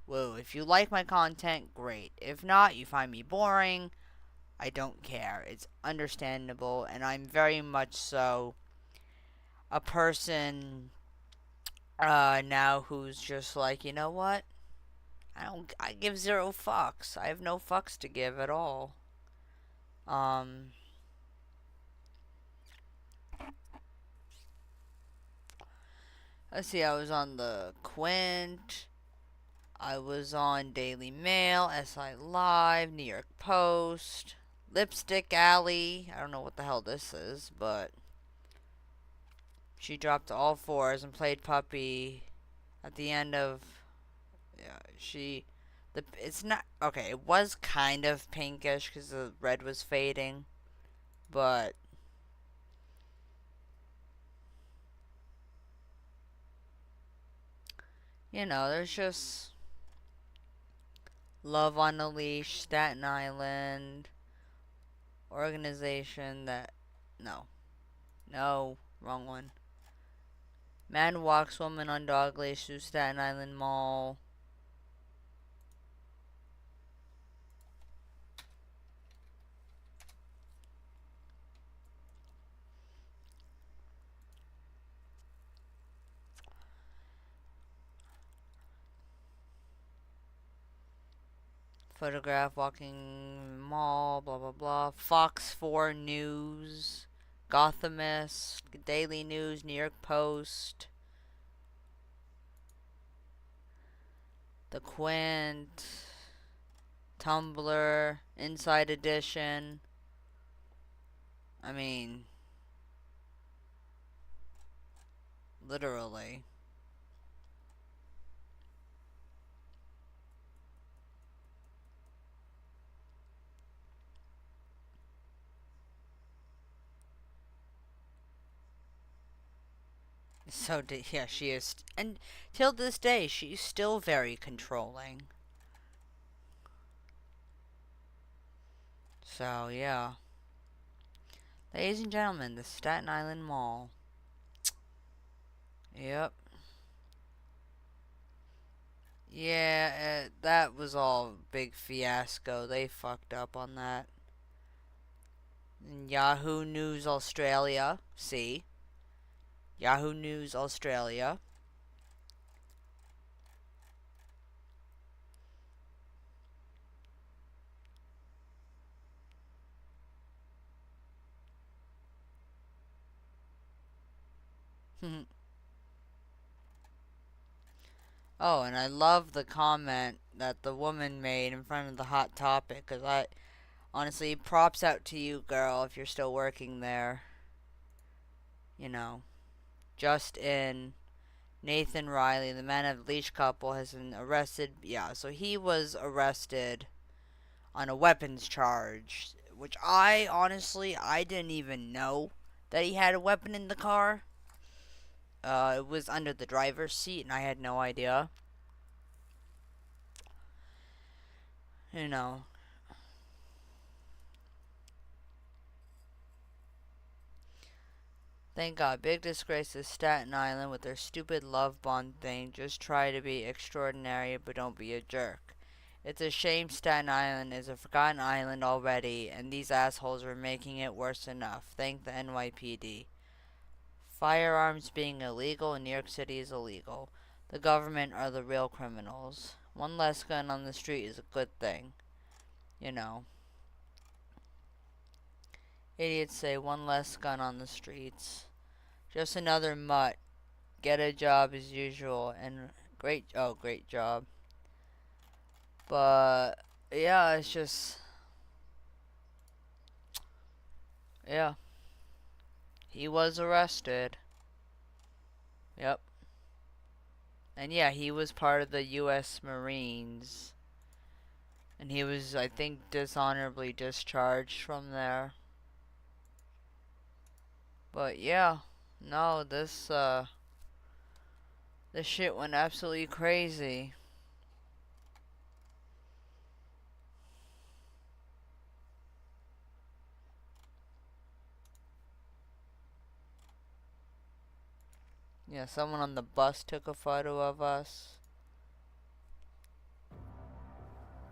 Whoa, if you like my content, great. If not, you find me boring, I don't care. It's understandable, and I'm very much so a person now who's just like, you know what? I give zero fucks. I have no fucks to give at all. Let's see, I was on the Quint. I was on Daily Mail, SI Live, New York Post, Lipstick Alley. I don't know what the hell this is, but she dropped to all fours and played puppy at the end of, yeah, it's not, okay, it was kind of pinkish because the red was fading, but you know, there's just Love on a Leash, Staten Island, organization that, no, wrong one. Man walks woman on dog leash through Staten Island Mall. Photograph walking mall, blah blah blah. Fox 4 News, Gothamist, Daily News, New York Post, The Quint, Tumblr, Inside Edition. I mean, literally. So, yeah, she is. And till this day, she's still very controlling. So, yeah. Ladies and gentlemen, the Staten Island Mall. Yep. Yeah, that was all big fiasco. They fucked up on that. And Yahoo News Australia. See? Yahoo News Australia. Oh, and I love the comment that the woman made in front of the Hot Topic, because Honestly, props out to you, girl, if you're still working there. You know, just in Nathan Riley, the man of the leash couple, has been arrested. Yeah, so he was arrested on a weapons charge, which I didn't even know that he had a weapon in the car. It was under the driver's seat, and I had no idea. You know. Thank God. Big disgrace is Staten Island with their stupid love bond thing. Just try to be extraordinary, but don't be a jerk. It's a shame Staten Island is a forgotten island already, and these assholes are making it worse enough. Thank the NYPD. Firearms being illegal in New York City is illegal. The government are the real criminals. One less gun on the street is a good thing. You know. Idiots say one less gun on the streets. Just another mutt. Get a job as usual. And great job. But, yeah, it's just... Yeah. He was arrested. Yep. And yeah, he was part of the U.S. Marines. And he was, I think, dishonorably discharged from there. But yeah, no, this shit went absolutely crazy. Yeah, someone on the bus took a photo of us.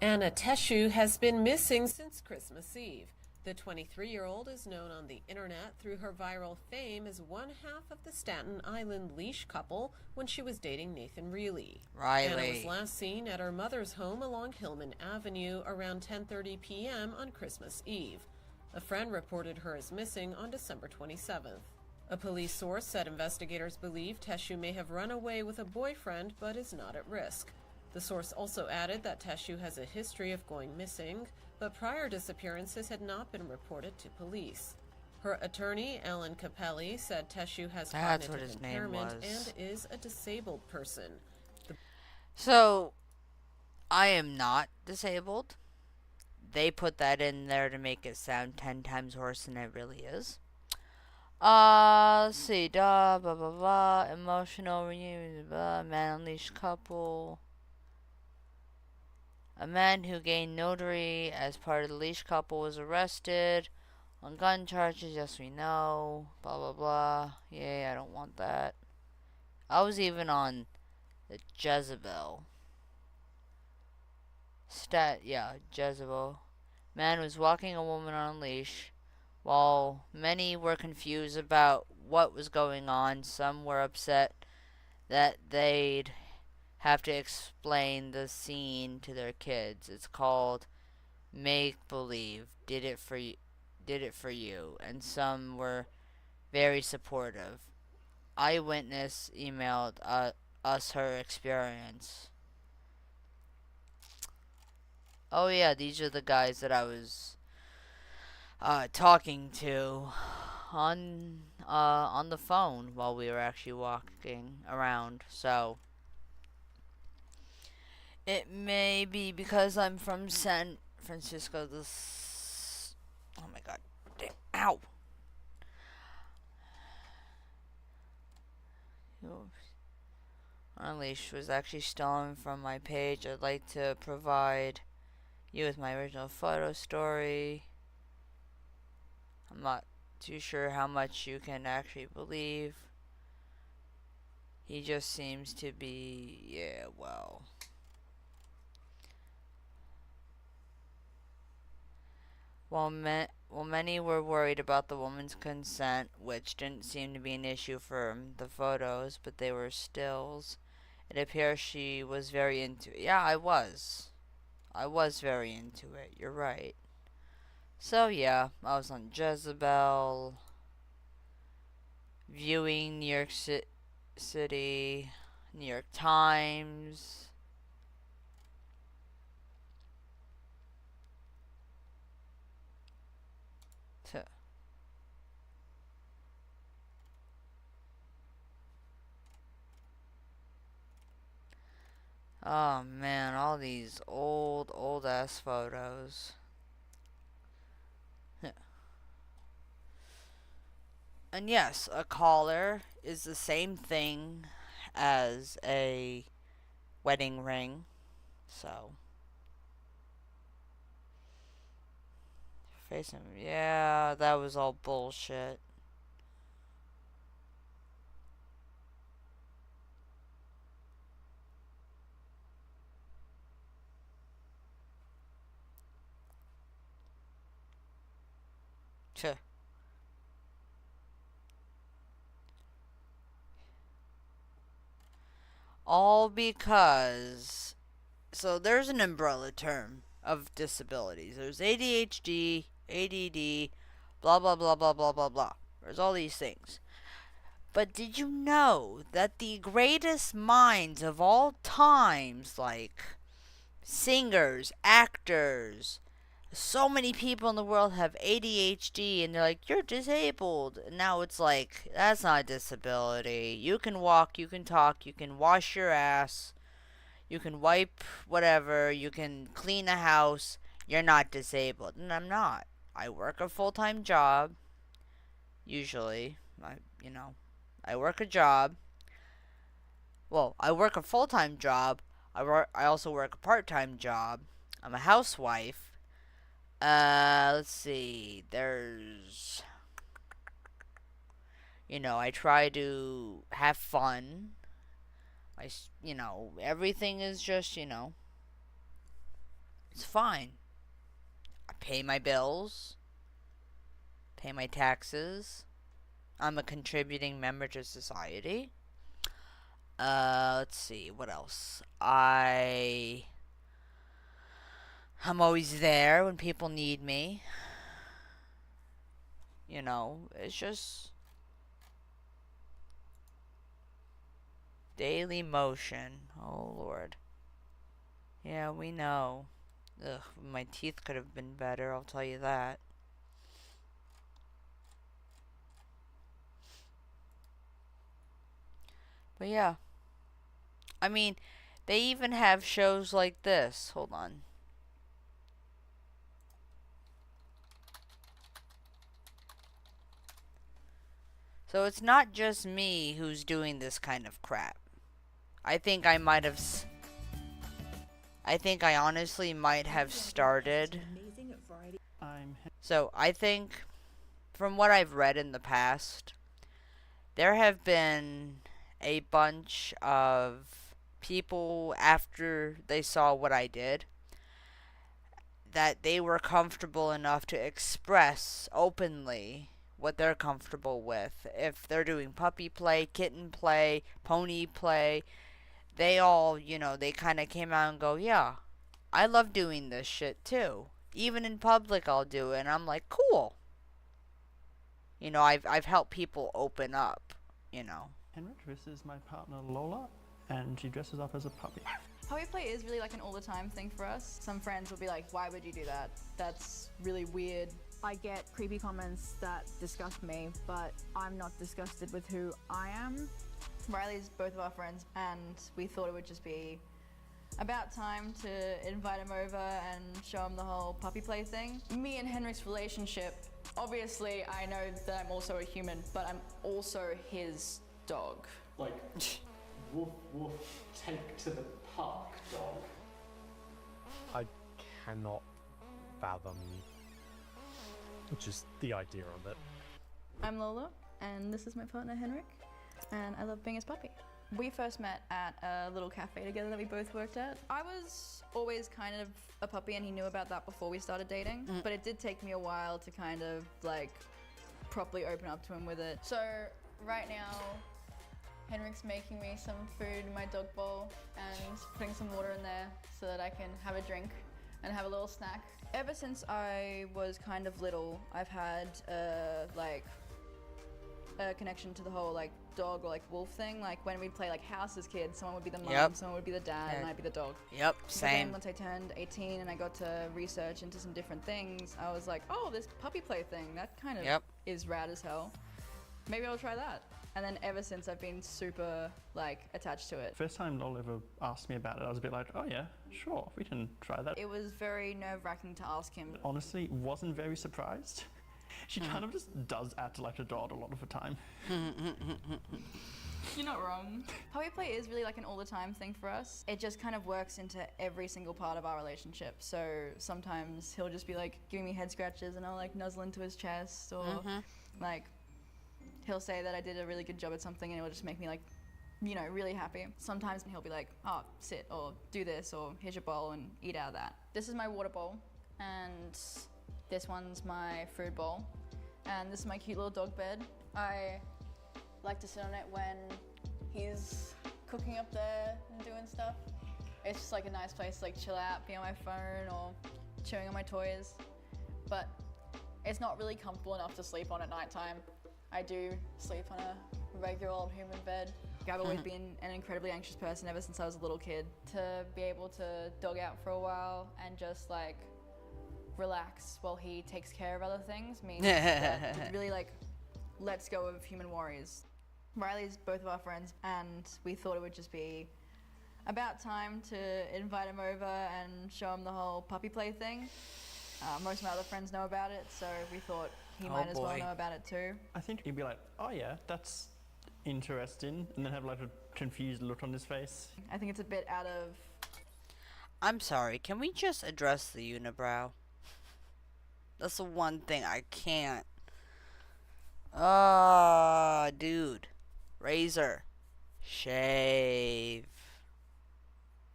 Anna Teshu has been missing since Christmas Eve. The 23-year-old is known on the internet through her viral fame as one half of the Staten Island leash couple when she was dating Nathan Riley. Anna was last seen at her mother's home along Hillman Avenue around 10:30 p.m. on Christmas Eve. A friend reported her as missing on December 27th. A police source said investigators believe Teshu may have run away with a boyfriend but is not at risk. The source also added that Teshu has a history of going missing, but prior disappearances had not been reported to police. Her attorney, Alan Capelli, said Teshu has cognitive impairment and is a disabled person. So, I am not disabled. They put that in there to make it sound 10 times worse than it really is. Let's see, blah, blah, blah, emotional reunion, blah, man unleashed couple. A man who gained notoriety as part of the leash couple was arrested on gun charges. Yes, we know. Blah, blah, blah. Yay, I don't want that. I was even on the Jezebel. Jezebel. Man was walking a woman on a leash. While many were confused about what was going on, some were upset that they'd have to explain the scene to their kids. It's called Make Believe. Did it for you. And some were very supportive. Eyewitness emailed us her experience. Oh yeah, these are the guys that I was talking to on the phone while we were actually walking around. So it may be because I'm from San Francisco. Oh my god. Ow. Unleashed was actually stolen from my page. I'd like to provide you with my original photo story. I'm not too sure how much you can actually believe. He just seems to be, yeah, well. While many were worried about the woman's consent, which didn't seem to be an issue for the photos, but they were stills, it appears she was very into it. Yeah, I was. I was very into it. You're right. So, yeah, I was on Jezebel, viewing New York City, New York Times. Oh man, all these old ass photos. And yes, a collar is the same thing as a wedding ring. So, face him. Yeah, that was all bullshit. Tuh. All because, so there's an umbrella term of disabilities. There's ADHD, ADD, blah blah blah blah blah blah blah. There's all these things. But did you know that the greatest minds of all times, like singers, actors, so many people in the world have ADHD and they're like, you're disabled. And now it's like, that's not a disability. You can walk, you can talk, you can wash your ass, you can wipe whatever, you can clean a house. You're not disabled. And I'm not. I work a full-time job. Usually. I work a job. Well, I work a full-time job. I also work a part-time job. I'm a housewife. Let's see. There's, I try to have fun. Everything is just, it's fine. I pay my bills, pay my taxes. I'm a contributing member to society. Let's see, what else? I'm always there when people need me. It's just daily motion. Oh, Lord. Yeah, we know. Ugh, my teeth could have been better, I'll tell you that. But yeah. I mean, they even have shows like this. Hold on. So it's not just me who's doing this kind of crap. I think I honestly might have started. So I think, from what I've read in the past, there have been a bunch of people after they saw what I did that they were comfortable enough to express openly what they're comfortable with. If they're doing puppy play, kitten play, pony play, they all, they kind of came out and go, yeah, I love doing this shit too. Even in public I'll do it, and I'm like, cool. I've helped people open up, Henrik, this is my partner Lola, and she dresses up as a puppy. Puppy play is really like an all the time thing for us. Some friends will be like, why would you do that? That's really weird. I get creepy comments that disgust me, but I'm not disgusted with who I am. Riley's both of our friends, and we thought it would just be about time to invite him over and show him the whole puppy play thing. Me and Henrik's relationship, obviously I know that I'm also a human, but I'm also his dog. Like, woof woof, take to the park dog. I cannot fathom just the idea of it. I'm Lola, and this is my partner Henrik, and I love being his puppy. We first met at a little cafe together that we both worked at. I was always kind of a puppy, and he knew about that before we started dating, but it did take me a while to kind of like properly open up to him with it. So right now, Henrik's making me some food in my dog bowl and putting some water in there so that I can have a drink and have a little snack. Ever since I was kind of little, I've had like a connection to the whole like dog or like wolf thing. Like when we'd play like house as kids, someone would be the mom, someone would be the dad, and I'd be the dog. Yep, same. But then once I turned 18 and I got to research into some different things, I was like, oh, this puppy play thing, that kind of is rad as hell. maybe I'll try that. And then ever since, I've been super, like, attached to it. First time Lola ever asked me about it, I was a bit like, oh yeah, sure, we can try that. It was very nerve-wracking to ask him. Honestly, wasn't very surprised. She kind of just does act like a dog a lot of the time. You're not wrong. Puppy play is really like an all-the-time thing for us. It just kind of works into every single part of our relationship. So sometimes he'll just be like giving me head scratches and I'll like nuzzle into his chest, or like he'll say that I did a really good job at something and it'll just make me like, you know, really happy. Sometimes he'll be like, oh, sit, or do this, or here's your bowl and eat out of that. This is my water bowl, and this one's my food bowl, and this is my cute little dog bed. I like to sit on it when he's cooking up there and doing stuff. It's just like a nice place to like chill out, be on my phone or chewing on my toys. But it's not really comfortable enough to sleep on at nighttime. I do sleep on a regular old human bed. I've always been an incredibly anxious person ever since I was a little kid. To be able to dog out for a while and just like relax while he takes care of other things means that it really like lets go of human worries. Riley's both of our friends, and we thought it would just be about time to invite him over and show him the whole puppy play thing. Most of my other friends know about it, so we thought he might as well know about it too. I think he'd be like, oh yeah, that's interesting, and then have like a confused look on his face. I think it's a bit out of... I'm sorry, can we just address the unibrow? That's the one thing I can't. Ah, dude. Razor. Shave.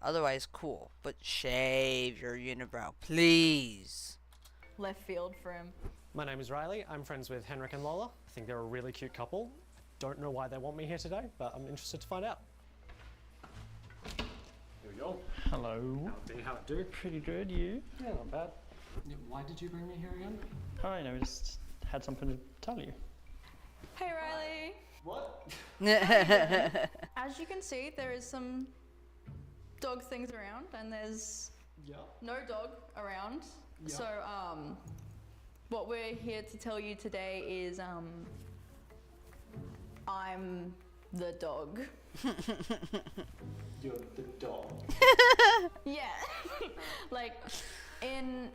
Otherwise cool, but shave your unibrow, please. Left field for him. My name is Riley. I'm friends with Henrik and Lola. I think they're a really cute couple. Don't know why they want me here today, but I'm interested to find out. Here we go. Hello. How it do? Pretty good, you? Yeah, not bad. Why did you bring me here again? Oh, I know, we just had something to tell you. Hey Riley! What? As you can see, there is some dog things around, and there's no dog around. Yeah. So, what we're here to tell you today is, I'm the dog. You're the dog. Yeah. Like, in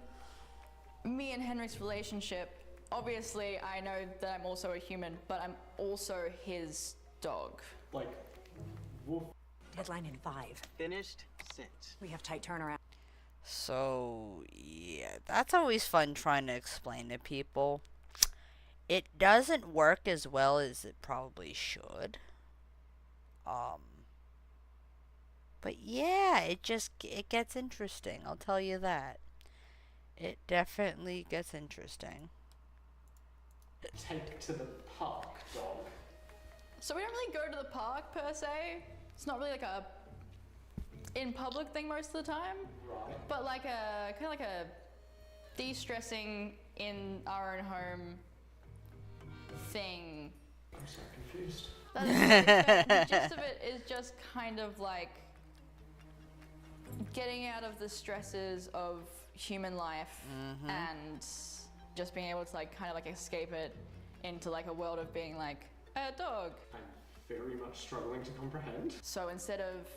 me and Henry's relationship, obviously I know that I'm also a human, but I'm also his dog. Like, woof. Deadline in 5. Finished? Sent. We have tight turnaround. So, yeah, that's always fun trying to explain to people. It doesn't work as well as it probably should. But yeah, it gets interesting, I'll tell you that. It definitely gets interesting. Take to the park, dog. So we don't really go to the park per se. It's not really like a in public thing most of the time. Right. But like a kind of like a de-stressing in our own home thing. I'm so confused. The gist of it is just kind of like getting out of the stresses of human life and just being able to like kind of like escape it into like a world of being like a dog. I'm very much struggling to comprehend. So instead of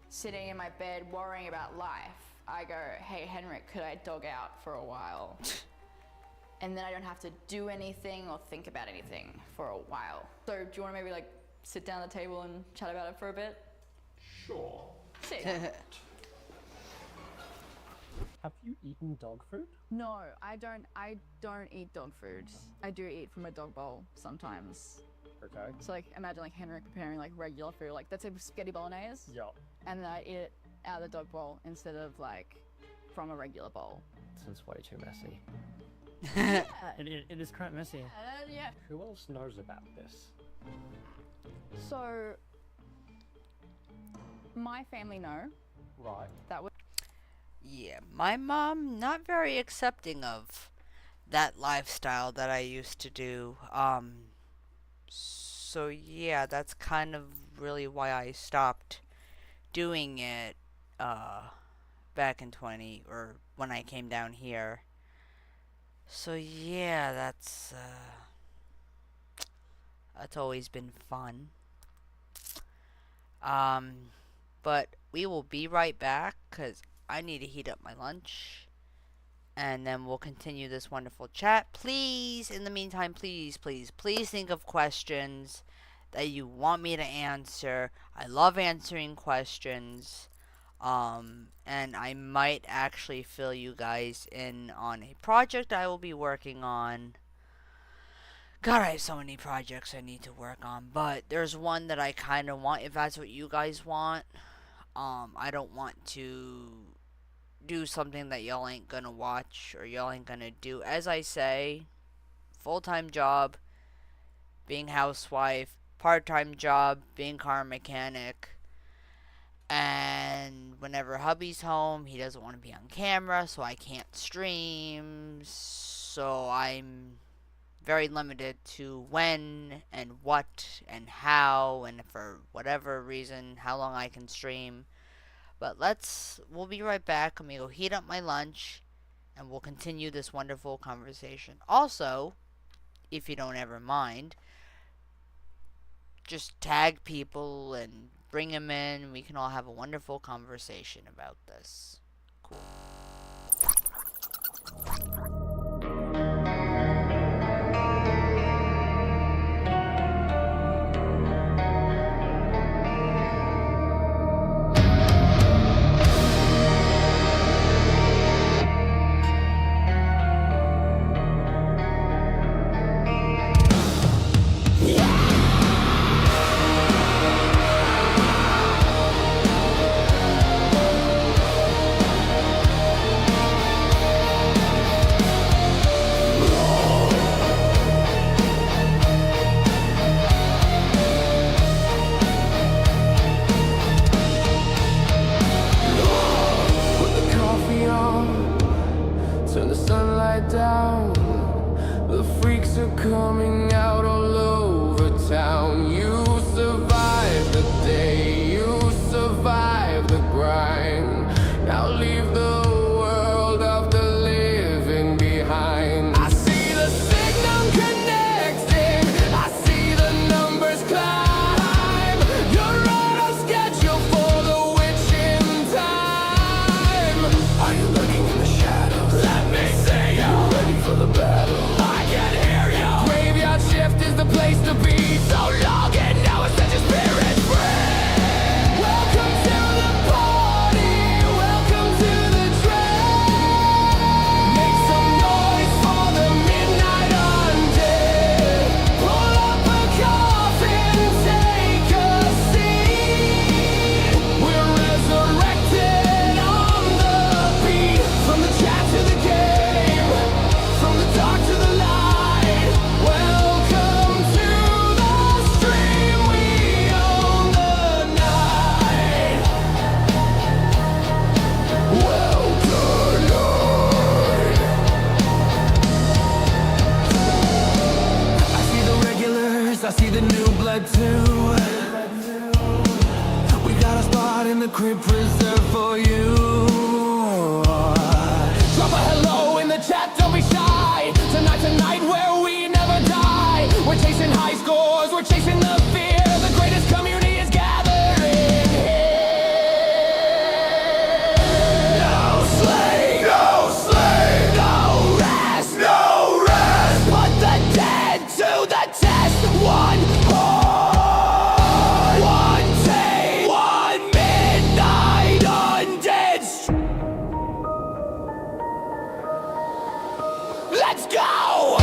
sitting in my bed worrying about life, I go, hey Henrik, could I dog out for a while? And then I don't have to do anything or think about anything for a while. So do you want to maybe like sit down at the table and chat about it for a bit? Sure. Sit. Have you eaten dog food? No, I don't eat dog food. I do eat from a dog bowl sometimes. Okay. So like imagine like Henrik preparing like regular food, like that's a spaghetti bolognese. Yeah. And then I eat it out of the dog bowl instead of like from a regular bowl. This is way too messy. It is quite messy. Yeah. Who else knows about this? So my family know. Right. That would. Yeah, my mom not very accepting of that lifestyle that I used to do. So yeah, that's kind of really why I stopped doing it back in when I came down here. So yeah, that's a That's always been fun. But we will be right back because I need to heat up my lunch. And then we'll continue this wonderful chat. Please, in the meantime, please think of questions that you want me to answer. I love answering questions. And I might actually fill you guys in on a project I will be working on. God, I have so many projects I need to work on, but there's one that I kind of want, if that's what you guys want. I don't want to do something that y'all ain't gonna watch or y'all ain't gonna do. As I say, full-time job, being housewife, part-time job, being car mechanic. And whenever hubby's home, he doesn't want to be on camera, so I can't stream. So I'm very limited to when and what and how and for whatever reason, how long I can stream. But we'll be right back. I'm going to go heat up my lunch and we'll continue this wonderful conversation. Also, if you don't ever mind, just tag people and bring them in. We can all have a wonderful conversation about this. Cool. Turn the sunlight down. The freaks are coming out all over town. You survived the day, you survived the grind. Now leave the world of the living behind. I see the signal connecting, I see the numbers climb. You're on a schedule for the witching time. Are you looking in the shadows? Let me see you. Ready for the battle? I can hear you. Graveyard shift is the place to be. So long and now it's set your spirit free. Welcome to the party. Welcome to the train. Make some noise for the midnight undead. Pull up a coffin, take a seat. We're resurrected on the beat. From the chat to the game, from the dark to the light. Welcome to the stream. We own the night. Welcome night. I see the regulars, I see the new blood too. We got a spot in the crib preserved for you. Drop a hello in the chat, don't be shy. Tonight's a night where we never die. We're chasing high scores, we're chasing the fear. The greatest community is gathering here. No sleep, no sleep, no rest, no rest. Put the dead to the test. One heart, one day, one midnight undead. Let's go!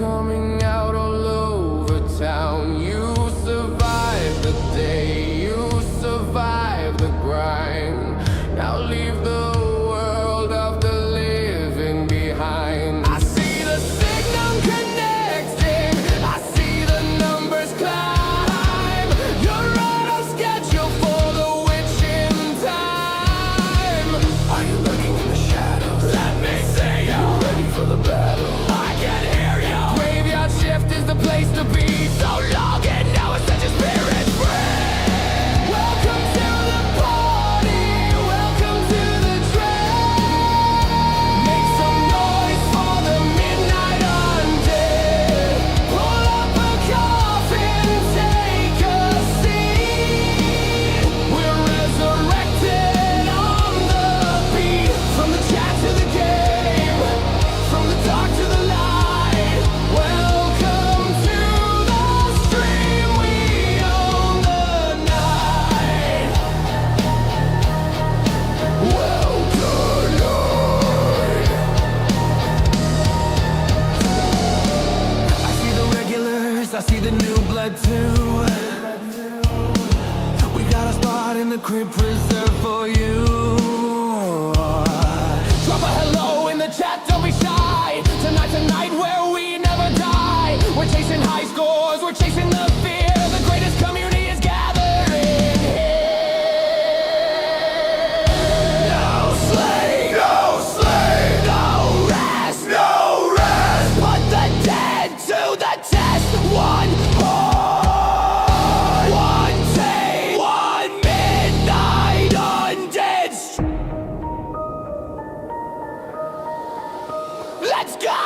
coming out all over town. You survived the day, you survived the grind. Now leave the world of the living behind. I see the signal connecting, I see the numbers climb. You're on a schedule for the witching time. Are you lurking in the shadows? Let me see you. Ready for the battle? I can hear you. Graveyard shift is the place to be. So long and now it's set your spirit free. Welcome to the party. Welcome to the train. Make some noise for the midnight undead. Pull up a coffin, take a seat. We're resurrected on the beat. From the chat to the game, from the dark to the light. Welcome to the stream. We own the night. Well tonight. I see the regulars, I see the new blood too. We got a spot in the crib reserved for you. Drop a hello in the chat, don't be shy. Tonight's a night where we never die. We're chasing high scores, we're chasing the fear. The greatest community is gathering here. No sleep, no sleep, no rest, no rest. Put the dead to the test. One heart, one team, one midnight undead. Let's go!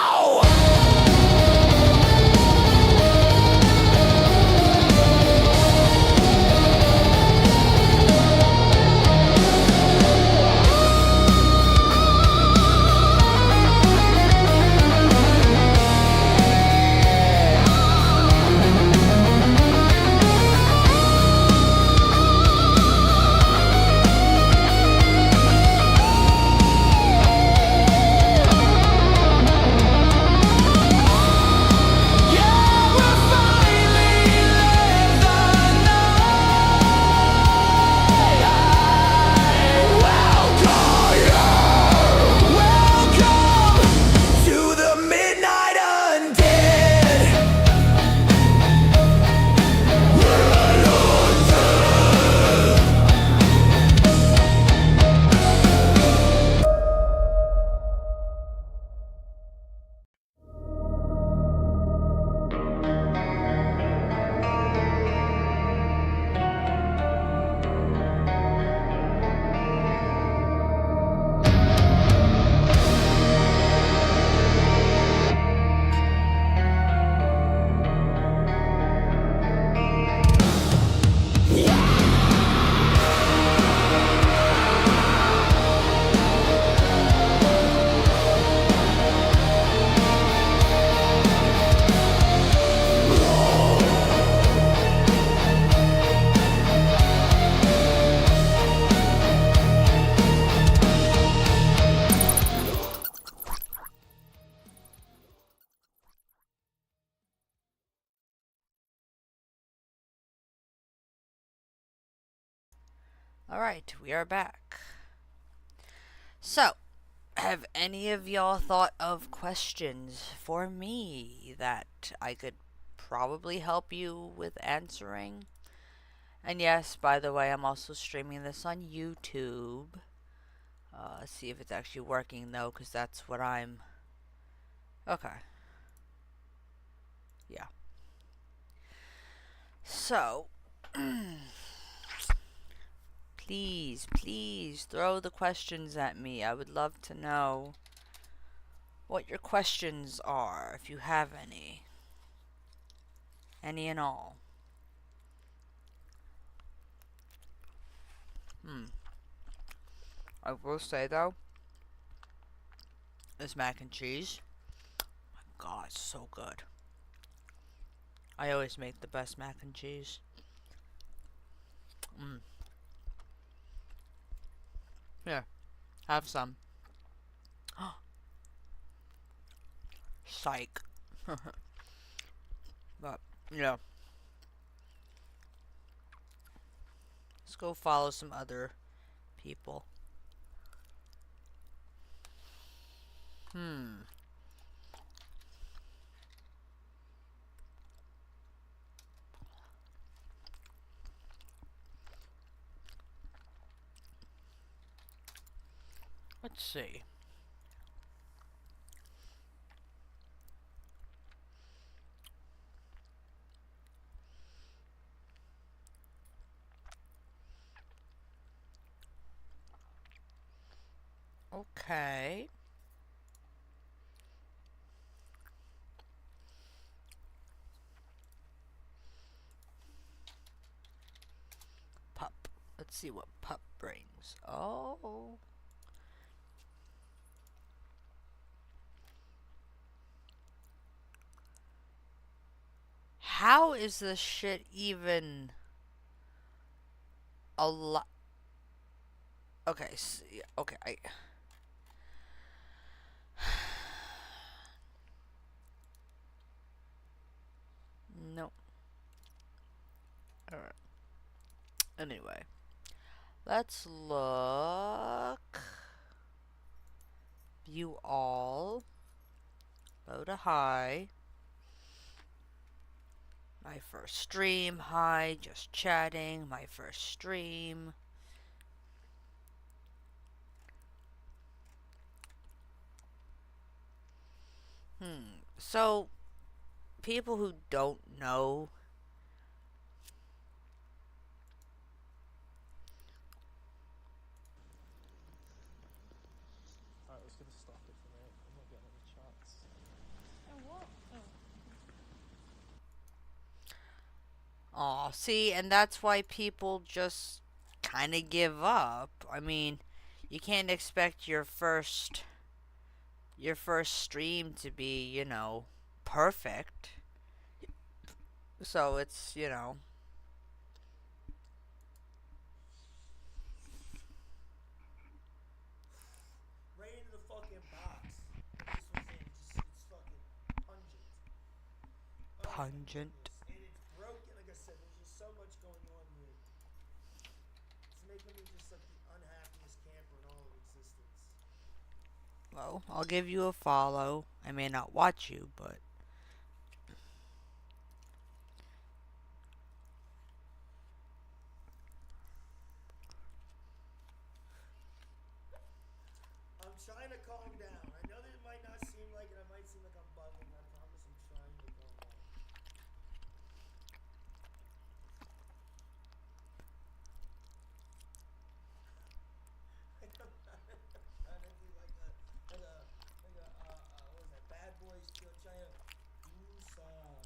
Alright, we are back. So, have any of y'all thought of questions for me that I could probably help you with answering? And yes, by the way, I'm also streaming this on YouTube. See if it's actually working though, because that's what I'm... Okay. Yeah. So... Please throw the questions at me. I would love to know what your questions are, if you have any. Any and all. I will say though, this mac and cheese, my God, it's so good. I always make the best mac and cheese. Here, have some. Psych. But, yeah. Let's go follow some other people. Let's see. Okay. Pup. Let's see what pup brings. Oh. How is this shit even a lot? Okay, okay, no. Alright. Anyway. Let's look. View all. Low to high. My first stream. Hi, just chatting. My first stream. So, people who don't know. Alright, let's get a stop it for me. I'm not getting any chance. Oh, what? Oh. Aw, see, and that's why people just kind of give up. I mean, you can't expect your first stream to be, you know, perfect. So it's, you know. Right into the fucking box. This was in. It's fucking pungent. Oh, Pungent. and it's broken. Like I said, there's just so much going on here. It's making me just like the unhappiest camper in all of existence. Well, I'll give you a follow. I may not watch you, but. I'm trying to calm down. I know that it might not seem like it. I might seem like I'm bugging. I promise I'm trying to calm down. I'm trying to do like a what was that? Bad Boys feel. Trying to woosah,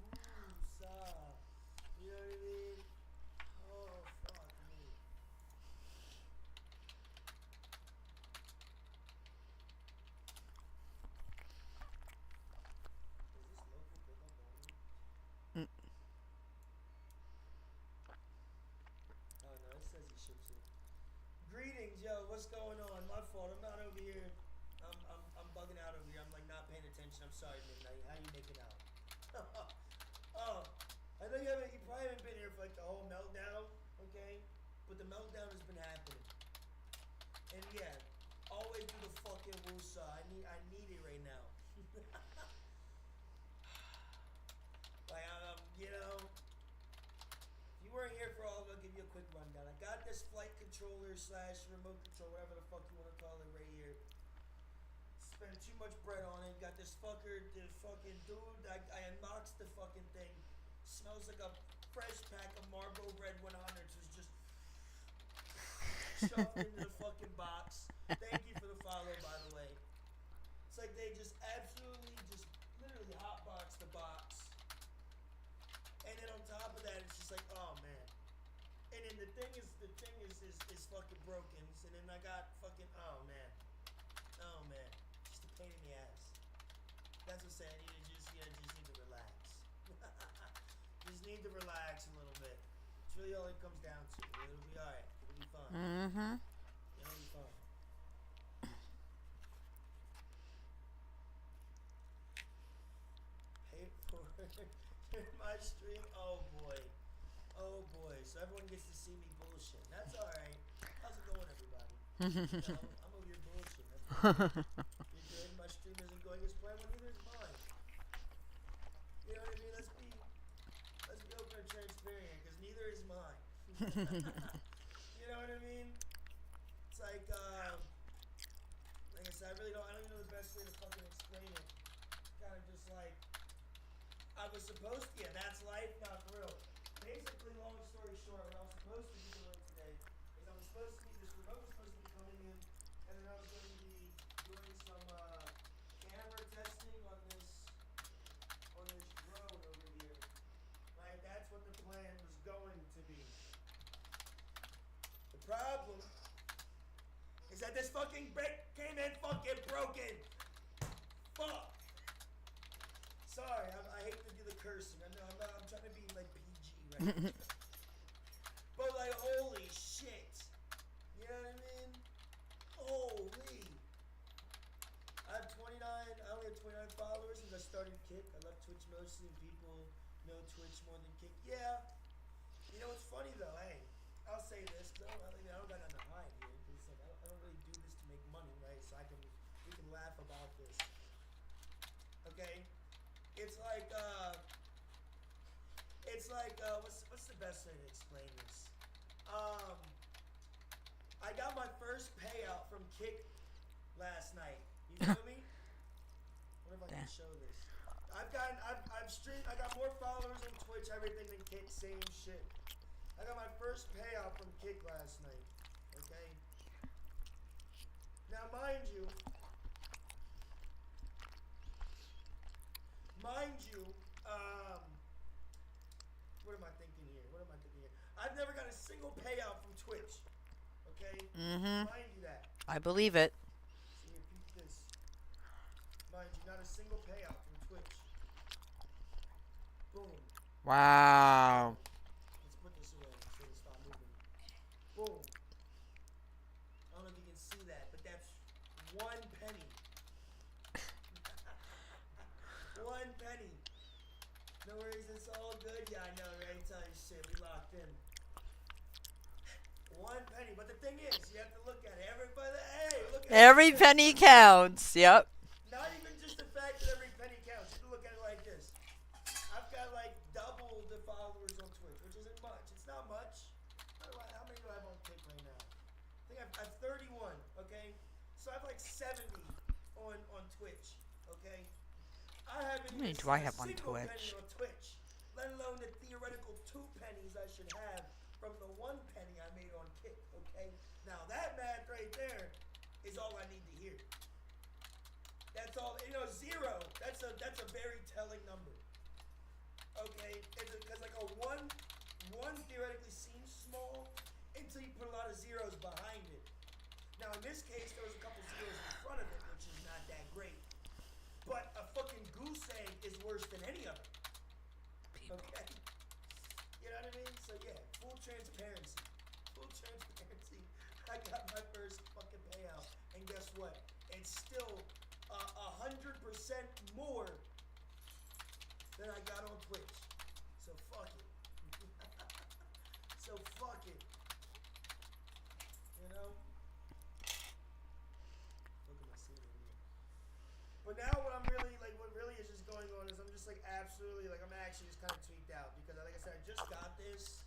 woosah. You know what I mean? Oh fuck me. Is this local pickup only? Oh no, it says he ships it. Greetings, yo. What's going on? My fault. I'm not over here. I'm bugging out over here. I'm like not paying attention. I'm sorry, Midnight. How you making out? Oh, I know you probably haven't been here for like the whole meltdown, okay? But the meltdown has been happening. And yeah, always do the fucking woosah. I need it right now. Like you know. If you weren't here for all of it, I'll give you a quick rundown. I got this flight controller / remote control, whatever the fuck you want to call it, right here. Spent too much bread on it. Got this fucking dude. I unboxed the fucking thing. Smells like a fresh pack of Marlboro Red 100s was just shoved into the fucking box. Thank you for the follow, by the way. It's like they just absolutely just literally hotbox the box. And then on top of that, it's just like, oh man. And then the thing is fucking broken. And then I got fucking, oh man, just a pain in the ass. That's what I'm saying. You just need to relax. Just need to relax a little bit. It's really all it comes down to. It'll be alright. It'll be fine. It'll be fine. in my stream. Oh boy. Oh boy. So everyone gets to see me bullshit. That's alright. How's it going, everybody? I'm over here bullshit. You're good. My stream isn't going as planned. Well, neither is mine. You know what I mean? Let's be open and transparent, because neither is mine. You know what I mean? It's like I said, I don't even know the best way to fucking explain it. Kind of just like, I was supposed to, that's life, not for real. Basically, long story short, what I was supposed to be doing today is I was supposed to be, this remote was supposed to be coming in, and then I was going to be doing some camera testing on this drone over here. Right? That's what the plan was going to be. The problem is that this fucking brick came in fucking broken. Fuck. Sorry, I hate to do the cursing. I know I'm trying to be like PG right now. But like, holy shit. You know what I mean? Holy. I only have 29 followers since I started Kick. I left Twitch mostly, and people know Twitch more than Kick. Yeah. You know what's funny though? Hey, I'll say this, because I don't got nothing to hide here. It's like, I don't really do this to make money, right? So we can laugh about this. Okay? It's like, what's the best way to explain this? I got my first payout from Kick last night. You feel me? What if I can show this? I've streamed, I got more followers on Twitch, everything than Kick, same shit. I got my first payout from Kick last night. Okay? Now, mind you, what am I thinking here? I've never got a single payout from Twitch. Okay? Mind you that. I believe it. See, repeat this. Mind you, not a single payout from Twitch. Boom. Wow. Let's put this away so it'll stop moving. Boom. I don't know if you can see that, but that's 1 penny. 1 penny. No worries, it's all good. Yeah, I know, right? Tell you shit, we locked in. 1 penny, but the thing is, you have to look at it. Everybody, hey, look at Every it. penny counts. Yep. Not even just the fact that every penny counts. You can look at it like this. I've got like double the followers on Twitch, which isn't much. It's not much. How many do I have on Kick right now? I think I have 31, okay? So I have like 70 on Twitch, okay? I haven't How many even do I seen have a on single Twitch? penny on Twitch, let alone the theoretical 2 pennies I should have from the 1 penny I made on Kick, okay? Now that math right there is all I need to hear. That's all, 0, that's a very telling number. Okay? Because like a one theoretically seems small until you put a lot of zeros behind it. Now in this case, there was a couple zeros in front of it, which is not that great. But a fucking goose egg is worse than any of it. Okay? You know what I mean? So yeah, full transparency. I got my first fucking payout, and guess what? It's still 100% more than I got on Twitch. So fuck it. You know? Look at my scenery here. But now what really is just going on is I'm just like absolutely, like I'm actually just kind of tweaked out because like I said, I just got this.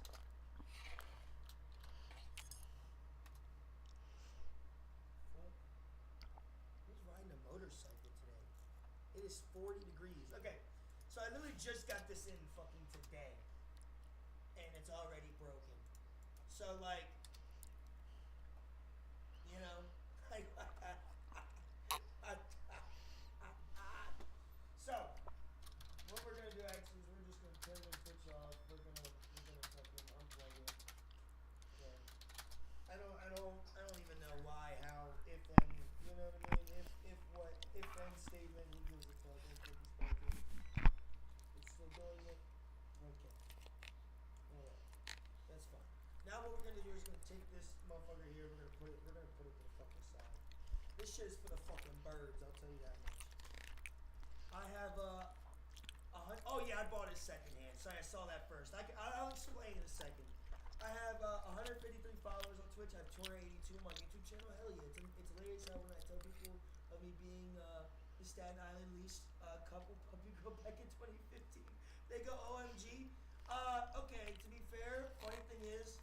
Who's riding a motorcycle today? It is 40 degrees. Okay, so I literally just got this in fucking today, and it's already broken. So like, you know, so what we're gonna do actually is we're just gonna turn the Twitch off. We're gonna fucking unplug it. Yeah. I don't even know why, how, if, then, you know what I mean? If what, if then statement, who gives a fuck? It's still doing it? Okay. Alright. That's fine. Now what we're gonna do is we're gonna take this motherfucker here, we're gonna put it to the fucking side. This shit is for the fucking birds, I'll tell you that much. I have oh yeah, yeah, I bought it secondhand. Sorry, I saw that first. I'll explain in a second. I have 153 followers on Twitch. I have 282 on my YouTube channel. Hell yeah, it's hilarious how when I tell people of me being the Staten Island leased couple puppy girl back in 2015, they go OMG. Okay, to be fair, funny thing is,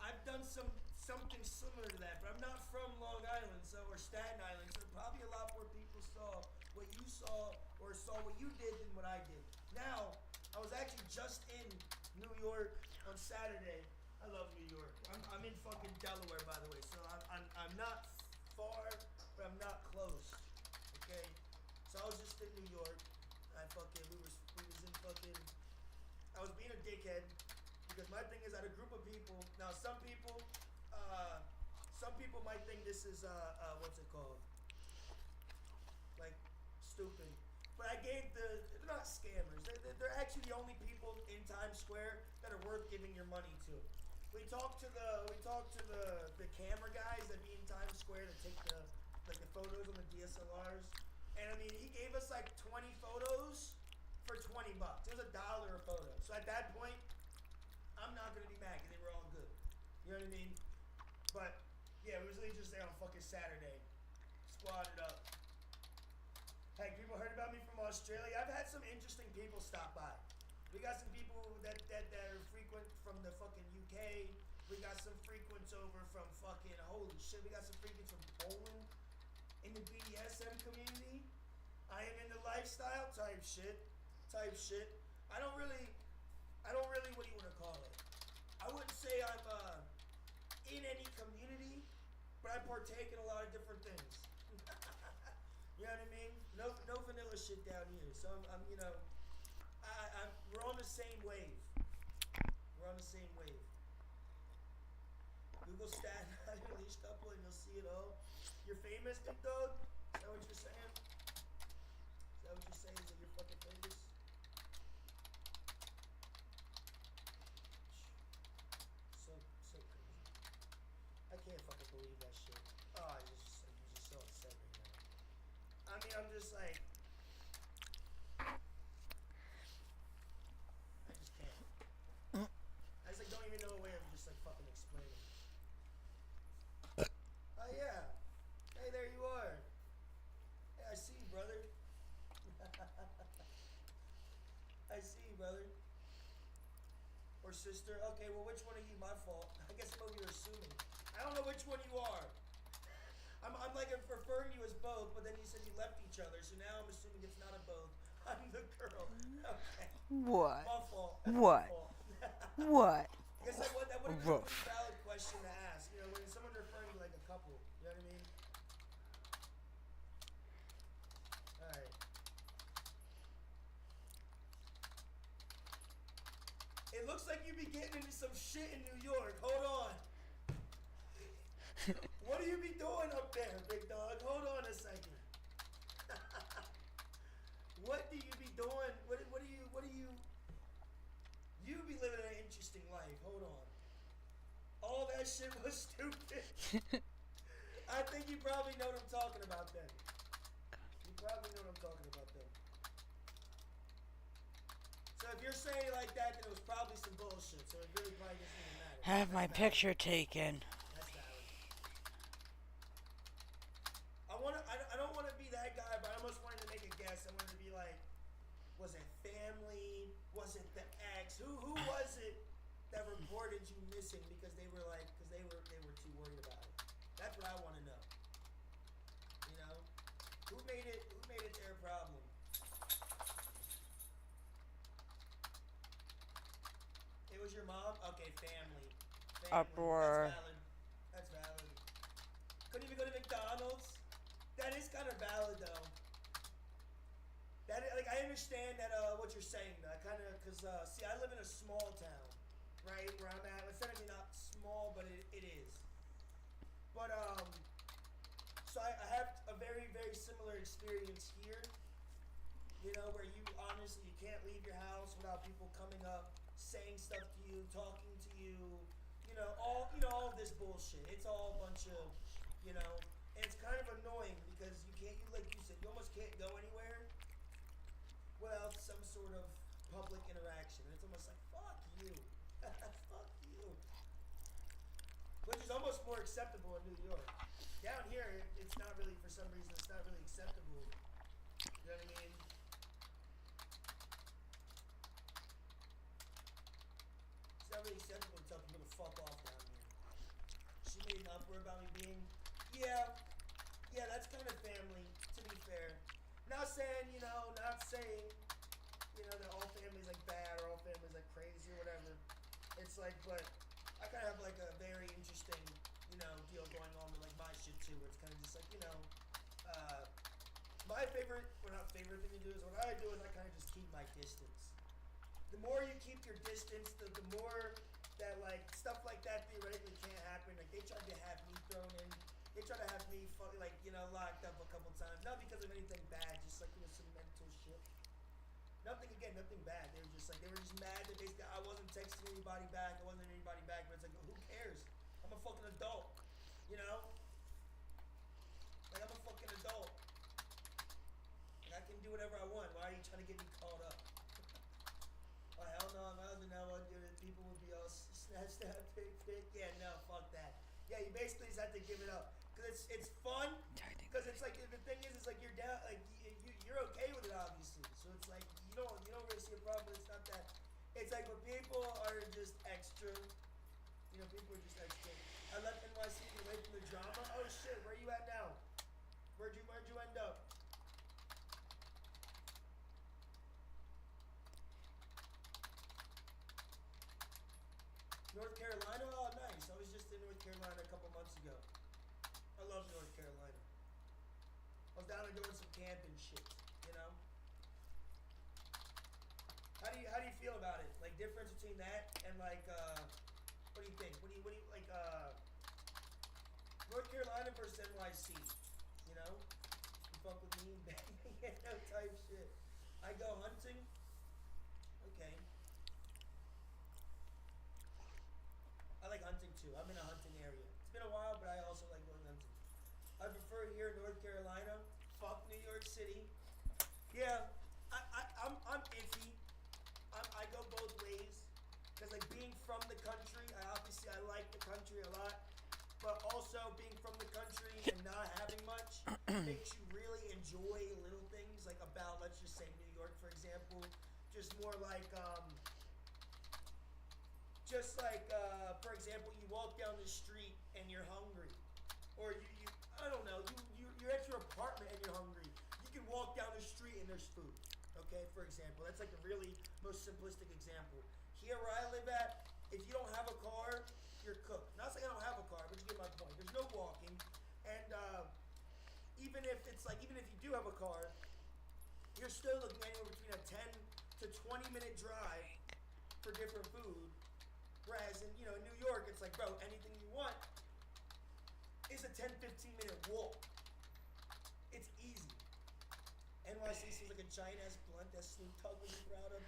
I've done something similar to that, but I'm not from Long Island, or Staten Island, so probably a lot more people saw what you saw or saw what you did than what I did. Now, I was actually just in New York on Saturday. I love New York. I'm in fucking Delaware, by the way, so I'm not far, but I'm not close. Okay, so I was just in New York. We was in fucking. I was being a dickhead because my thing is I had a group of people. Now some people might think this is what's it called? Like stupid. But I gave they're not scammers. They're actually the only people in Times Square that are worth giving your money to. We talked to the camera guys that be in Times Square that take the photos on the DSLRs. And I mean, he gave us like 20 photos for $20. It was $1 a photo. So at that point, I'm not gonna be mad because they were all good. You know what I mean? But yeah, we was really just there on fucking Saturday, squatted up. Hey, people heard about me from Australia. I've had some interesting people stop by. We got some people that are frequent from the fucking UK. We got some frequents over from fucking, holy shit, we got some frequents from Poland. In the BDSM community, I am into lifestyle type shit. I don't really, what do you want to call it? I wouldn't say I'm in any community, but I partake in a lot of different things. You know what I mean? No vanilla shit down here. So I'm you know, we're on the same wave. Google Staten Island leash couple and you'll see it all. You're famous, big dog? Is that what you're saying? Is that what you're saying? Is that you're fucking famous? So crazy. I can't fucking believe that shit. Oh, I'm just so upset right now. I mean, I'm just like, I just can't. I just like don't even know a way of just like fucking explaining. Oh yeah. Hey, there you are. Hey, I see you, brother. I see you, brother. Or sister. Okay, well, which one are you? My fault. I guess I'm over here assuming. I don't know which one you are. I'm like referring to you as both, but then you said you left each other, so now I'm assuming it's not a both. I'm the girl. Okay. What? My fault. What? What? I guess that would have been a pretty valid question to ask. You know, when someone's referring to like a couple, you know what I mean? Alright. It looks like you be getting into some shit in New York. Hold on. What do you be doing up there, big dog? Hold on a second. What do you be doing? What do you... You be living an interesting life. Hold on. All that shit was stupid. I think you probably know what I'm talking about then. So if you're saying it like that, then it was probably some bullshit. So it really probably doesn't even matter. Have my picture taken. That's valid. I don't want to be that guy, but I almost wanted to make a guess. I wanted to be like, was it family? Was it the ex? Who was it that reported you missing because they were too worried about it? That's what I want to know. You know, who made it their problem? It was your mom? Okay, family. Uproar. That's valid. Couldn't even go to McDonald's? That is kind of valid though. That is, like, I understand that what you're saying though. I kind of, cause see, I live in a small town, right, where I'm at. It's technically not small, but it is. But so I have a very, very similar experience here. You know, where you honestly you can't leave your house without people coming up, saying stuff to you, talking to you. You know, all of this bullshit. It's all a bunch of, you know, and it's kind of annoying because you can't, like you said, you almost can't go anywhere without some sort of public interaction. And it's almost like, fuck you. Fuck you. Which is almost more acceptable in New York. Down here, it's not really, for some reason, it's not really acceptable. You know what I mean? It's not really acceptable to tell people to fuck off down here. She made an uproar about me being, yeah, that's kind of family, to be fair. Not saying, not saying, that all families like bad or all families like crazy or whatever. It's like, but I kind of have like a very interesting, deal going on with like my shit too. Where it's kind of just like, my favorite, well not favorite thing to do is what I do is I kind of just keep my distance. The more you keep your distance, the more that like stuff like that theoretically can't happen. Like they tried to have me thrown in. They tried to have me locked up a couple times. Not because of anything bad, just like some mental shit. Nothing bad. They were just mad that basically I wasn't texting anybody back. I wasn't anybody back. But it's like, who cares? I'm a fucking adult. Like I'm a fucking adult. Like I can do whatever I want. Why are you trying to get me caught up? Oh hell no, my husband now would do it. People would be all snatch that pick. Yeah, no, fuck that. Yeah, you basically just have to give it up. Cause it's fun. Cause it's like the thing is like you're down, like you're okay with it obviously. So it's like you don't really see a problem. It's not that. It's like when people are just extra. People are just extra. I left NYC away from the drama. Oh shit, where you at now? Where'd you end up? North Carolina? Oh, nice. I was just in North Carolina a couple months ago. I love North Carolina. I was down there doing some camping shit, How do you feel about it? Like difference between that and like what do you think? What do you like North Carolina versus NYC, You fuck with me, type shit. I go hunting. Okay. I like hunting too. I'm in a hunting area. It's been a while, but I also like going hunting. I prefer here in North Carolina. Fuck New York City. Yeah, I'm iffy. I go both ways. Cause like being from the country, I like the country a lot. But also being from the country and not having much makes you really enjoy little things like about, let's just say New York, for example. Just more like, for example, you walk down the street and you're hungry. Or you I don't know, you're at your apartment and you're hungry. You can walk down the street and there's food. Okay, for example. That's like a really most simplistic example. Here where I live at, if you don't have a car, you're cooked. Not saying I don't have a car, but you get my point. There's no walking. And even if you do have a car, you're still looking anywhere between a 10 to 20 minute drive for different food. Whereas in New York, it's like, bro, anything you want is a 10, 15 minute walk. It's easy. NYC seems like a giant ass blunt that Snoop Dogg was proud of.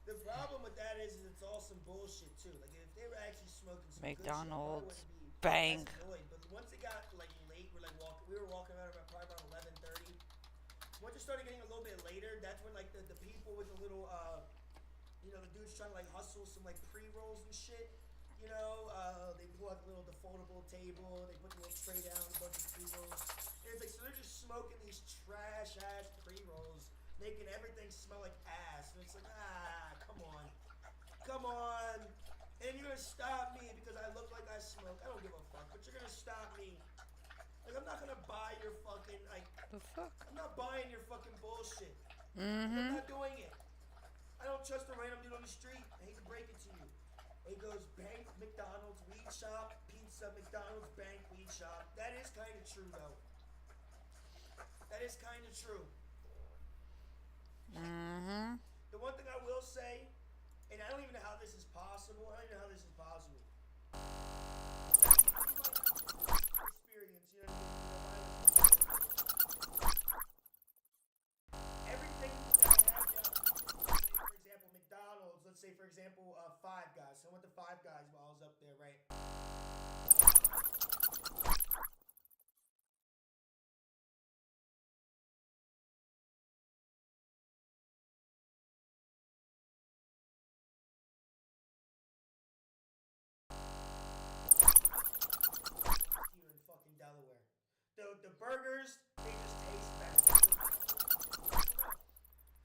The problem with that is it's all some bullshit too. Like if they were actually smoking some McDonald's, good shit, I wouldn't be bang. as annoyed. But once it got like late, we were walking around probably around 11:30. Once it started getting a little bit later, that's when like the people with the little the dudes trying to like hustle some like pre-rolls and shit. They pull out the little defoldable table, they put the little tray down, a bunch of pre-rolls. And it's like, so they're just smoking these trash ass pre-rolls, making everything smell like ass. And it's like, come on. And you're gonna stop me because I look like I smoke. I don't give a fuck, but you're gonna stop me. Like, I'm not gonna buy your fucking, like, the fuck? I'm not buying your fucking bullshit. Mm-hmm. I'm not doing it. I don't trust a random dude on the street. I hate to break it to you. It goes bank, McDonald's, weed shop, pizza, McDonald's, bank, weed shop. That is kind of true, though. That is kind of true. Mm-hmm. The one thing I will say, and I don't even know how this is possible. Experience, everything that I have down, for example, McDonald's. Let's say, for example, Five Guys. So I went to Five Guys while I was up there, right? burgers, they just taste better.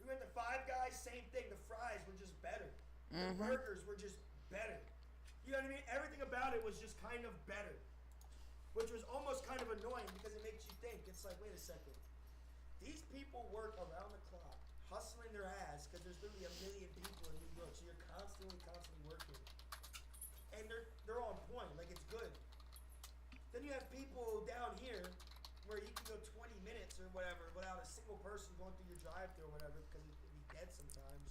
We went to Five Guys, same thing. The fries were just better. The burgers were just better. You know what I mean? Everything about it was just kind of better. Which was almost kind of annoying because it makes you think. It's like, wait a second. These people work around the clock, hustling their ass, because there's literally 1 million people in New York. So you're constantly working. And they're on point. Like, it's good. Then you have people down here where you can go 20 minutes or whatever without a single person going through your drive-thru or whatever because it can be dead sometimes.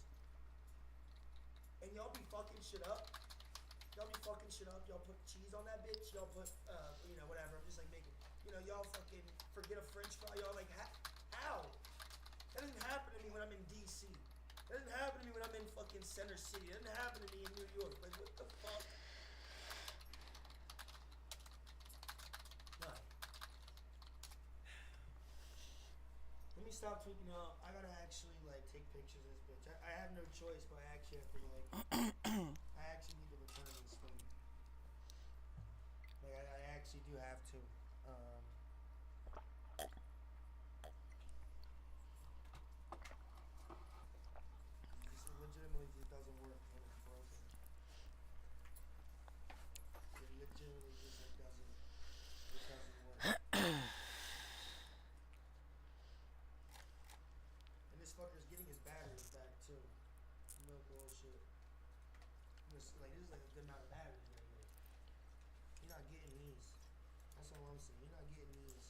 And y'all be fucking shit up. Y'all be fucking shit up. Y'all put cheese on that bitch. Y'all put, whatever. I'm just like making, y'all fucking forget a french fry. Y'all like, how? That doesn't happen to me when I'm in D.C. That doesn't happen to me when I'm in fucking Center City. That doesn't happen to me in New York. Like, what the fuck? No. Let me stop tweaking out. I gotta actually, like, take pictures of this bitch. I have no choice, but I actually have to, like, I actually need to return this thing. Like, I actually do have to. This legitimately just doesn't work when it's broken. It legitimately just like doesn't work. And this fucker's getting his batteries back too. No bullshit. This is like a good amount of batteries right here. You're not getting these. That's all I'm saying. You're not getting these.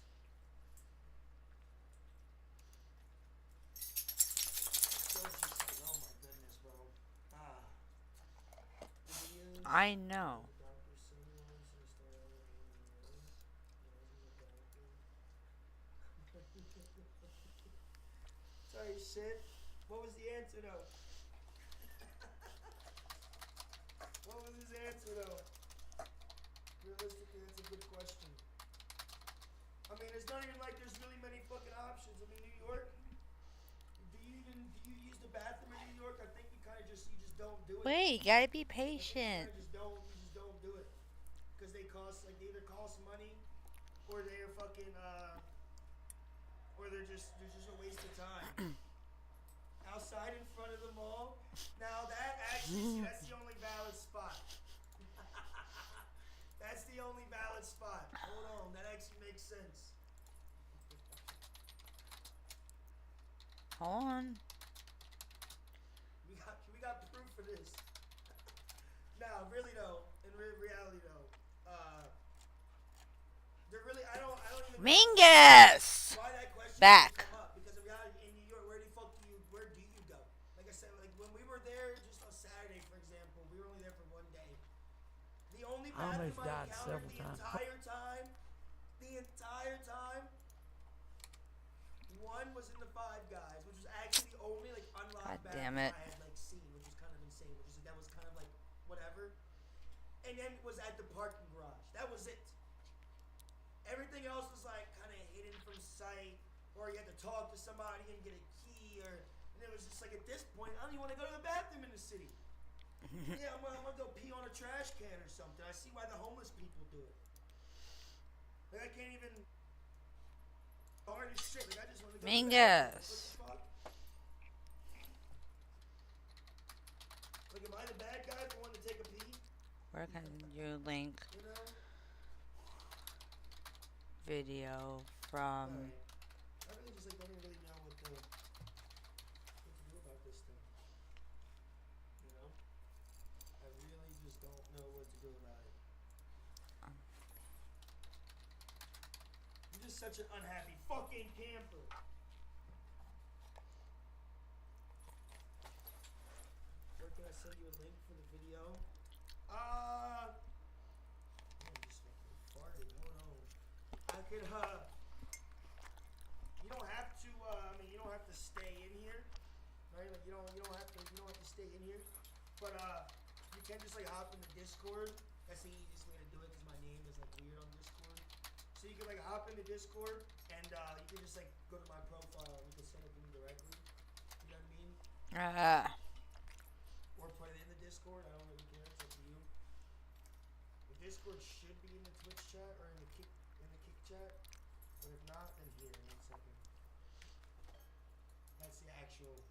So just like, oh my goodness, bro. I know. Sorry, shit. What was the answer though? What was his answer though? Realistically, that's a good question. I mean, it's not even like there's really many fucking options. I mean, New York. Do you use the bathroom in New York? I think you just don't do it. Wait, you gotta be patient. You just don't do it. Because they either cost money, or they're fucking, or they're just a waste of time. Outside in front of the mall. Now that actually, that's the only valid spot. That's the only valid spot. Hold on, that actually makes sense. Hold on. We got proof for this. Now, really though, in reality though, they're really I don't even Mingus! know why that question Back. come up, because in reality in New York, where do you go? Like I said, like when we were there just on Saturday, for example, we were only there for one day. The only bathroom I encountered the entire time, one was in the Five Guys, which was actually the only like unlocked bathroom I had like seen, which was kind of insane. Which is that was kind of like whatever. And then it was at the parking garage. That was it. Everything else was like kind of hidden from sight, or you had to talk to somebody and get a key, and it was just like at this point, I don't even want to go to the bathroom in the city. Yeah, I'm gonna go pee on a trash can or something. I see why the homeless people do it. Like I can't even. Hard as shit. Like I just want to go. Mingus. What the fuck? Like, am I the bad guy for wanting to take a pee? Where can you link video from? Right. I really just like don't even really know what to do about this thing. You know? I really just don't know what to do about it. You're just such an unhappy fucking camper. Where can I send you a link for the video? I just fucking farted. Hold on. I could, you don't have to, you don't have to stay in here, right? Like, you don't have to stay in here, but, you can just, like, hop in the Discord. That's the easiest way to do it, because my name is, like, weird on Discord. So you can, like, hop into Discord, and, you can just, like, go to my profile, and you can send it to me directly. You know what I mean? Or put it in the Discord. I don't really care. It's up to you. The Discord should be in the Twitch chat or in the kick chat. But if not, then here, 1 second. That's the actual,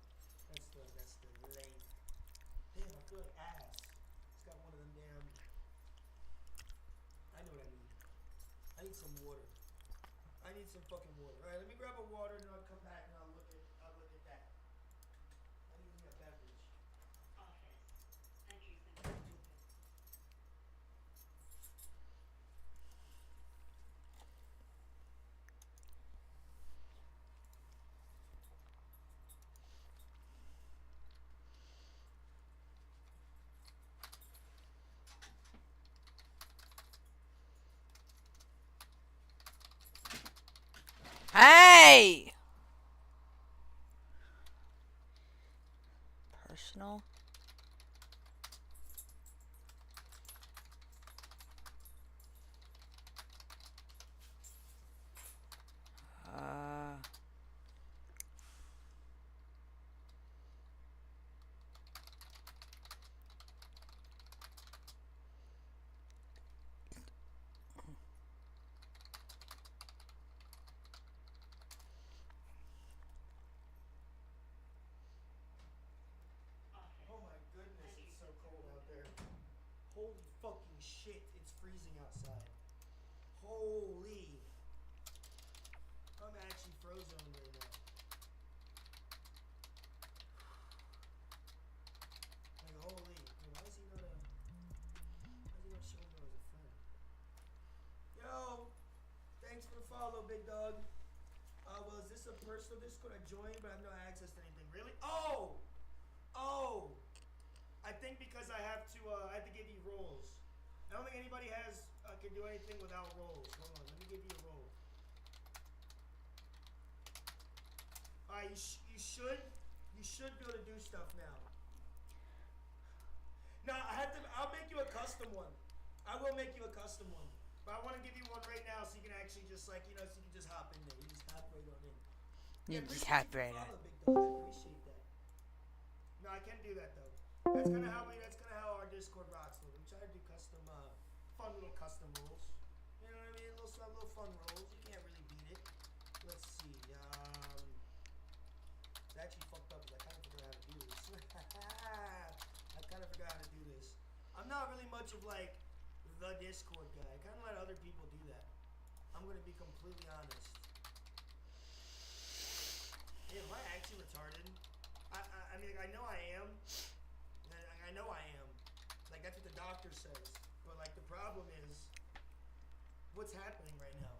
that's the length. Damn, I feel like ass. It's got one of them damn, I know what I need. I need some water. I need some fucking water. All right, let me grab a water and then I'll come back and I'll look at that. I need me a beverage. Hey! Personal. Oh my goodness, it's so cold out there. Holy fucking shit, it's freezing outside. Holy. I'm actually frozen right now. Like holy. Why is he not showing me as a friend? Yo! Thanks for the follow, big dog. Well, is this a personal Discord? I joined, but I have no access to anything. Really? Oh! Oh! I think because I have to give you roles. I don't think anybody can do anything without roles. Hold on, let me give you a role. Alright, you should be able to do stuff now. No, I'll make you a custom one. I will make you a custom one. But I want to give you one right now so you can actually just so you can just hop in there. You just hop right on in. You just hop right on. Big dog. I appreciate that. No, I can't do that though. That's kind of how our Discord rocks. We try to do custom, fun little custom rules. You know what I mean? Little fun rules. You can't really beat it. Let's see. It's actually fucked up because I kind of forgot how to do this. I kind of forgot how to do this. I'm not really much of like the Discord guy. I kind of let other people do that. I'm gonna be completely honest. Yeah, am I actually retarded? I mean, I know I am. I know I am. Like that's what the doctor says. But like the problem is, what's happening right now?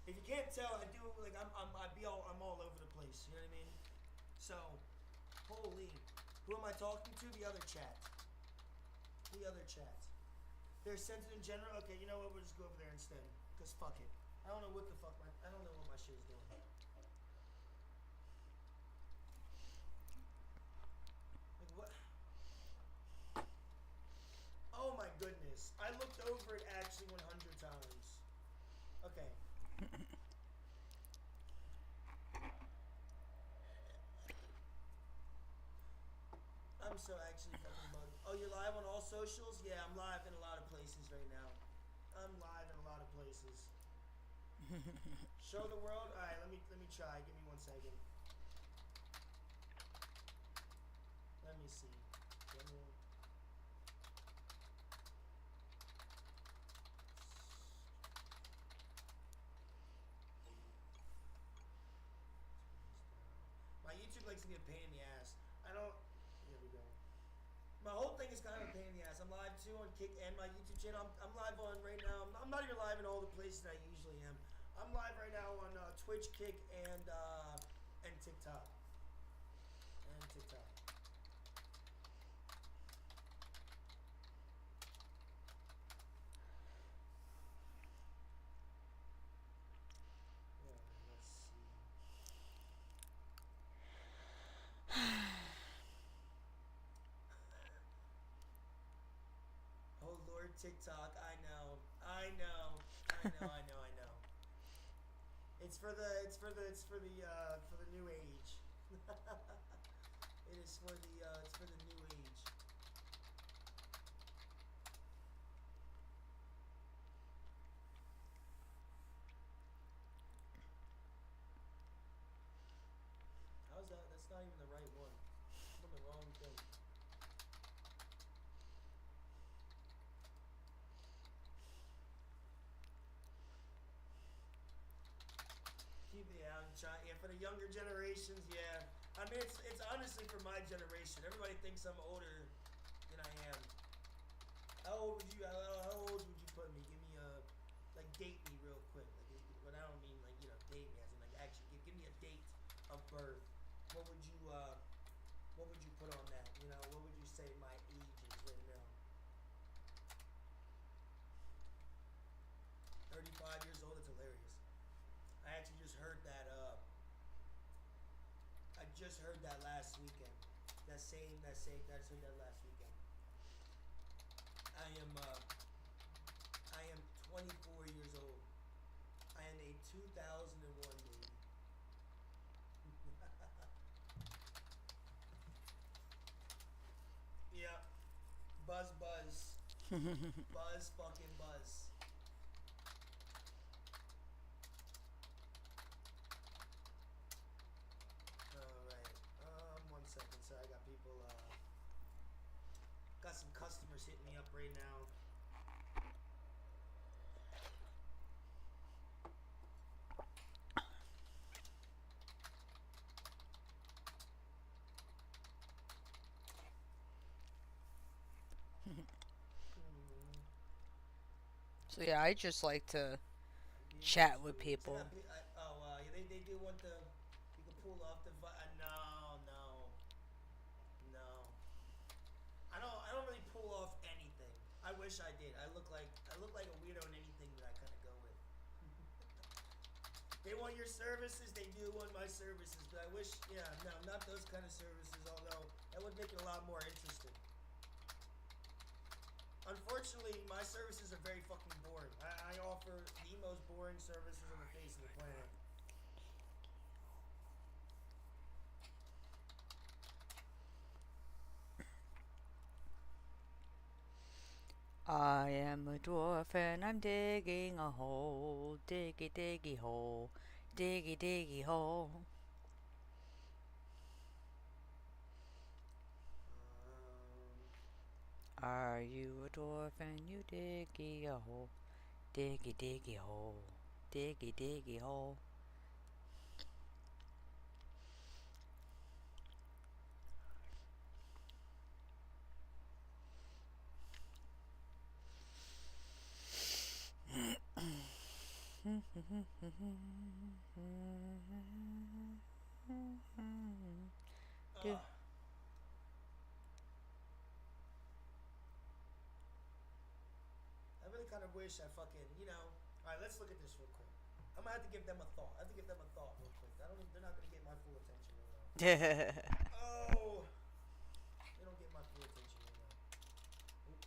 If you can't tell, I do like I'm all over the place. You know what I mean? So, holy, who am I talking to? The other chat. The other chat. They're sensitive in general. Okay, you know what? We'll just go over there instead. Cause fuck it. I don't know what the fuck I don't know what my shit is doing. Like what? Oh my goodness. I looked over it actually 100 times. Okay. I'm so actually fucking bugged. Oh, you're live on all socials? Yeah, I'm live in a lot of places right now. I'm live in a lot of places. Show the world? Alright, let me try. Give me 1 second. Let me see. General. My YouTube likes to be a pain in the ass. I don't. Here we go. My whole thing is kind of a pain in the ass. I'm live too on Kick and my YouTube channel. I'm live on right now. I'm not even live in all the places that I usually am. I'm live right now on Twitch, Kick, and TikTok. And TikTok. Yeah, let's see. Oh Lord, TikTok. I know. It's for the new age. It is for the new age. thing. Keep the yeah, for the younger generations, yeah. I mean, it's honestly for my generation. Everybody thinks I'm older than I am. How old would you put me? Give me like date me real quick. Like, but I don't mean like date me as in like actually give me a date of birth. What would you put on that? What would you say my age is right now? 35 years old. That's hilarious. I actually just heard that. I just heard that last weekend. I just heard that last weekend. I am 24 years old. I am a 2001 baby. Yeah. Buzz. Buzz fucking buzz. Alright. 1 second. Sorry, I got people got some customers hitting me up right now. So yeah, I just like to chat with people. They do want you can pull off the no. I don't really pull off anything. I wish I did. I look like a weirdo in anything that I kind of go with. They want your services. They do want my services, but I wish, no, not those kind of services. Although that would make it a lot more interesting. Unfortunately, my services are very fucking boring. I offer the most boring services on the face of the planet. I am a dwarf and I'm digging a hole. Diggy, diggy hole. Diggy, diggy hole. Are you a dwarf and you diggy a hole? Diggy, diggy hole. Diggy, diggy hole. Yeah. I really kind of wish I fucking, Alright, let's look at this real quick. I'm gonna have to give them a thought. I have to give them a thought real quick. They're not gonna get my full attention right now. Oh! They don't get my full attention right now. Oops.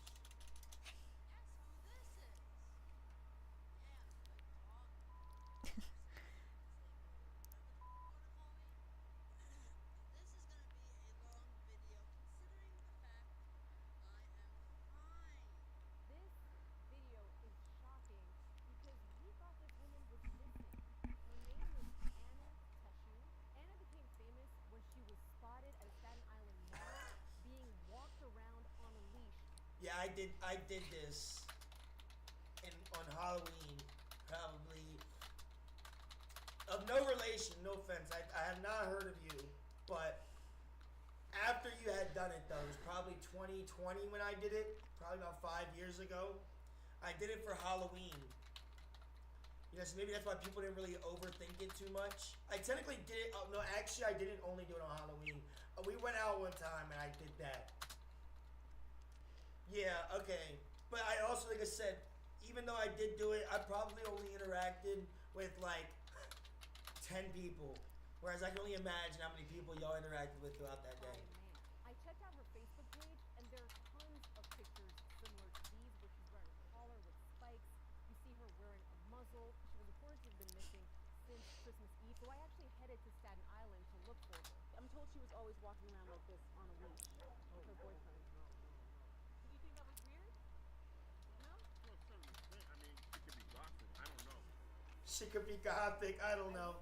This video is shocking because we thought this woman was missing. Her name is Anna Teshu. Anna became famous when she was spotted at a Staten Island mall being walked around on a leash. Yeah, I did this on Halloween, probably. Of no relation, no offense. I have not heard of you, but after you had done it, though, it was probably 2020 when I did it, probably about 5 years ago. I did it for Halloween. So maybe that's why people didn't really overthink it too much. I technically did it. Oh, no, actually, I didn't only do it on Halloween. We went out one time and I did that. Yeah, okay. But I also, like I said, even though I did do it, I probably only interacted with like 10 people. Whereas I can only imagine how many people y'all interacted with throughout that day. I checked out her Facebook page, and there are tons of pictures similar to these, where she's wearing a collar with spikes. You see her wearing a muzzle. She was reported to have been missing since Christmas Eve, so I actually headed to Staten Island to look for her. I'm told she was always walking around like this on a leash with her boyfriend. Do you think that was weird? No? Well, certainly. I mean, she could be gothic. I don't know. She could be gothic. I don't know.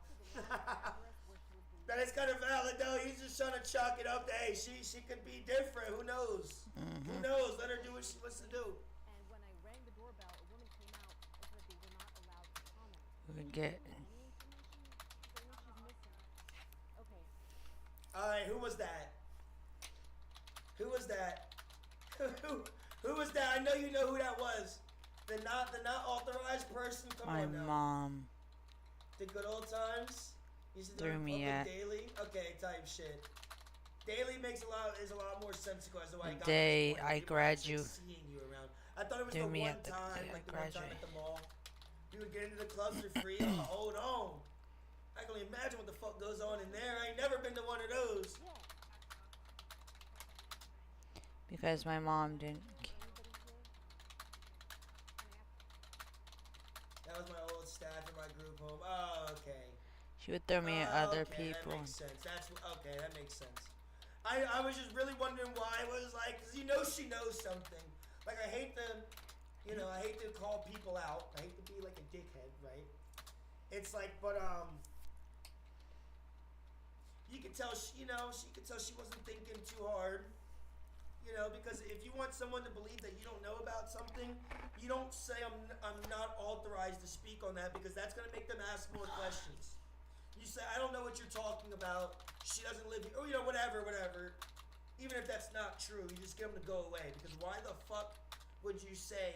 That is kind of valid, though. He's just trying to chalk it up to, hey, she could be different. Who knows? Who knows? Let her do what she wants to do. And when I rang the doorbell, a woman came out and said they were not allowed to comment. We get. Any information? Is there any she's missing? Okay. All right, who was that? Who was that? Who was that? I know you know who that was. The not authorized person. Come My on now. mom. The good old times. Used to do Threw it in me public at- daily. Okay, type shit. Daily is a lot more sensical as to why I The got day this point. I People actually gradu- seeing you around. I thought it was threw the me one at the time, day I like the one time graduated. at the mall. You would get into the clubs for free. Oh, hold on. I can only imagine what the fuck goes on in there. I ain't never been to one of those. Because my mom didn't. That was my old staff in my group home. Oh, okay. She would throw me at other Okay, people. That makes sense. Okay, that makes sense. I was just really wondering why it was like, because you know she knows something. Like, I hate to call people out. I hate to be like a dickhead, right? It's like, but, you could tell, she could tell she wasn't thinking too hard. You know, because if you want someone to believe that you don't know about something, you don't say I'm not authorized to speak on that, because that's going to make them ask more questions. You say, I don't know what you're talking about. She doesn't live here. Or, whatever. Even if that's not true, you just get them to go away. Because why the fuck would you say,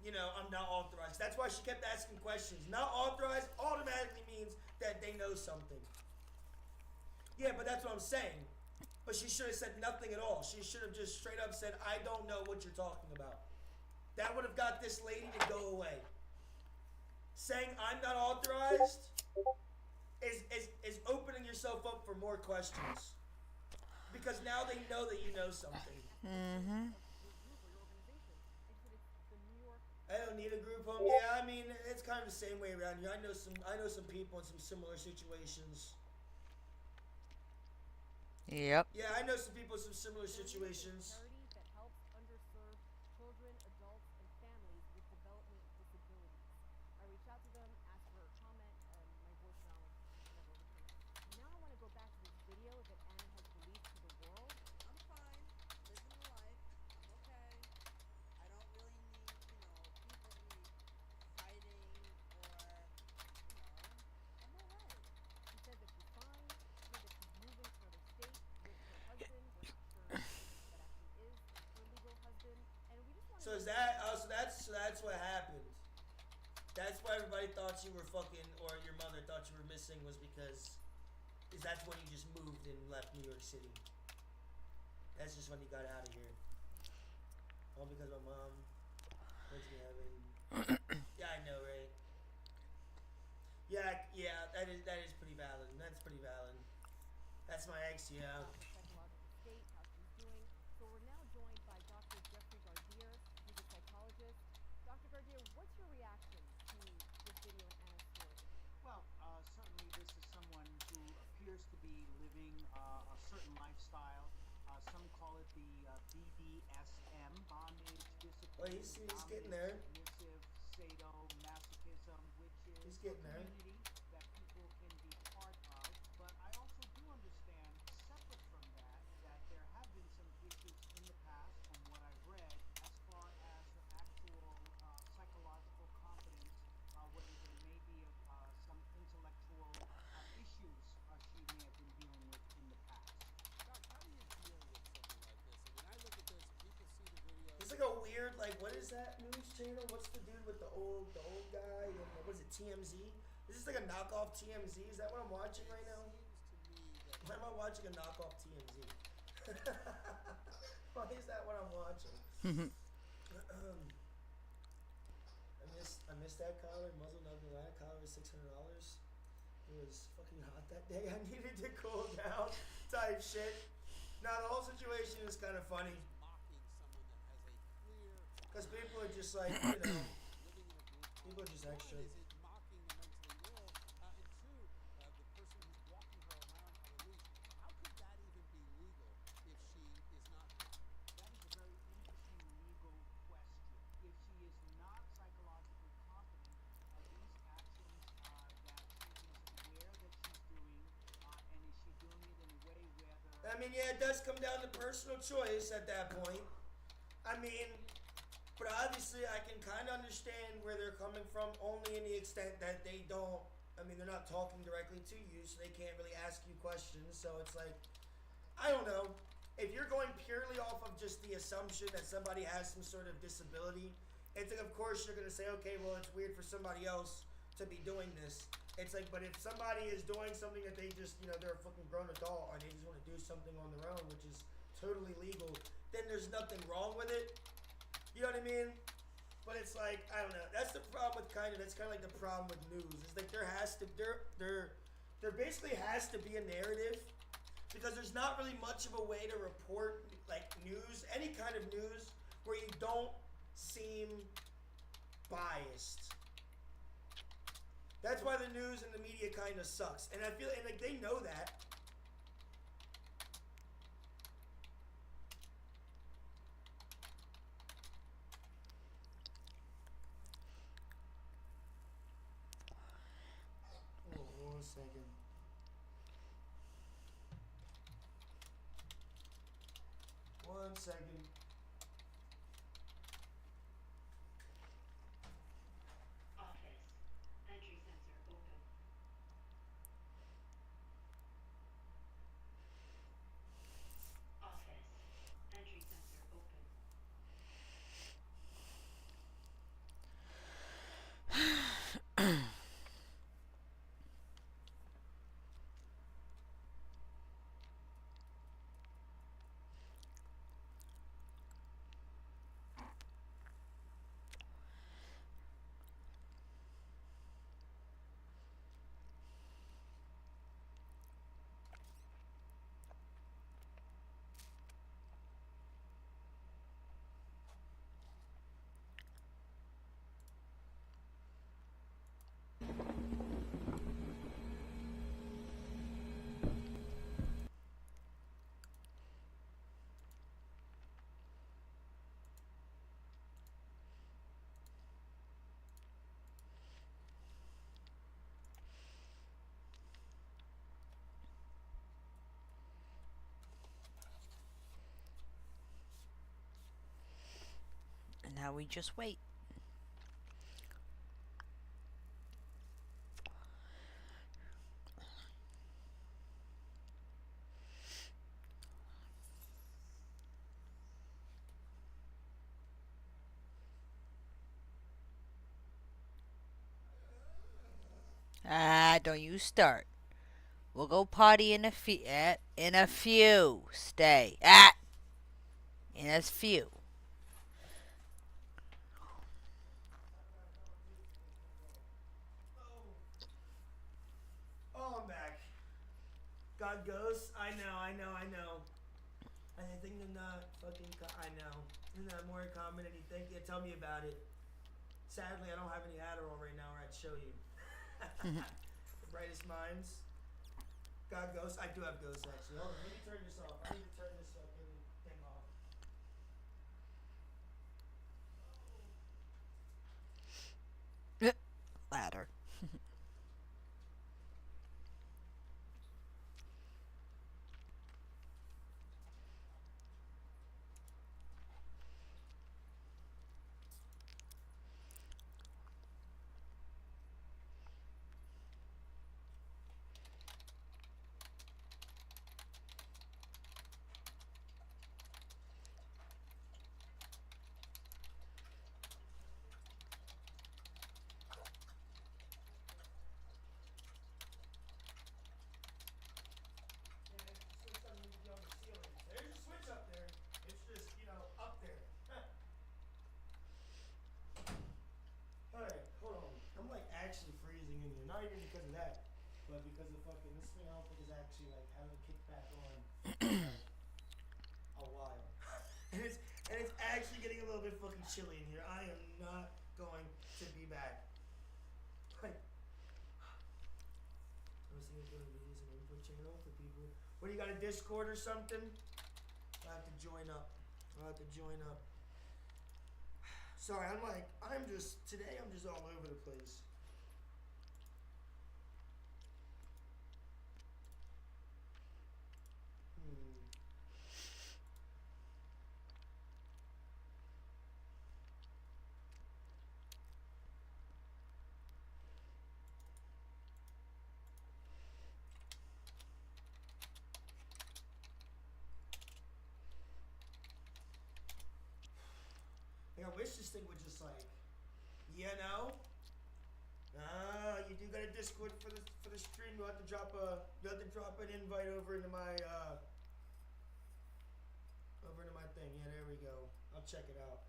I'm not authorized? That's why she kept asking questions. Not authorized automatically means that they know something. Yeah, but that's what I'm saying. But she should have said nothing at all. She should have just straight up said, I don't know what you're talking about. That would have got this lady to go away. Saying I'm not authorized is opening yourself up for more questions. Because now they know that you know something. I don't need a group home. Yeah, I mean, it's kind of the same way around here. I know some people in some similar situations. Yep. Yeah, I know some people in some similar situations. That helps underserved children, adults, and families with development disabilities. I reached out to them, asked for a comment, and my voicemail never returned. Now I want to go back to this video that Anna has released to the world. I'm fine, living the life. I'm okay. I don't really need, people to be fighting or, I'm alright. She says that she's fine. She says that she's moving to another state with her husband. We're not sure if that actually is her legal husband. And we just want to. So is that? So that's what happened. That's why everybody thought you were fucking, or your mother thought you were missing, was because, that's when you just moved and left New York City. That's just when you got out of here. All because my mom went to heaven. Yeah, I know, right? Yeah, that is pretty valid. That's pretty valid. That's my ex, yeah. Psychological state, how she's doing. So we're now joined by Dr. Jeffrey Gardier. He's a psychologist. Dr. Gardier, what's your reaction to this video and Anna's story? Well, certainly this is someone who appears to be living a certain lifestyle. Some call it the BDSM, bondage, discipline, Well, he's getting there. submissive, sadomasochism, which is He's getting a there. community that people can be part of. But I also do understand, separate from that, that there have been some issues in the past, from what I've read, as far as her actual psychological competence, whether there may be some intellectual issues she may have been dealing with in the past. Doc, how do you deal with something like this? I mean, I look at this and people see the video. It's like a weird, what is that news channel? What's the dude with the old guy? And what is it, TMZ? Is this like a knockoff TMZ? Is that what I'm watching right now? Why am I watching a knockoff TMZ? Why is that what I'm watching? I missed that collar. Muzzle Nugget Atlanta collar was $600. It was fucking hot that day. I needed to cool down type shit. Now the whole situation is kind of funny. Because people are just like, people are just extra. Is it mocking the mentally ill? And two, the person who's walking her around on a leash. How could that even be legal if she is not? That is a very interesting legal question. If she is not psychologically competent, these actions that she is aware that she's doing I mean, yeah, it does come down to personal choice at that point. I mean, but obviously I can kind of understand where they're coming from, only in the extent that they don't, I mean, they're not talking directly to you, so they can't really ask you questions. So it's like, I don't know. If you're going purely off of just the assumption that somebody has some sort of disability, it's like, of course, you're going to say, okay, well, it's weird for somebody else to be doing this. It's like, but if somebody is doing something that they just, you know, they're a fucking grown adult and they just want to do something on their own, which is totally legal, then there's nothing wrong with it. You know what I mean? But it's like, I don't know. That's the problem with that's kind of like the problem with news. It's like there basically has to be a narrative, because there's not really much of a way to report like news, any kind of news, where you don't seem biased. That's why the news and the media kind of sucks. And I feel, and like they know that. Oh, 1 second. One second. Office. Entry sensor open. Office. Entry sensor open. And now we just wait. Don't you start. We'll go potty in a few. In a few. Stay. In a few. Oh, I'm back. God goes. I know. And I think they're not fucking. I know. They're not more common than you think. Yeah, tell me about it. Sadly, I don't have any Adderall right now, or I'd show you. The brightest minds. God ghosts. I do have ghosts actually. Hold on, let me turn this off. I need to turn this fucking thing off. Ladder. Actually freezing in here. Not even because of that, but because of fucking this thing. I don't think is actually like hasn't kicked back on a while, and it's actually getting a little bit fucking chilly in here. I am not going to be back. Like, I was thinking of doing videos and input channel for people. What do you got, a Discord or something? I have to join up. Sorry, I'm just all over the place. Yeah, I wish this thing would just like, you know. You do got a Discord for the stream. You have to drop an invite over into my thing. Yeah, there we go. I'll check it out.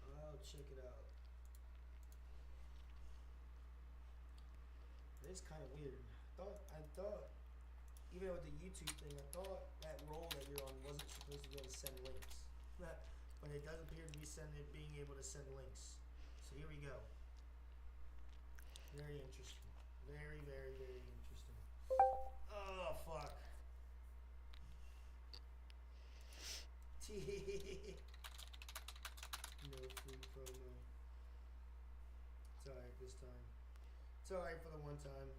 I'll check it out. It's kind of weird. I thought, even with the YouTube thing, I thought that role that you're on wasn't supposed to be able to send links. But it does appear to be being able to send links. So here we go. Very interesting. Very, very, very interesting. Oh, fuck. No free promo. It's alright this time. It's alright for the one time.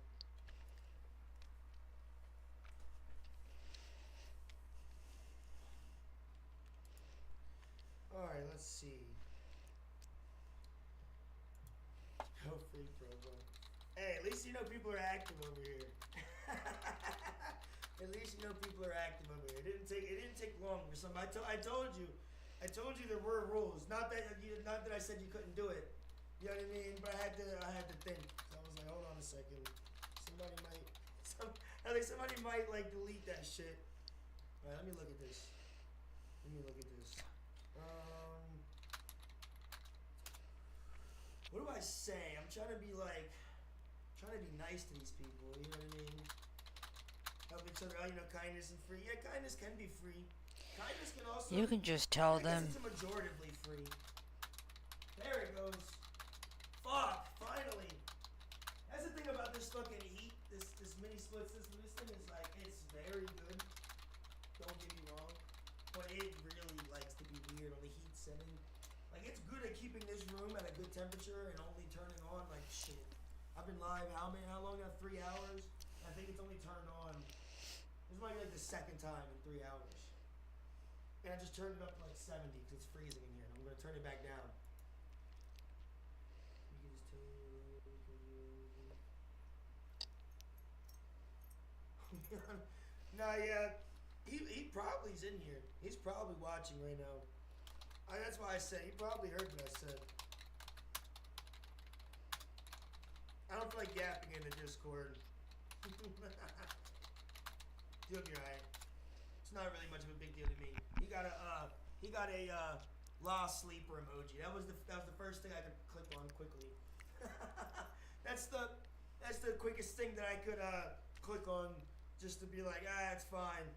Alright, let's see. No free promo. Hey, at least you know people are active over here. At least you know people are active over here. It didn't take long for some. I told you there were rules. Not that I said you couldn't do it. You know what I mean? But I had to think. So I was like, hold on a second. Somebody might like delete that shit. Alright, let me look at this. What do I say? I'm trying to be nice to these people, you know what I mean? Help each other out, kindness and free. Yeah, kindness can be free. Kindness can also... You can just tell them. It's majoritively free. There it goes. Fuck, finally. That's the thing about this fucking heat, this mini split system. This thing is like, it's very good. Don't get me wrong. But it really likes to be weird on the heat setting. Like, it's good at keeping this room at a good temperature and only turning on, like, shit. I've been live, how long now? 3 hours? I think it's only turned on. This might be like the second time in 3 hours. And I just turned it up to like 70 because it's freezing in here. And I'm going to turn it back down. You can just turn No, yeah. He probably's in here. He's probably watching right now. That's why I said, he probably heard what I said. I don't feel like yapping in the Discord. He'll be alright. It's not really much of a big deal to me. He got a lost sleeper emoji. That was the first thing I could click on quickly. That's the quickest thing that I could click on just to be like, it's fine.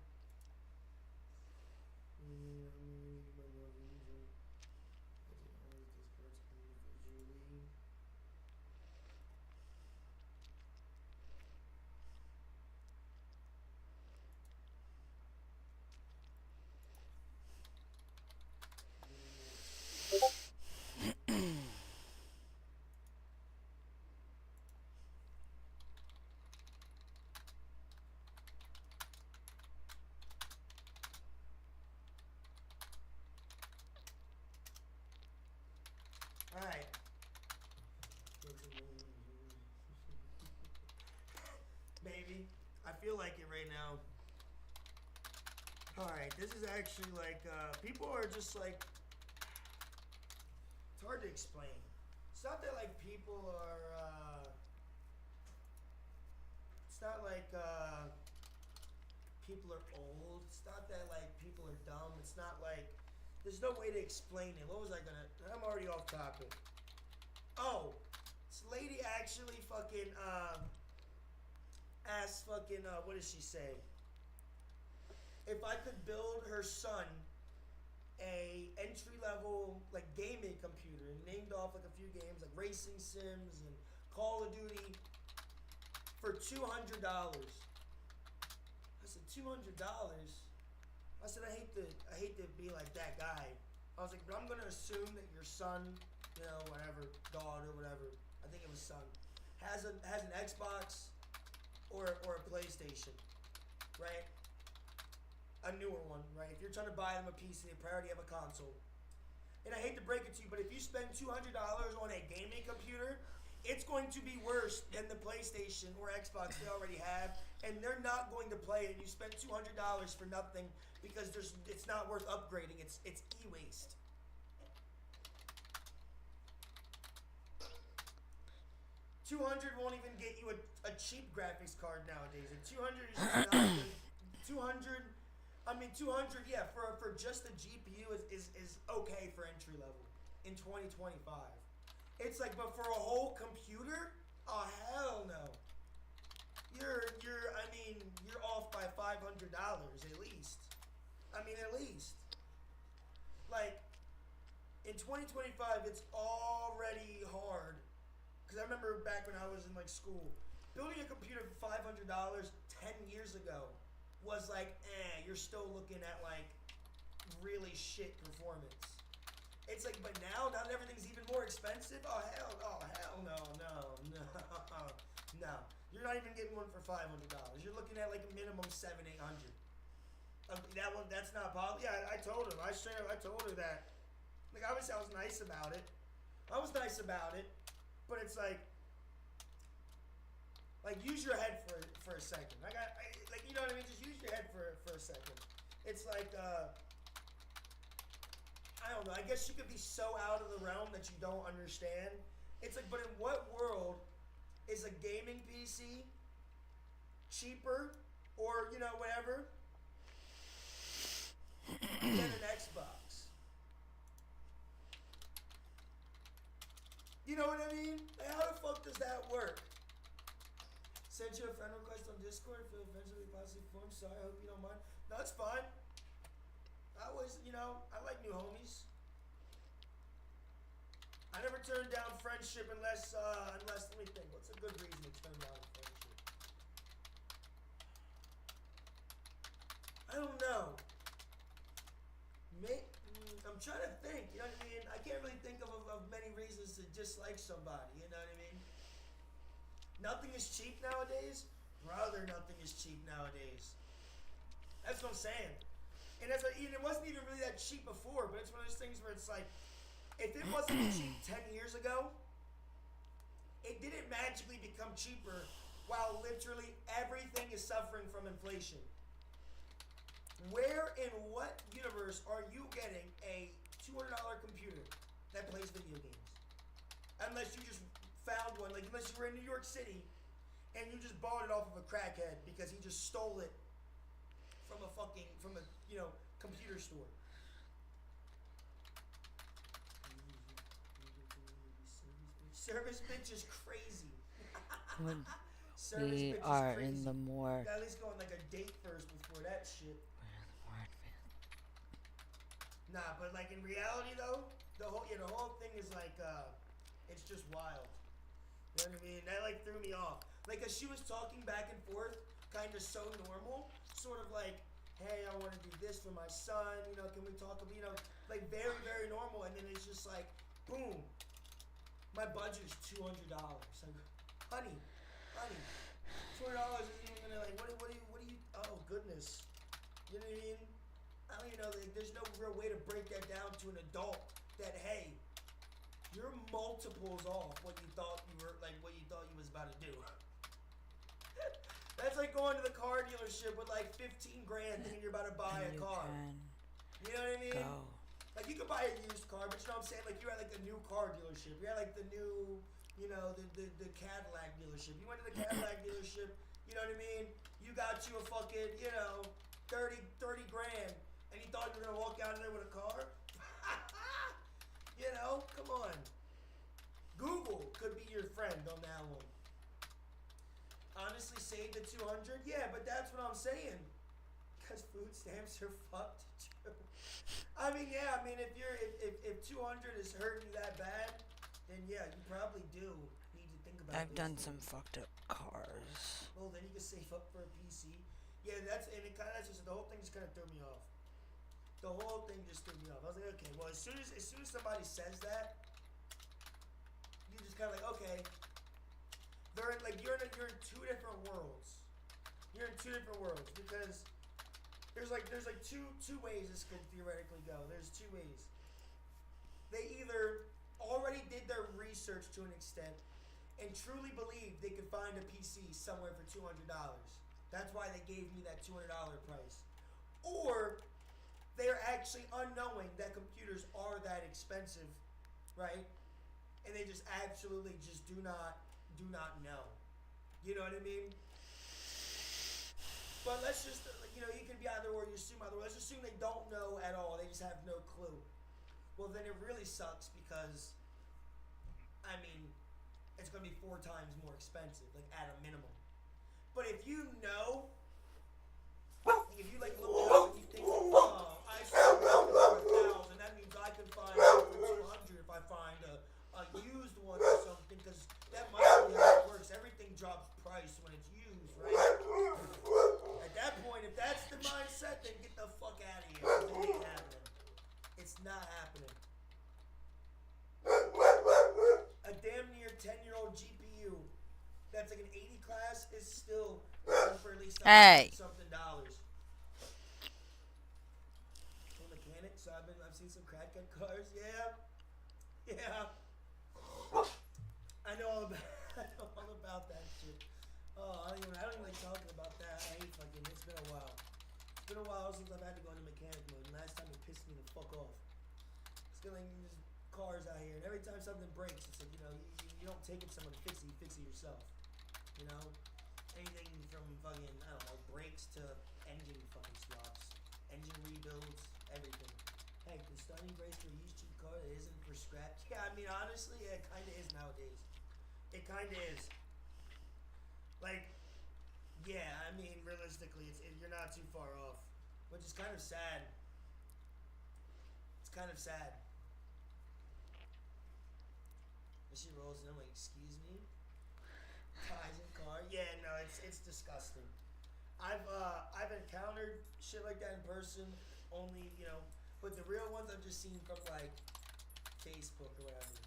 Alright. Baby, I feel like it right now. Alright, this is actually like, people are just like, it's hard to explain. It's not that like people are, it's not like, people are old. It's not that like people are dumb. It's not like, there's no way to explain it. What was I gonna... I'm already off topic. Oh, this lady actually fucking, asked fucking, what did she say? If I could build her son a entry-level, like, gaming computer, and named off, like, a few games, like Racing Sims and Call of Duty, for $200. I said, $200? I said, I hate to be like that guy. I was like, but I'm gonna assume that your son, whatever, daughter, whatever, I think it was son, has an Xbox or a PlayStation, right? A newer one, right? If you're trying to buy them a PC, they probably already have a console. And I hate to break it to you, but if you spend $200 on a gaming computer, it's going to be worse than the PlayStation or Xbox they already have, and they're not going to play it. You spent $200 for nothing because it's not worth upgrading. It's e-waste. $200 won't even get you a cheap graphics card nowadays. And $200 is just not good. $200, yeah, for just the GPU is okay for entry level in 2025. It's like, but for a whole computer, oh hell no. You're off by $500 at least. At least. Like, in 2025, it's already hard. Because I remember back when I was in like school, building a computer for $500 10 years ago was like, you're still looking at like really shit performance. It's like, but now that everything's even more expensive, oh hell no. You're not even getting one for $500. You're looking at like a minimum $700-800. That's not possible. Yeah, I told him. I told her that. Like, obviously I was nice about it. But it's like use your head for a second. You know what I mean? Just use your head for a second. It's like, I don't know. I guess you could be so out of the realm that you don't understand. It's like, but in what world is a gaming PC cheaper or, whatever, than an Xbox? You know what I mean? Like, how the fuck does that work? Sent you a friend request on Discord for eventually positive form. Sorry, I hope you don't mind. No, it's fine. I always, I like new homies. I never turn down friendship unless, let me think. What's a good reason to turn down friendship? I don't know. I'm trying to think, you know what I mean? I can't really think of many reasons to dislike somebody, you know what I mean? Nothing is cheap nowadays. Brother, nothing is cheap nowadays. That's what I'm saying. And it wasn't even really that cheap before, but it's one of those things where it's like, if it wasn't cheap 10 years ago, it didn't magically become cheaper while literally everything is suffering from inflation. Where in what universe are you getting a $200 computer that plays video games? Unless you just found one, unless you were in New York City and you just bought it off of a crackhead because he just stole it from a computer store. Service bitch is crazy. When Service we bitch is are crazy. in the more At least go on like a date first before that shit. Nah, but like in reality though, the whole thing is like, it's just wild. You know what I mean? That like threw me off. Like, as she was talking back and forth, kind of so normal, sort of like, hey, I want to do this for my son. Can we talk? Like very, very normal. And then it's just like, boom. My budget is $200. Like, honey, $200 isn't even gonna like. What do you? Oh goodness, you know what I mean? I don't even know. Like, there's no real way to break that down to an adult. That hey, you're multiples off what you thought you was about to do. That's like going to the car dealership with like 15 grand thinking you're about to buy a car. You know what I mean? go. Like, you could buy a used car, but you know what I'm saying? Like, you're at like the new car dealership. You're at like the new, the Cadillac dealership. You went to the Cadillac dealership, you know what I mean? You got you a fucking, 30 grand, and you thought you were gonna walk out of there with a car? Come on. Google could be your friend on that one. Honestly, save the $200? Yeah, but that's what I'm saying. Because food stamps are fucked too. If 200 is hurting you that bad, then yeah, you probably do need to think about. I've done some fucked up cars. Well, then you can save up for a PC. Yeah, the whole thing just kind of threw me off. The whole thing just threw me off. I was like, okay, well, as soon as somebody says that, you just kind of like, okay, you're in two different worlds. You're in two different worlds because there's two ways this could theoretically go. There's two ways. They either already did their research to an extent and truly believed they could find a PC somewhere for $200. That's why they gave me that $200 price. Or they're actually unknowing that computers are that expensive, right? And they just absolutely just do not know. You know what I mean? But let's just, you know, you can be either or, you assume either or. Let's assume they don't know at all. They just have no clue. Well, then it really sucks because, I mean, it's going to be 4 times more expensive, like at a minimum. But if you know, if you like look it up and you think, oh, I sold it for $1,000, that means I can find it for $200 if I find a used one or something, because that might be how it works. Everything drops price when it's used, right? At that point, if that's the mindset, then get the fuck out of here. It ain't happening. It's not happening. A damn near 10-year-old GPU that's like an 80 class is still for at least something dollars. I'm a mechanic, so I've seen some crackhead cars. Yeah. I know all about that shit. Oh, I don't even like talking about that. I hate fucking. It's been a while. It's been a while since I've had to go into mechanic mode. And last time it pissed me the fuck off. It's like there's cars out here, and every time something breaks, it's like, you know, you don't take it to someone to fix it. You fix it yourself. You know, anything from fucking, I don't know, brakes to engine fucking swaps, engine rebuilds, everything. Heck, the starting price for a used cheap car that isn't for scrap. Yeah, I mean, honestly, yeah, it kind of is nowadays. It kind of is. Like, yeah, I mean, realistically, you're not too far off, which is kind of sad. It's kind of sad. And she rolls in, I'm like, excuse me? Ties in car? Yeah, no, it's disgusting. I've encountered shit like that in person, only, you know, but the real ones I've just seen from, like, Facebook or whatever.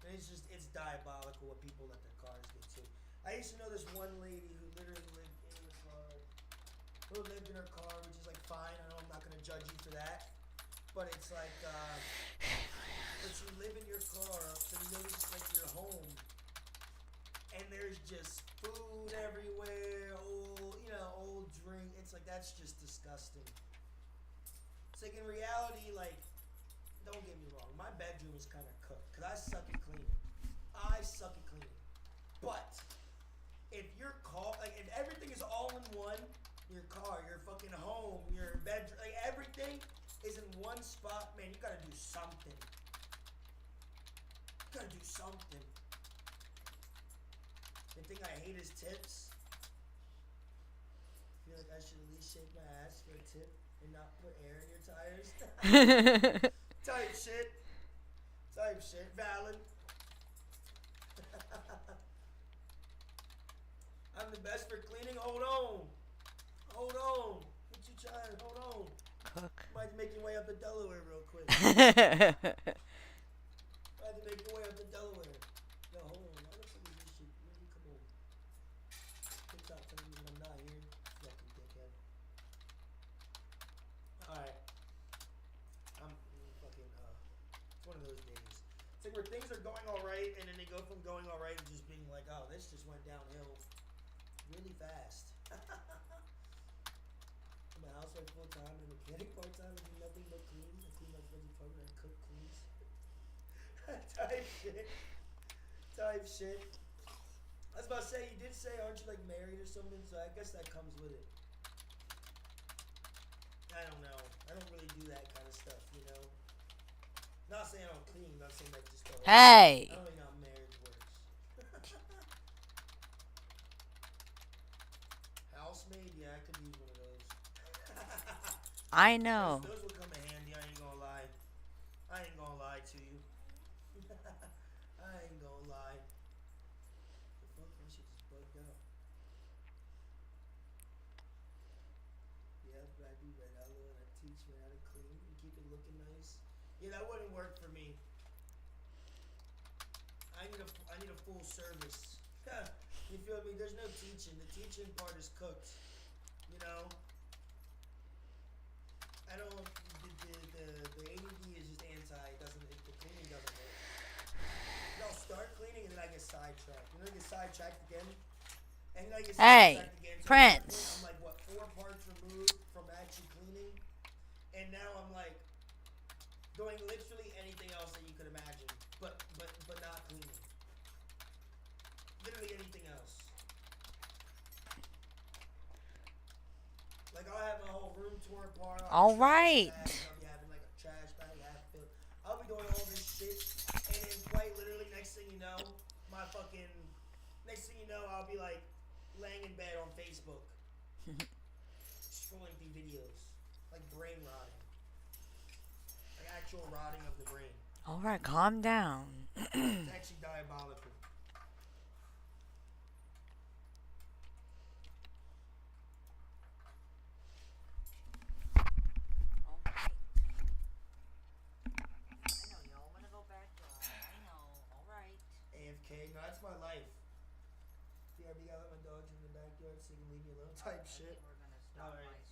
And it's diabolical what people let their cars get to. I used to know this one lady who literally lived in her car. Who lived in her car, which is like fine. I know I'm not gonna judge you for that. But it's like, but you live in your car, so you know this is like your home. And there's just food everywhere, old drink. It's like, that's just disgusting. It's like, in reality, like, don't get me wrong, my bedroom is kind of cooked, because I suck at cleaning. But, if your car, like, if everything is all in one, your car, your fucking home, your bedroom, like, everything is in one spot, man, you gotta do something. The thing I hate is tips. I feel like I should at least shake my ass for a tip and not put air in your tires. Type shit. Valid. I'm the best for cleaning. Hold on. What you trying? Hold on. Cook. Might make your way up to Delaware real quick. Yo, hold on. Why the fuck is this shit? Really? Come on. TikTok telling me I'm not here. Fucking dickhead. Alright. I'm fucking, it's one of those days. It's like where things are going alright, and then they go from going alright to just being like, oh, this just went downhill really fast. I'm a housewife full-time and a mechanic part-time. I do nothing but clean. I clean my friend's apartment. I cook, cleans. Type shit. I was about to say, you did say, aren't you like married or something? So I guess that comes with it. I don't know. I don't really do that kind of stuff, you know? Not saying I don't clean, not saying like just the whole Hey! I don't know how marriage works. Housemaid? Yeah, I could use one of those. I know. Those will come in handy, I ain't gonna lie. I ain't gonna lie to you. I ain't gonna lie. The fuck? My shit just bugged out. Yep, I do red aloe and I teach me how to clean and keep it looking nice. Yeah, that wouldn't work for me. I need a full service. You feel me? There's no teaching. The teaching part is cooked. You know? I don't. The ADD is just anti. The cleaning doesn't work. I'll start cleaning and then I get sidetracked. You know, you get sidetracked again. And then I get Hey, sidetracked again. So Prince. I'm like, what, 4 parts removed from actually cleaning, and now I'm like doing literally anything else that you could imagine, but not cleaning. Literally anything else. Like I'll have my whole room torn apart. All right. I'll be having like a trash bag half filled. I'll be doing all this shit, and then quite literally, next thing you know, I'll be like laying in bed on Facebook, scrolling through videos, like brain rotting, like actual rotting of the brain. All right, calm down. It's actually diabolical. AFK, no, that's my life. BRB, I let my dogs in the backyard so you can leave me alone type shit. Alright.